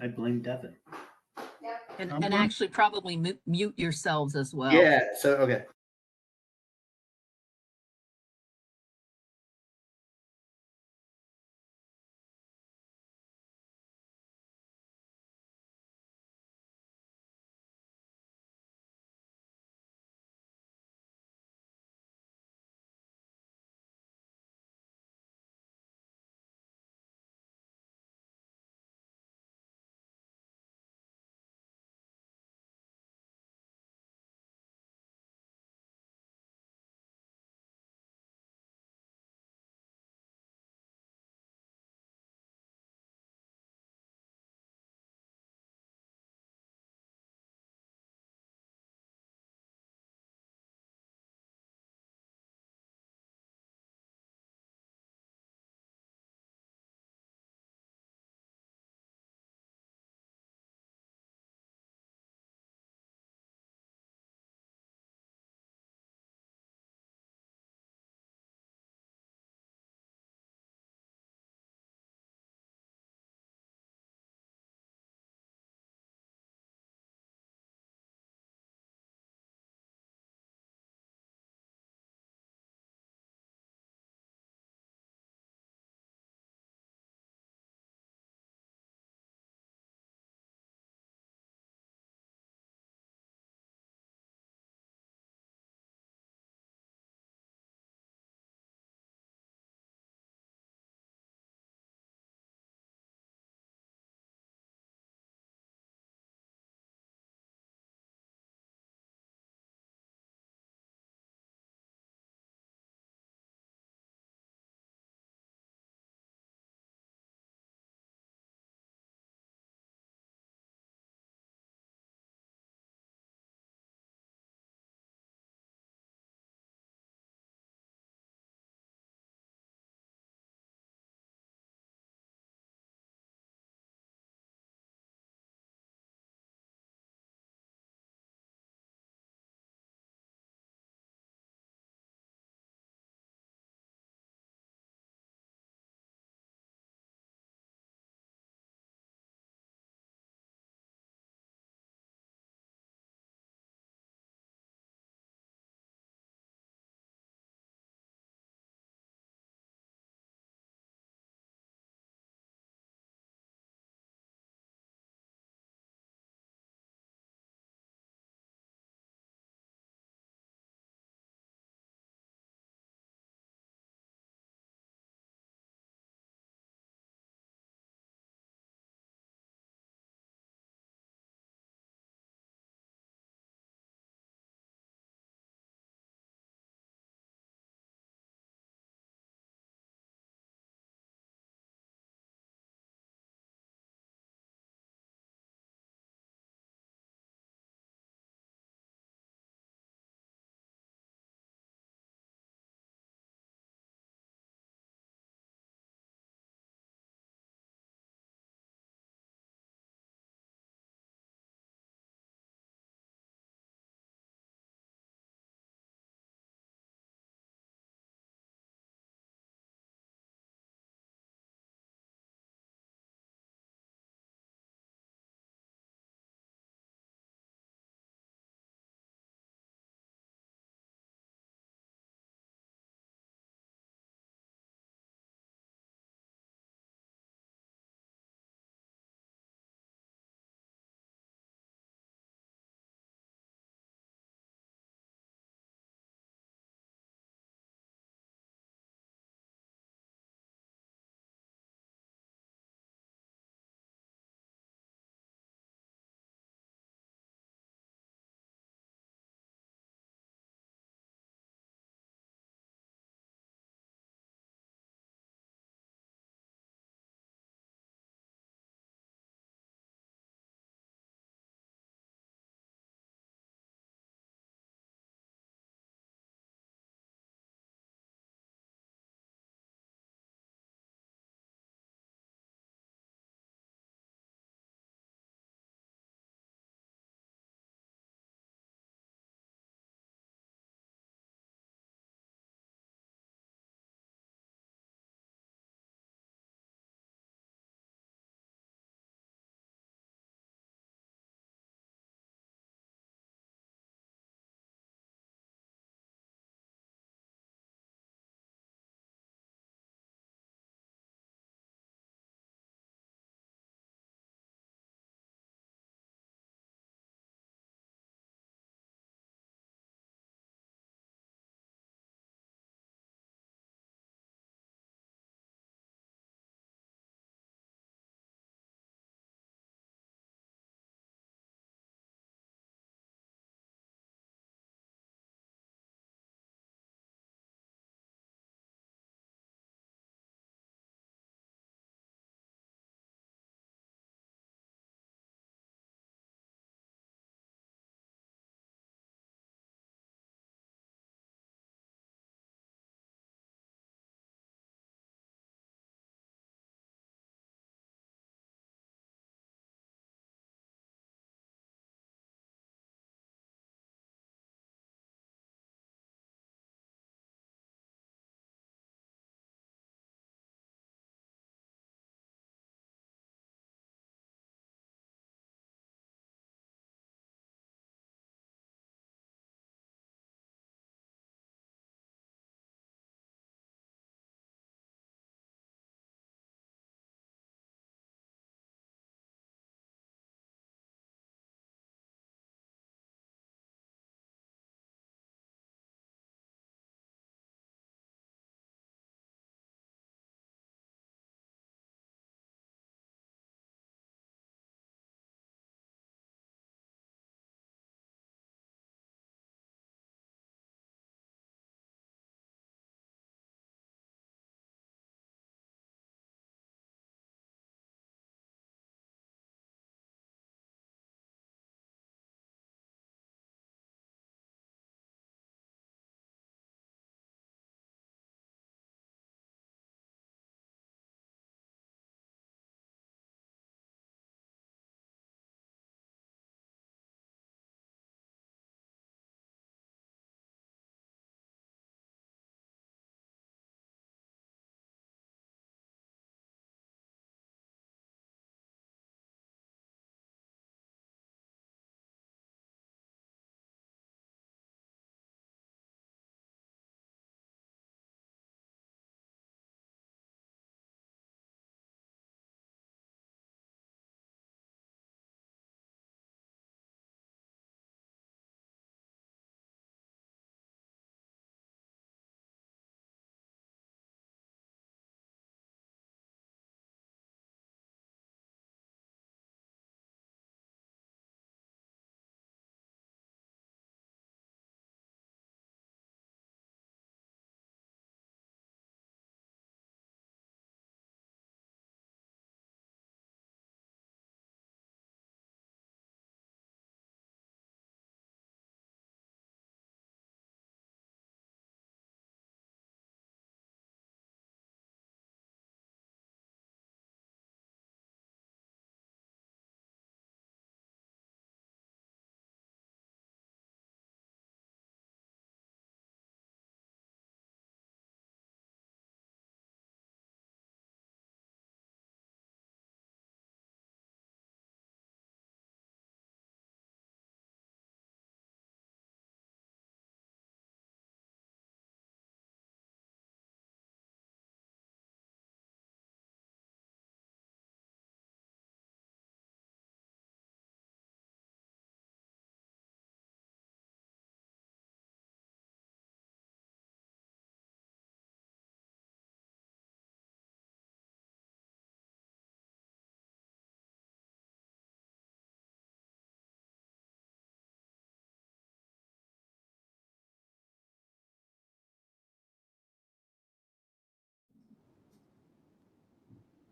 I blame Devin. And actually probably mute yourselves as well. Yeah, so, okay.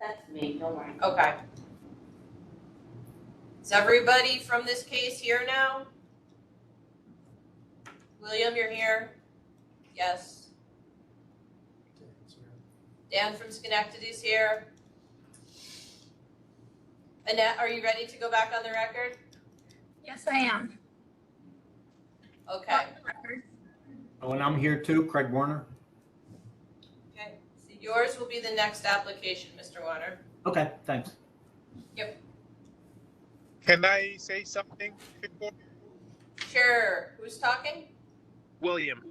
That's me, don't worry. Okay. Is everybody from this case here now? William, you're here? Yes. Dan from Schenectady's here. Annette, are you ready to go back on the record? Yes, I am. Okay. On the record. Oh, and I'm here too, Craig Warner. Okay. So yours will be the next application, Mr. Warner. Okay, thanks. Yep. Can I say something before? Sure. Who's talking? William.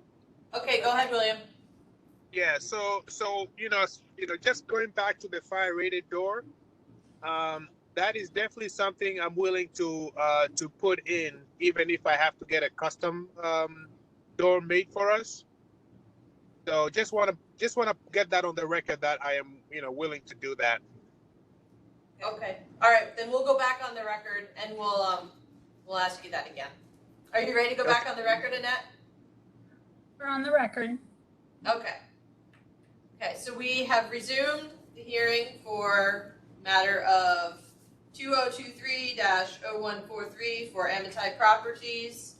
Okay, go ahead, William. Yeah, so just going back to the fire rated door, that is definitely something I'm willing to put in, even if I have to get a custom door made for us. So just want to get that on the record that I am willing to do that. Okay. All right, then we'll go back on the record and we'll ask you that again. Are you ready to go back on the record, Annette? We're on the record. Okay. Okay, so we have resumed the hearing for matter of 2023-0143 for Amitai Properties.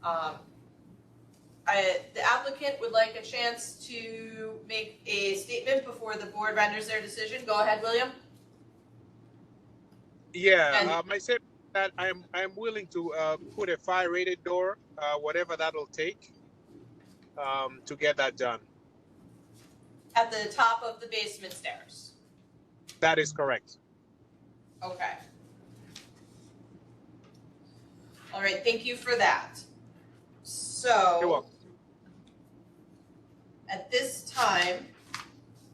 The applicant would like a chance to make a statement before the board renders their decision. Go ahead, William. Yeah, I said that I'm willing to put a fire rated door, whatever that'll take, to get that done. At the top of the basement stairs. That is correct. Okay. All right, thank you for that. So, you're welcome. At this time,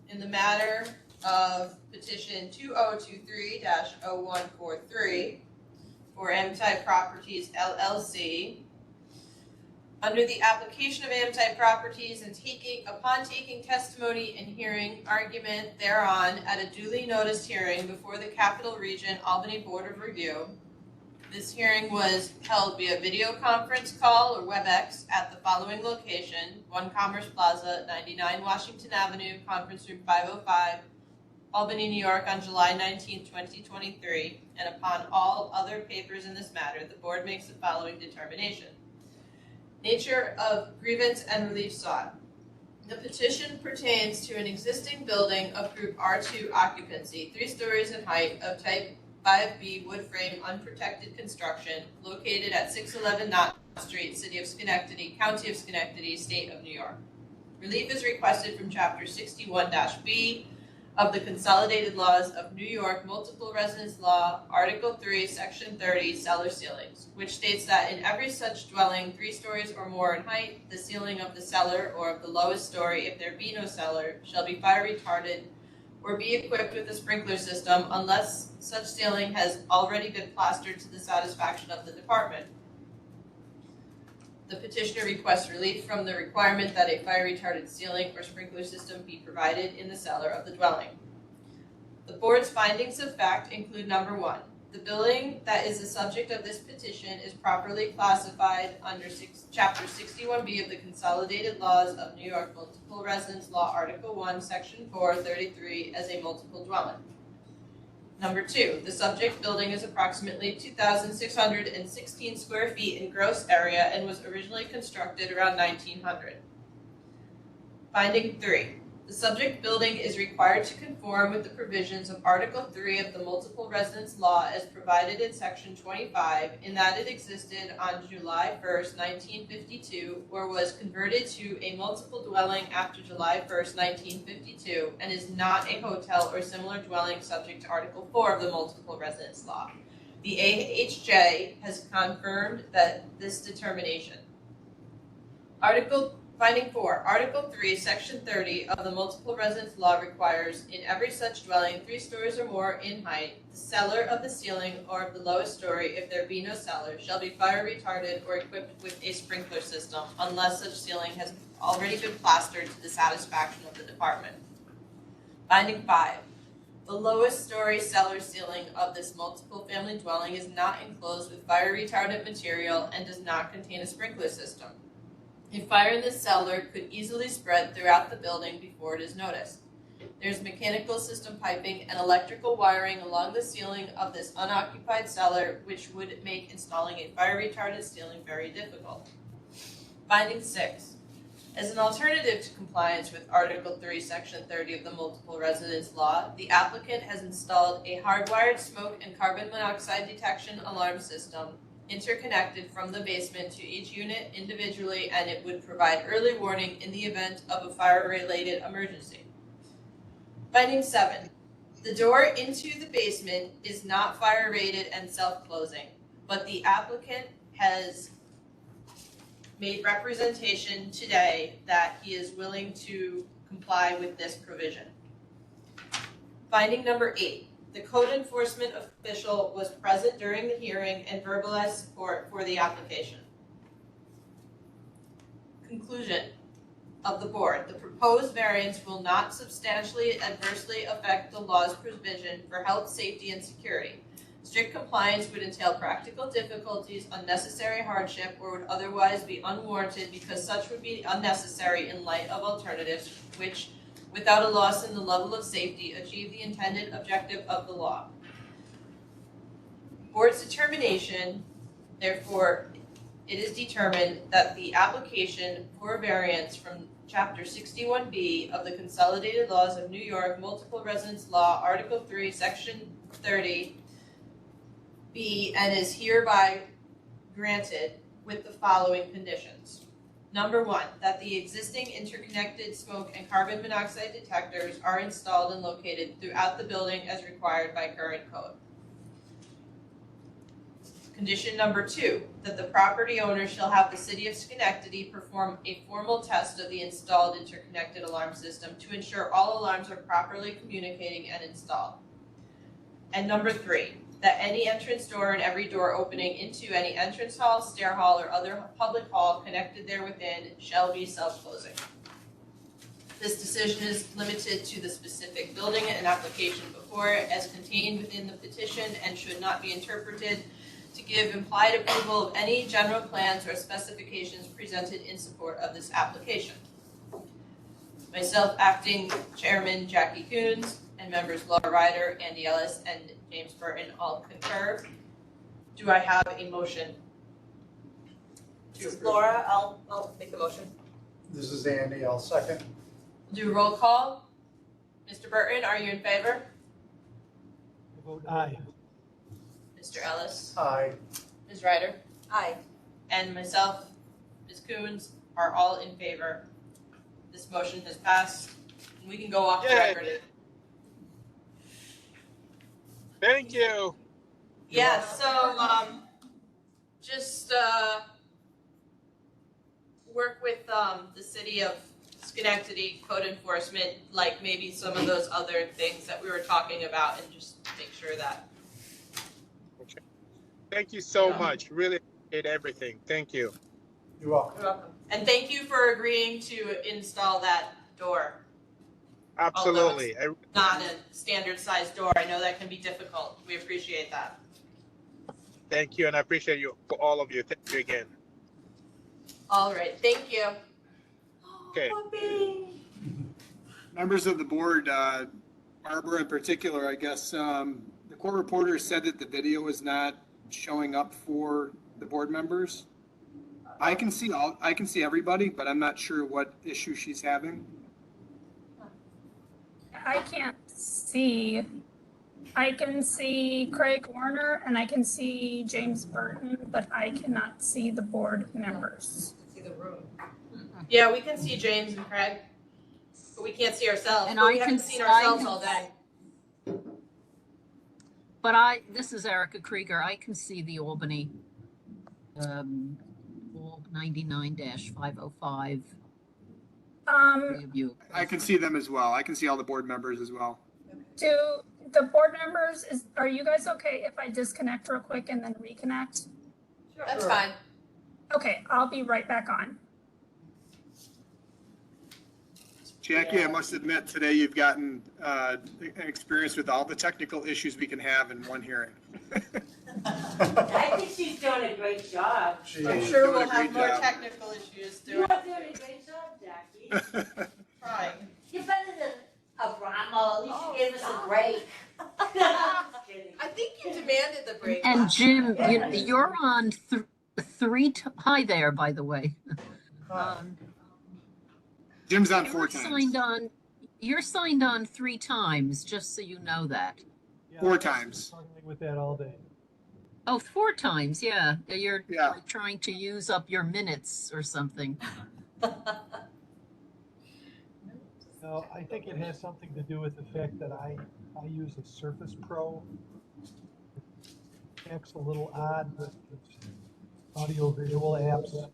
in the matter of petition 2023-0143 for Amitai Properties LLC, under the application of Amitai Properties and upon taking testimony and hearing argument thereon at a duly noticed hearing before the Capital Region Albany Board of Review, this hearing was held via video conference call or WebEx at the following location: 1 Commerce Plaza, 99 Washington Avenue, Conference Room 505, Albany, New York, on July 19, 2023, and upon all other papers in this matter, the board makes the following determination. Nature of grievance and relief sought. The petition pertains to an existing building of Group R2 occupancy, 3 stories in height, of type 5B wood frame unprotected construction, located at 611 Knott Street, City of Schenectady, County of Schenectady, State of New York. Relief is requested from Chapter 61-B of the Consolidated Laws of New York Multiple Residence Law, Article 3, Section 30, cellar ceilings, which states that in every such dwelling 3 stories or more in height, the ceiling of the cellar or of the lowest story, if there be no cellar, shall be fire retarded or be equipped with a sprinkler system unless such ceiling has already been plastered to the satisfaction of the department. The petitioner requests relief from the requirement that a fire retardant ceiling or sprinkler system be provided in the cellar of the dwelling. The board's findings of fact include: number 1, the building that is the subject of this petition is properly classified under Chapter 61B of the Consolidated Laws of New York Multiple Residence Law, Article 1, Section 433 as a multiple dwelling. Number 2, the subject building is approximately 2,616 square feet in gross area and was originally constructed around 1900. Finding 3, the subject building is required to conform with the provisions of Article 3 of the Multiple Residence Law as provided in Section 25, in that it existed on July 1st, 1952, or was converted to a multiple dwelling after July 1st, 1952, and is not a hotel or similar dwelling subject to Article 4 of the Multiple Residence Law. The AHJ has confirmed that this determination. Finding 4, Article 3, Section 30 of the Multiple Residence Law requires, in every such dwelling 3 stories or more in height, the cellar of the ceiling or of the lowest story, if there be no cellar, shall be fire retarded or equipped with a sprinkler system, unless such ceiling has already been plastered to the satisfaction of the department. Finding 5, the lowest story cellar ceiling of this multiple family dwelling is not enclosed with fire retardant material and does not contain a sprinkler system. A fire in the cellar could easily spread throughout the building before it is noticed. There's mechanical system piping and electrical wiring along the ceiling of this unoccupied cellar, which would make installing a fire retardant ceiling very difficult. Finding 6. As an alternative to compliance with Article 3, Section 30 of the Multiple Residence Law, the applicant has installed a hardwired smoke and carbon monoxide detection alarm system interconnected from the basement to each unit individually, and it would provide early warning in the event of a fire-related emergency. Finding 7. The door into the basement is not fire-rated and self-closing, but the applicant has made representation today that he is willing to comply with this provision. Finding number 8. The code enforcement official was present during the hearing and verbalized support for the application. Conclusion of the board. The proposed variance will not substantially adversely affect the law's provision for health, safety, and security. Strict compliance would entail practical difficulties, unnecessary hardship, or would otherwise be unwarranted because such would be unnecessary in light of alternatives which, without a loss in the level of safety, achieve the intended objective of the law. Board's determination, therefore, it is determined that the application for variance from Chapter 61B of the Consolidated Laws of New York, Multiple Residence Law, Article 3, Section 30, B, and is hereby granted with the following conditions. Number 1, that the existing interconnected smoke and carbon monoxide detectors are installed and located throughout the building as required by current code. Condition number 2, that the property owner shall have the City of Schenectady perform a formal test of the installed interconnected alarm system to ensure all alarms are properly communicating and installed. And number 3, that any entrance door and every door opening into any entrance hall, stair hall, or other public hall connected there within shall be self-closing. This decision is limited to the specific building and application before it as contained within the petition and should not be interpreted to give implied approval of any general plans or specifications presented in support of this application. Myself, Acting Chairman Jackie Coons, and members Laura Ryder, Andy Ellis, and James Burton all concur. Do I have a motion? This is Laura, I'll make the motion. This is Andy, I'll second. Do a roll call. Mr. Burton, are you in favor? I vote aye. Mr. Ellis? Aye. Ms. Ryder? Aye. And myself, Ms. Coons, are all in favor. This motion has passed. We can go off the Yay. record. Thank you. Yeah, so just work with the city of Schenectady code enforcement, like maybe some of those other things that we were talking about, and just make sure that. Thank you so much. Really appreciate everything. Thank you. You're welcome. You're welcome. And thank you for agreeing to install that door. Absolutely. Not a standard size door. I know that can be difficult. We appreciate that. Thank you, and I appreciate you, all of you. Thank you again. All right, thank you. Okay. Members of the board, Barbara in particular, I guess, the court reporter said that the video is not showing up for the board members. I can see everybody, but I'm not sure what issue she's having. I can't see. I can see Craig Warner and I can see James Burton, but I cannot see the board members. See the room. Yeah, we can see James and Craig, but we can't see ourselves. And But I we haven't can- seen I ourselves can- all day. But this is Erica Krieger. I can see the Albany, 99-505. Three of you. I can see them as well. I can see all the board members as well. Do the board members, are you guys okay if I disconnect real quick and then reconnect? That's fine. Okay, I'll be right back on. Jackie, I must admit, today you've gotten an experience with all the technical issues we can have in one hearing. I think she's doing a great job. I'm sure doing we'll a great have more job. technical issues You're throughout. doing a great job, Jackie. Trying. You're better than Abramo, at least you gave us a break. Just kidding. I think you demanded the break. And last Jim, time. you're on hi there, by the way. Jim's on You're 4 times. you're signed on 3 times, just so you know that. Yeah, 4 I'm times. struggling with that all day. Oh, 4 times, yeah. You're Yeah. like trying to use up your minutes or something. No, I think it has something to do with the fact that I use a Surface Pro. It acts a little odd with its audio visual apps.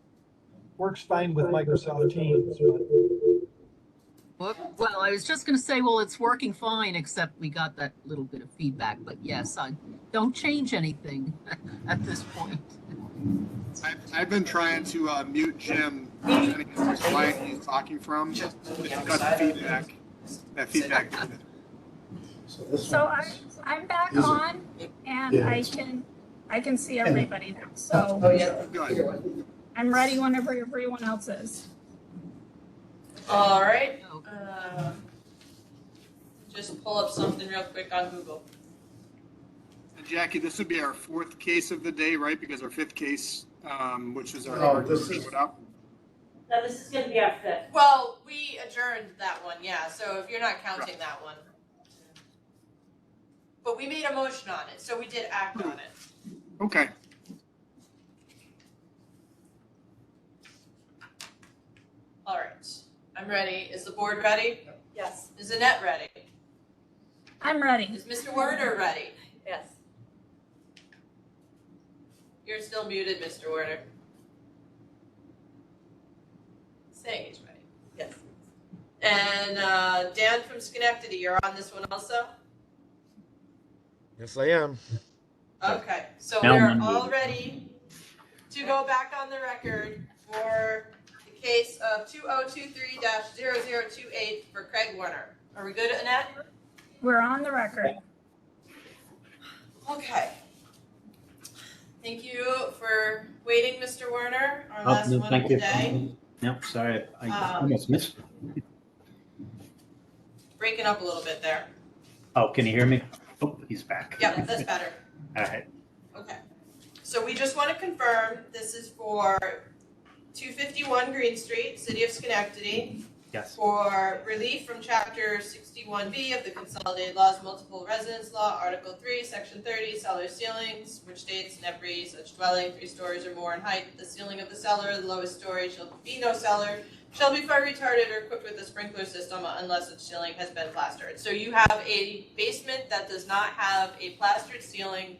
Works fine with Microsoft Teams, but Well, I was just going to say, well, it's working fine, except we got that little bit of feedback. But yes, I don't change anything at this point. I've been trying to mute Jim, depending on which line he's talking from. It's got feedback. That feedback. So I'm back on and I can see everybody now. So Good. I'm ready whenever everyone else is. All right. Just pull up something real quick on Google. And Jackie, this would be our 4th case of the day, right? Because our 5th case, which is our showed up. No, this is gonna be our 5th. Well, we adjourned that one, yeah, so if you're not counting that one. But we made a motion on it, so we did act on it. Okay. All right, I'm ready. Is the board ready? Yes. Is Annette ready? I'm ready. Is Mr. Werner ready? Yes. You're still muted, Mr. Werner. Saying he's ready. Yes. And Dan from Schenectady, you're on this one also? Yes, I am. Okay, so Now we're I'm all ready to go back on the record for the case of 2023-0028 for Craig Warner. Are we good, Annette? We're on the record. Okay. Thank you for waiting, Mr. Werner, our Oh, last no, one thank of you. the day. No, sorry, I almost missed it. Breaking up a little bit there. Oh, can you hear me? Oh, he's back. Yep, that's better. All right. Okay. So we just want to confirm this is for 251 Green Street, City of Schenectady, Yes. for relief from Chapter 61B of the Consolidated Laws Multiple Residence Law, Article 3, Section 30, cellar ceilings, which states in every such dwelling 3 stories or more in height, the ceiling of the cellar, the lowest story shall be no cellar, shall be fire retarded or equipped with a sprinkler system unless its ceiling has been plastered. So you have a basement that does not have a plastered ceiling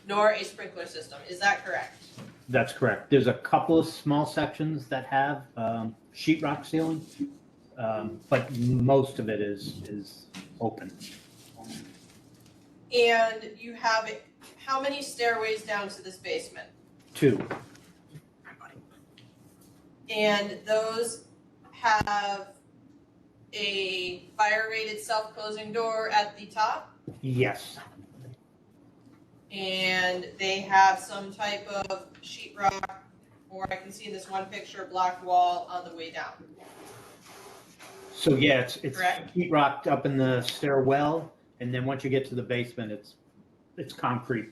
nor a sprinkler system. Is that correct? That's correct. There's a couple of small sections that have sheetrock ceiling, but most of it is open. And you have how many stairways down to this basement? 2. And those have a fire-rated self-closing door at the top, Yes. and they have some type of sheetrock, or I can see in this one picture, block wall on the way down. So yeah, it's Correct. sheetrocked up in the stairwell, and then once you get to the basement, it's concrete,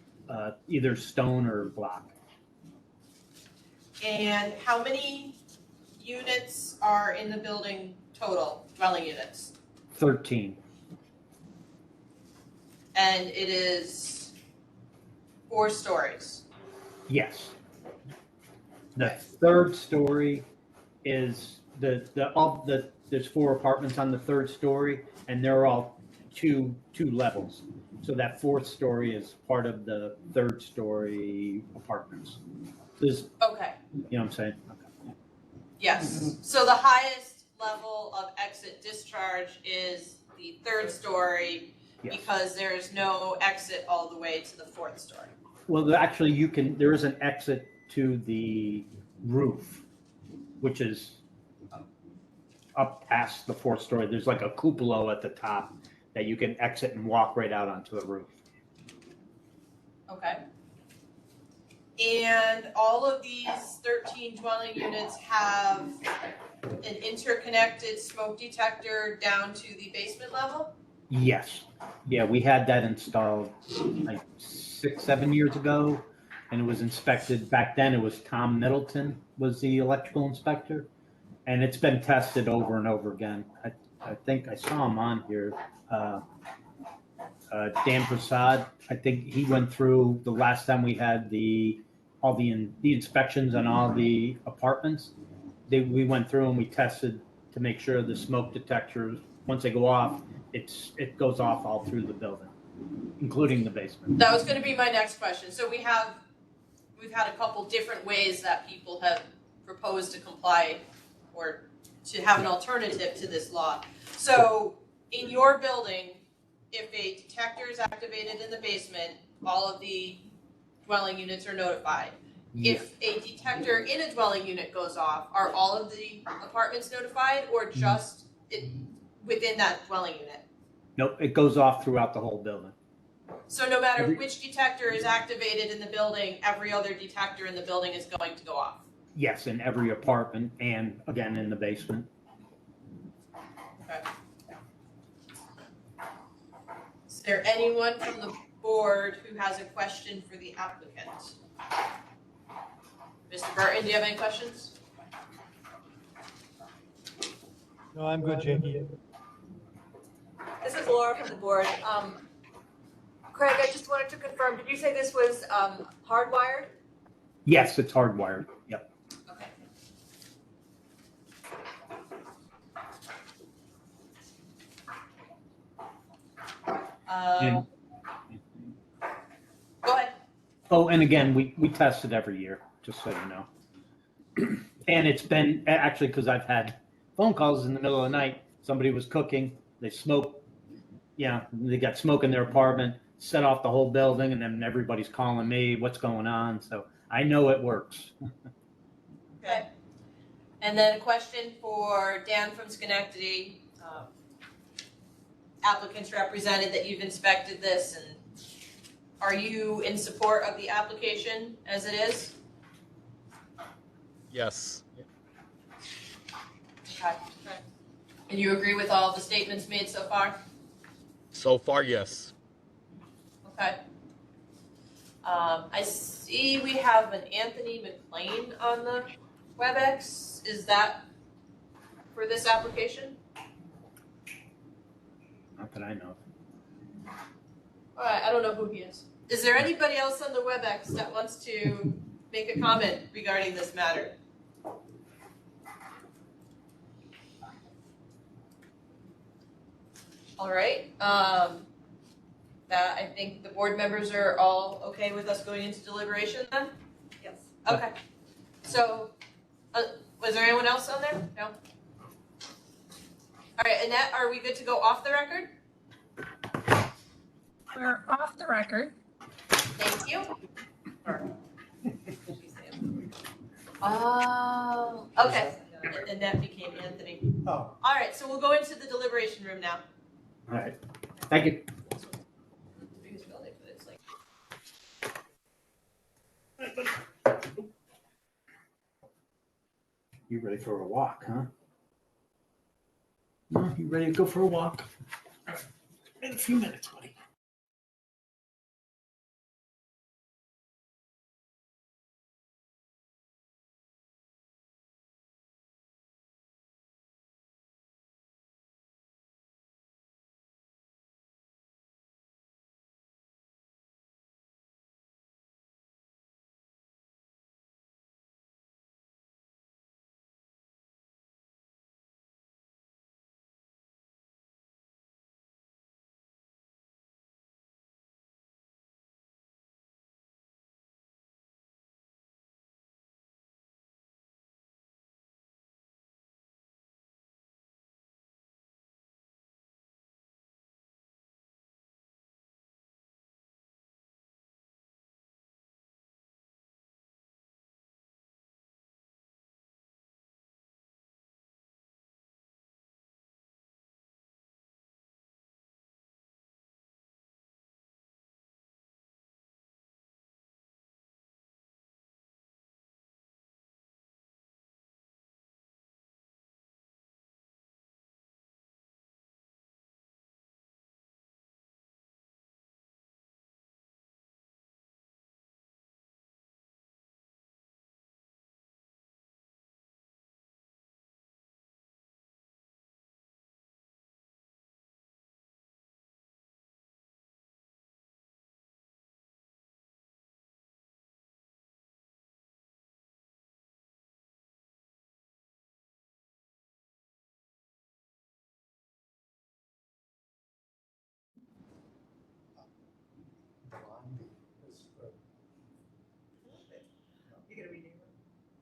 either stone or block. And how many units are in the building total, dwelling units? 13. And it is 4 stories. Yes. The 3rd story is there's 4 apartments on the 3rd story, and they're all two levels. So that 4th story is part of the 3rd story apartments. There's, Okay, you know what I'm saying? yes. So the highest level of exit discharge is the 3rd story Yes. because there's no exit all the way to the 4th story. Well, actually, there is an exit to the roof, which is up past the 4th story. There's like a cupola at the top that you can exit and walk right out onto the roof. Okay. And all of these 13 dwelling units have an interconnected smoke detector down to the basement level? Yes. Yeah, we had that installed like 6, 7 years ago, and it was inspected. Back then, it was Tom Middleton was the electrical inspector, and it's been tested over and over again. I think I saw him on here. Dan Prasad, I think he went through the last time we had all the inspections on all the apartments. We went through and we tested to make sure the smoke detectors, once they go off, it goes off all through the building, including the basement. That was gonna be my next question. So we've had a couple different ways that people have proposed to comply or to have an alternative to this law. So in your building, if a detector is activated in the basement, all of the dwelling units are notified. Yeah. If a detector in a dwelling unit goes off, are all of the apartments notified or just within that dwelling unit? Nope, it goes off throughout the whole building. So no matter which detector is activated in the building, every other detector in the building is going to go off? Yes, in every apartment and again in the basement. Okay. Is there anyone from the board who has a question for the applicant? Mr. Burton, do you have any questions? No, I'm good, Jackie. This is Laura from the board. Craig, I just wanted to confirm, did you say this was hardwired? Yes, it's hardwired. Yep. Okay. And- Go ahead. Oh, and again, we test it every year, just so you know. And it's been actually because I've had phone calls in the middle of the night. Somebody was cooking, they smoked, they got smoke in their apartment, set off the whole building, and then everybody's calling me, what's going on? So I know it works. Okay. And then a question for Dan from Schenectady. Applicants represented that you've inspected this, and are you in support of the application as it is? Yes. Okay. And you agree with all the statements made so far? So far, yes. Okay. I see we have an Anthony McLean on the WebEx. Is that for this application? Not that I know. All right, I don't know who he is. Is there anybody else on the WebEx that wants to make a comment regarding this matter? All right, that I think the board members are all okay with us going into deliberation then? Yes. Okay, so, was there anyone else on there? No? All right, Annette, are we good to go off the record? We're off the record. Thank you. Oh, okay. And that became Anthony. Oh. All right, so we'll go into the deliberation room now. All right. Thank you. Biggest building, but it's like. You ready for a walk, huh? No, you ready to go for a walk? In a few minutes, buddy.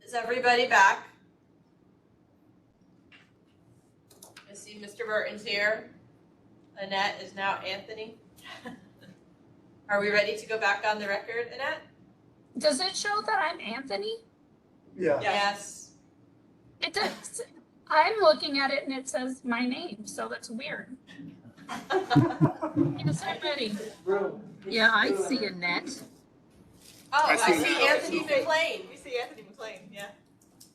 Is everybody back? I see Mr. Burton's here. Annette is now Anthony. Are we ready to go back on the record, Annette? Does it show that I'm Anthony? Yeah. Yes. It does. I'm looking at it and it says my name, so that's weird. Yes, I'm ready. Yeah, I see Annette. Oh, I see see Annette Anthony also. McLean. We see Anthony McLean, yeah.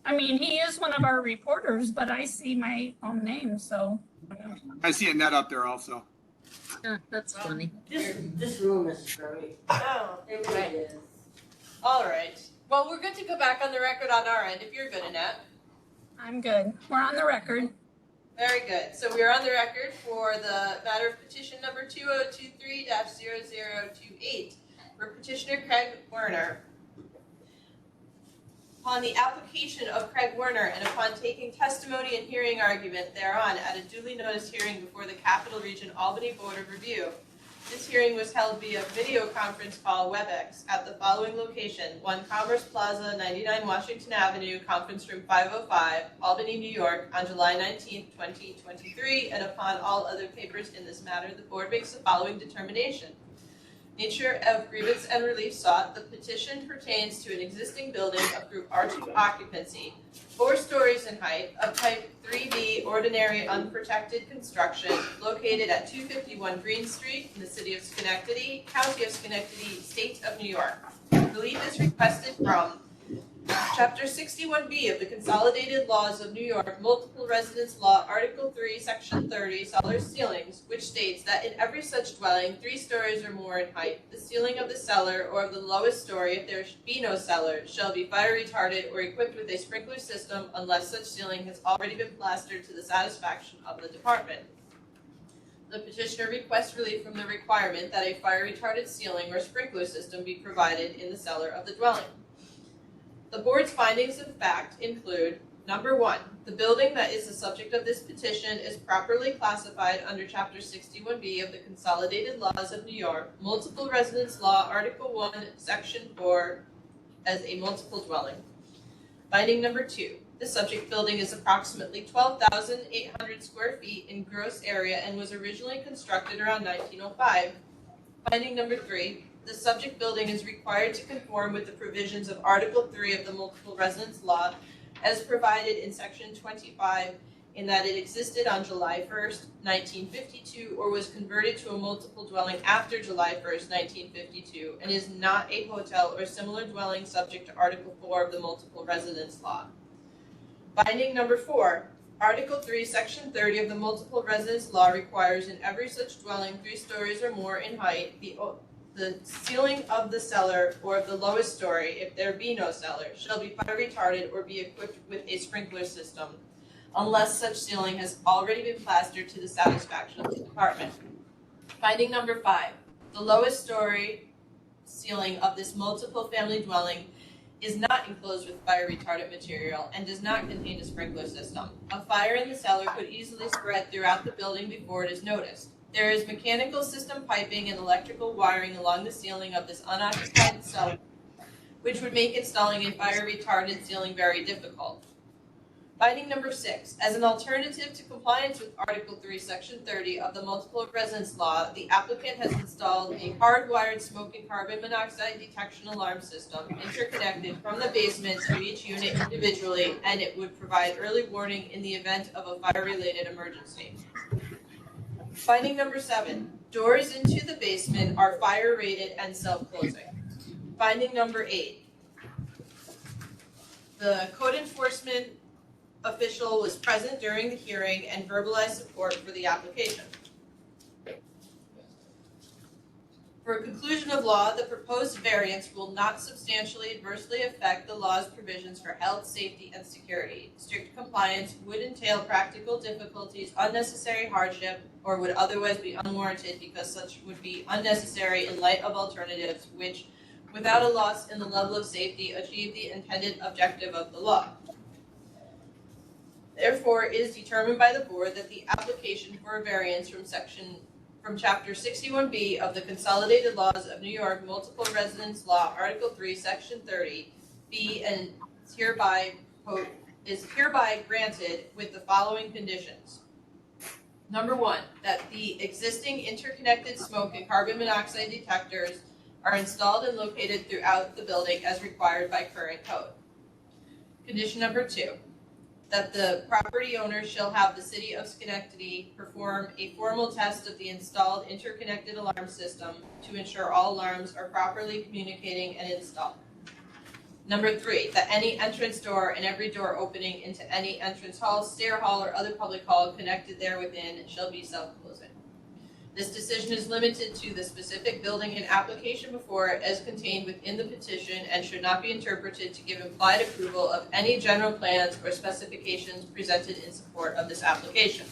I mean, he is one of our reporters, but I see my own name, so. I see a net up there also. Yeah, that's funny. This room is very, Oh, it really is. all right. Well, we're good to go back on the record on our end, if you're good, Annette. I'm good. We're on the record. Very good. So we are on the record for the matter of petition number 2023-0028 for petitioner Craig Werner. Upon the application of Craig Werner and upon taking testimony and hearing argument thereon at a duly noticed hearing before the Capital Region Albany Board of Review, this hearing was held via video conference call WebEx at the following location: 1 Commerce Plaza, 99 Washington Avenue, Conference Room 505, Albany, New York, on July 19, 2023, and upon all other papers in this matter, the board makes the following determination. Nature of grievance and relief sought. The petition pertains to an existing building of Group R2 occupancy, 4 stories in height, of type 3B ordinary unprotected construction, located at 251 Green Street in the city of Schenectady, County of Schenectady, State of New York. Relief is requested from Chapter 61B of the Consolidated Laws of New York, Multiple Residence Law, Article 3, Section 30, cellar ceilings, which states that in every such dwelling, 3 stories or more in height, the ceiling of the cellar or of the lowest story, if there be no cellar, shall be fire retarded or equipped with a sprinkler system unless such ceiling has already been plastered to the satisfaction of the department. The petitioner requests relief from the requirement that a fire retarded ceiling or sprinkler system be provided in the cellar of the dwelling. The board's findings of fact include: number 1, the building that is the subject of this petition is properly classified under Chapter 61B of the Consolidated Laws of New York, Multiple Residence Law, Article 1, Section 4, as a multiple dwelling. Finding number 2, the subject building is approximately 12,800 square feet in gross area and was originally constructed around 1905. Finding number 3, the subject building is required to conform with the provisions of Article 3 of the Multiple Residence Law as provided in Section 25, in that it existed on July 1st, 1952, or was converted to a multiple dwelling after July 1st, 1952, and is not a hotel or similar dwelling subject to Article 4 of the Multiple Residence Law. Finding number 4, Article 3, Section 30 of the Multiple Residence Law requires in every such dwelling 3 stories or more in height, the ceiling of the cellar or of the lowest story, if there be no cellar, shall be fire retarded or be equipped with a sprinkler system, unless such ceiling has already been plastered to the satisfaction of the department. Finding number 5, the lowest story ceiling of this multiple family dwelling is not enclosed with fire retardant material and does not contain a sprinkler system. A fire in the cellar could easily spread throughout the building before it is noticed. There is mechanical system piping and electrical wiring along the ceiling of this unoccupied cellar, which would make installing a fire retardant ceiling very difficult. Finding number 6, as an alternative to compliance with Article 3, Section 30 of the Multiple Residence Law, the applicant has installed a hardwired smoke and carbon monoxide detection alarm system interconnected from the basement to each unit individually, and it would provide early warning in the event of a fire-related emergency. Finding number 7, doors into the basement are fire rated and self-closing. Finding number 8, the code enforcement official was present during the hearing and verbalized support for the application. For a conclusion of law, the proposed variance will not substantially adversely affect the law's provisions for health, safety, and security. Strict compliance would entail practical difficulties, unnecessary hardship, or would otherwise be unwarranted because such would be unnecessary in light of alternatives which, without a loss in the level of safety, achieve the intended objective of the law. Therefore, it is determined by the board that the application for a variance from Chapter 61B of the Consolidated Laws of New York, Multiple Residence Law, Article 3, Section 30, be and is hereby, quote, is hereby granted with the following conditions. Number one, that the existing interconnected smoke and carbon monoxide detectors are installed and located throughout the building as required by current code. Condition number two, that the property owner shall have the City of Schenectady perform a formal test of the installed interconnected alarm system to ensure all alarms are properly communicating and installed. Number three, that any entrance door and every door opening into any entrance hall, stair hall, or other public hall connected there within shall be self-closing. This decision is limited to the specific building and application before it as contained within the petition and should not be interpreted to give implied approval of any general plans or specifications presented in support of this application.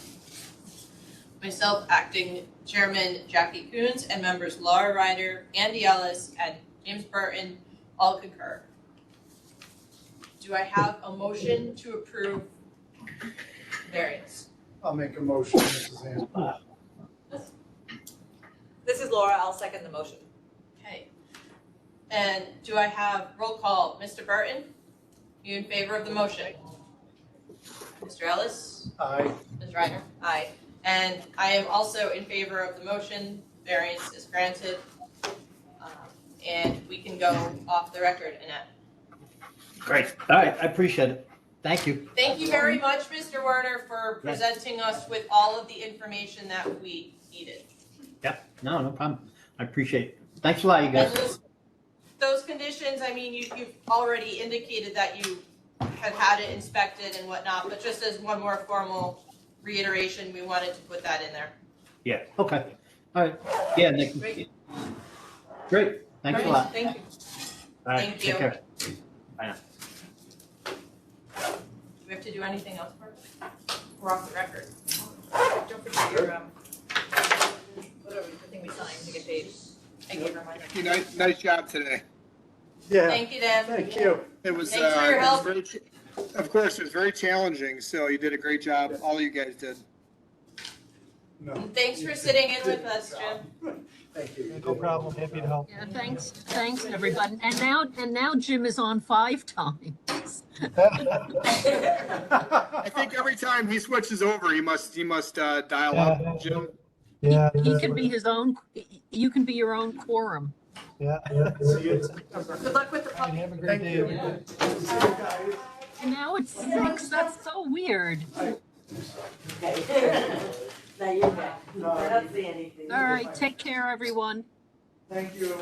Myself, Acting Chairman Jackie Coons, and members Laura Ryder, Andy Ellis, and James Burton all concur. Do I have a motion to approve variance? I'll make a motion, Mrs. Ann. This is Laura, I'll second the motion. Okay. And do I have roll call? Mr. Burton? You in favor of the motion? Mr. Ellis? Aye. Ms. Ryder? Aye. And I am also in favor of the motion. Variance is granted. And we can go off the record, Annette. Great. All right, I appreciate it. Thank you. Thank you very much, Mr. Werner, for presenting us with all of the information that we needed. Yep, no problem. I appreciate it. Thanks a lot, you guys. And those conditions, I mean, you've already indicated that you had it inspected and whatnot, but just as one more formal reiteration, we wanted to put that in there. Yeah, okay. All right. Yeah, Nick. Great. Thanks a lot. Thank you. All right, Thank take you. care. Bye now. Do we have to do anything else for it? We're off the record. Don't forget your, whatever, the thing we signed to get paid. Thank you very much. Nice job today. Yeah. Thank you, Dan. Thank you. It was, Thanks for your help. of course, it was very challenging, so you did a great job. All you guys did. No. And thanks for sitting in with us, Jim. Thank you. No problem, happy to help. Yeah, thanks, everybody. And now Jim is on 5 times. I think every time he switches over, he must dial up, Jim. Yeah. He can be his own, you can be your own quorum. Yeah. See you. Good luck with the puppy. Have a great Thank day. you. everybody. See you guys. And now it's 6, that's so weird. Now you're back. I don't see anything. All right, take care, everyone. Thank you.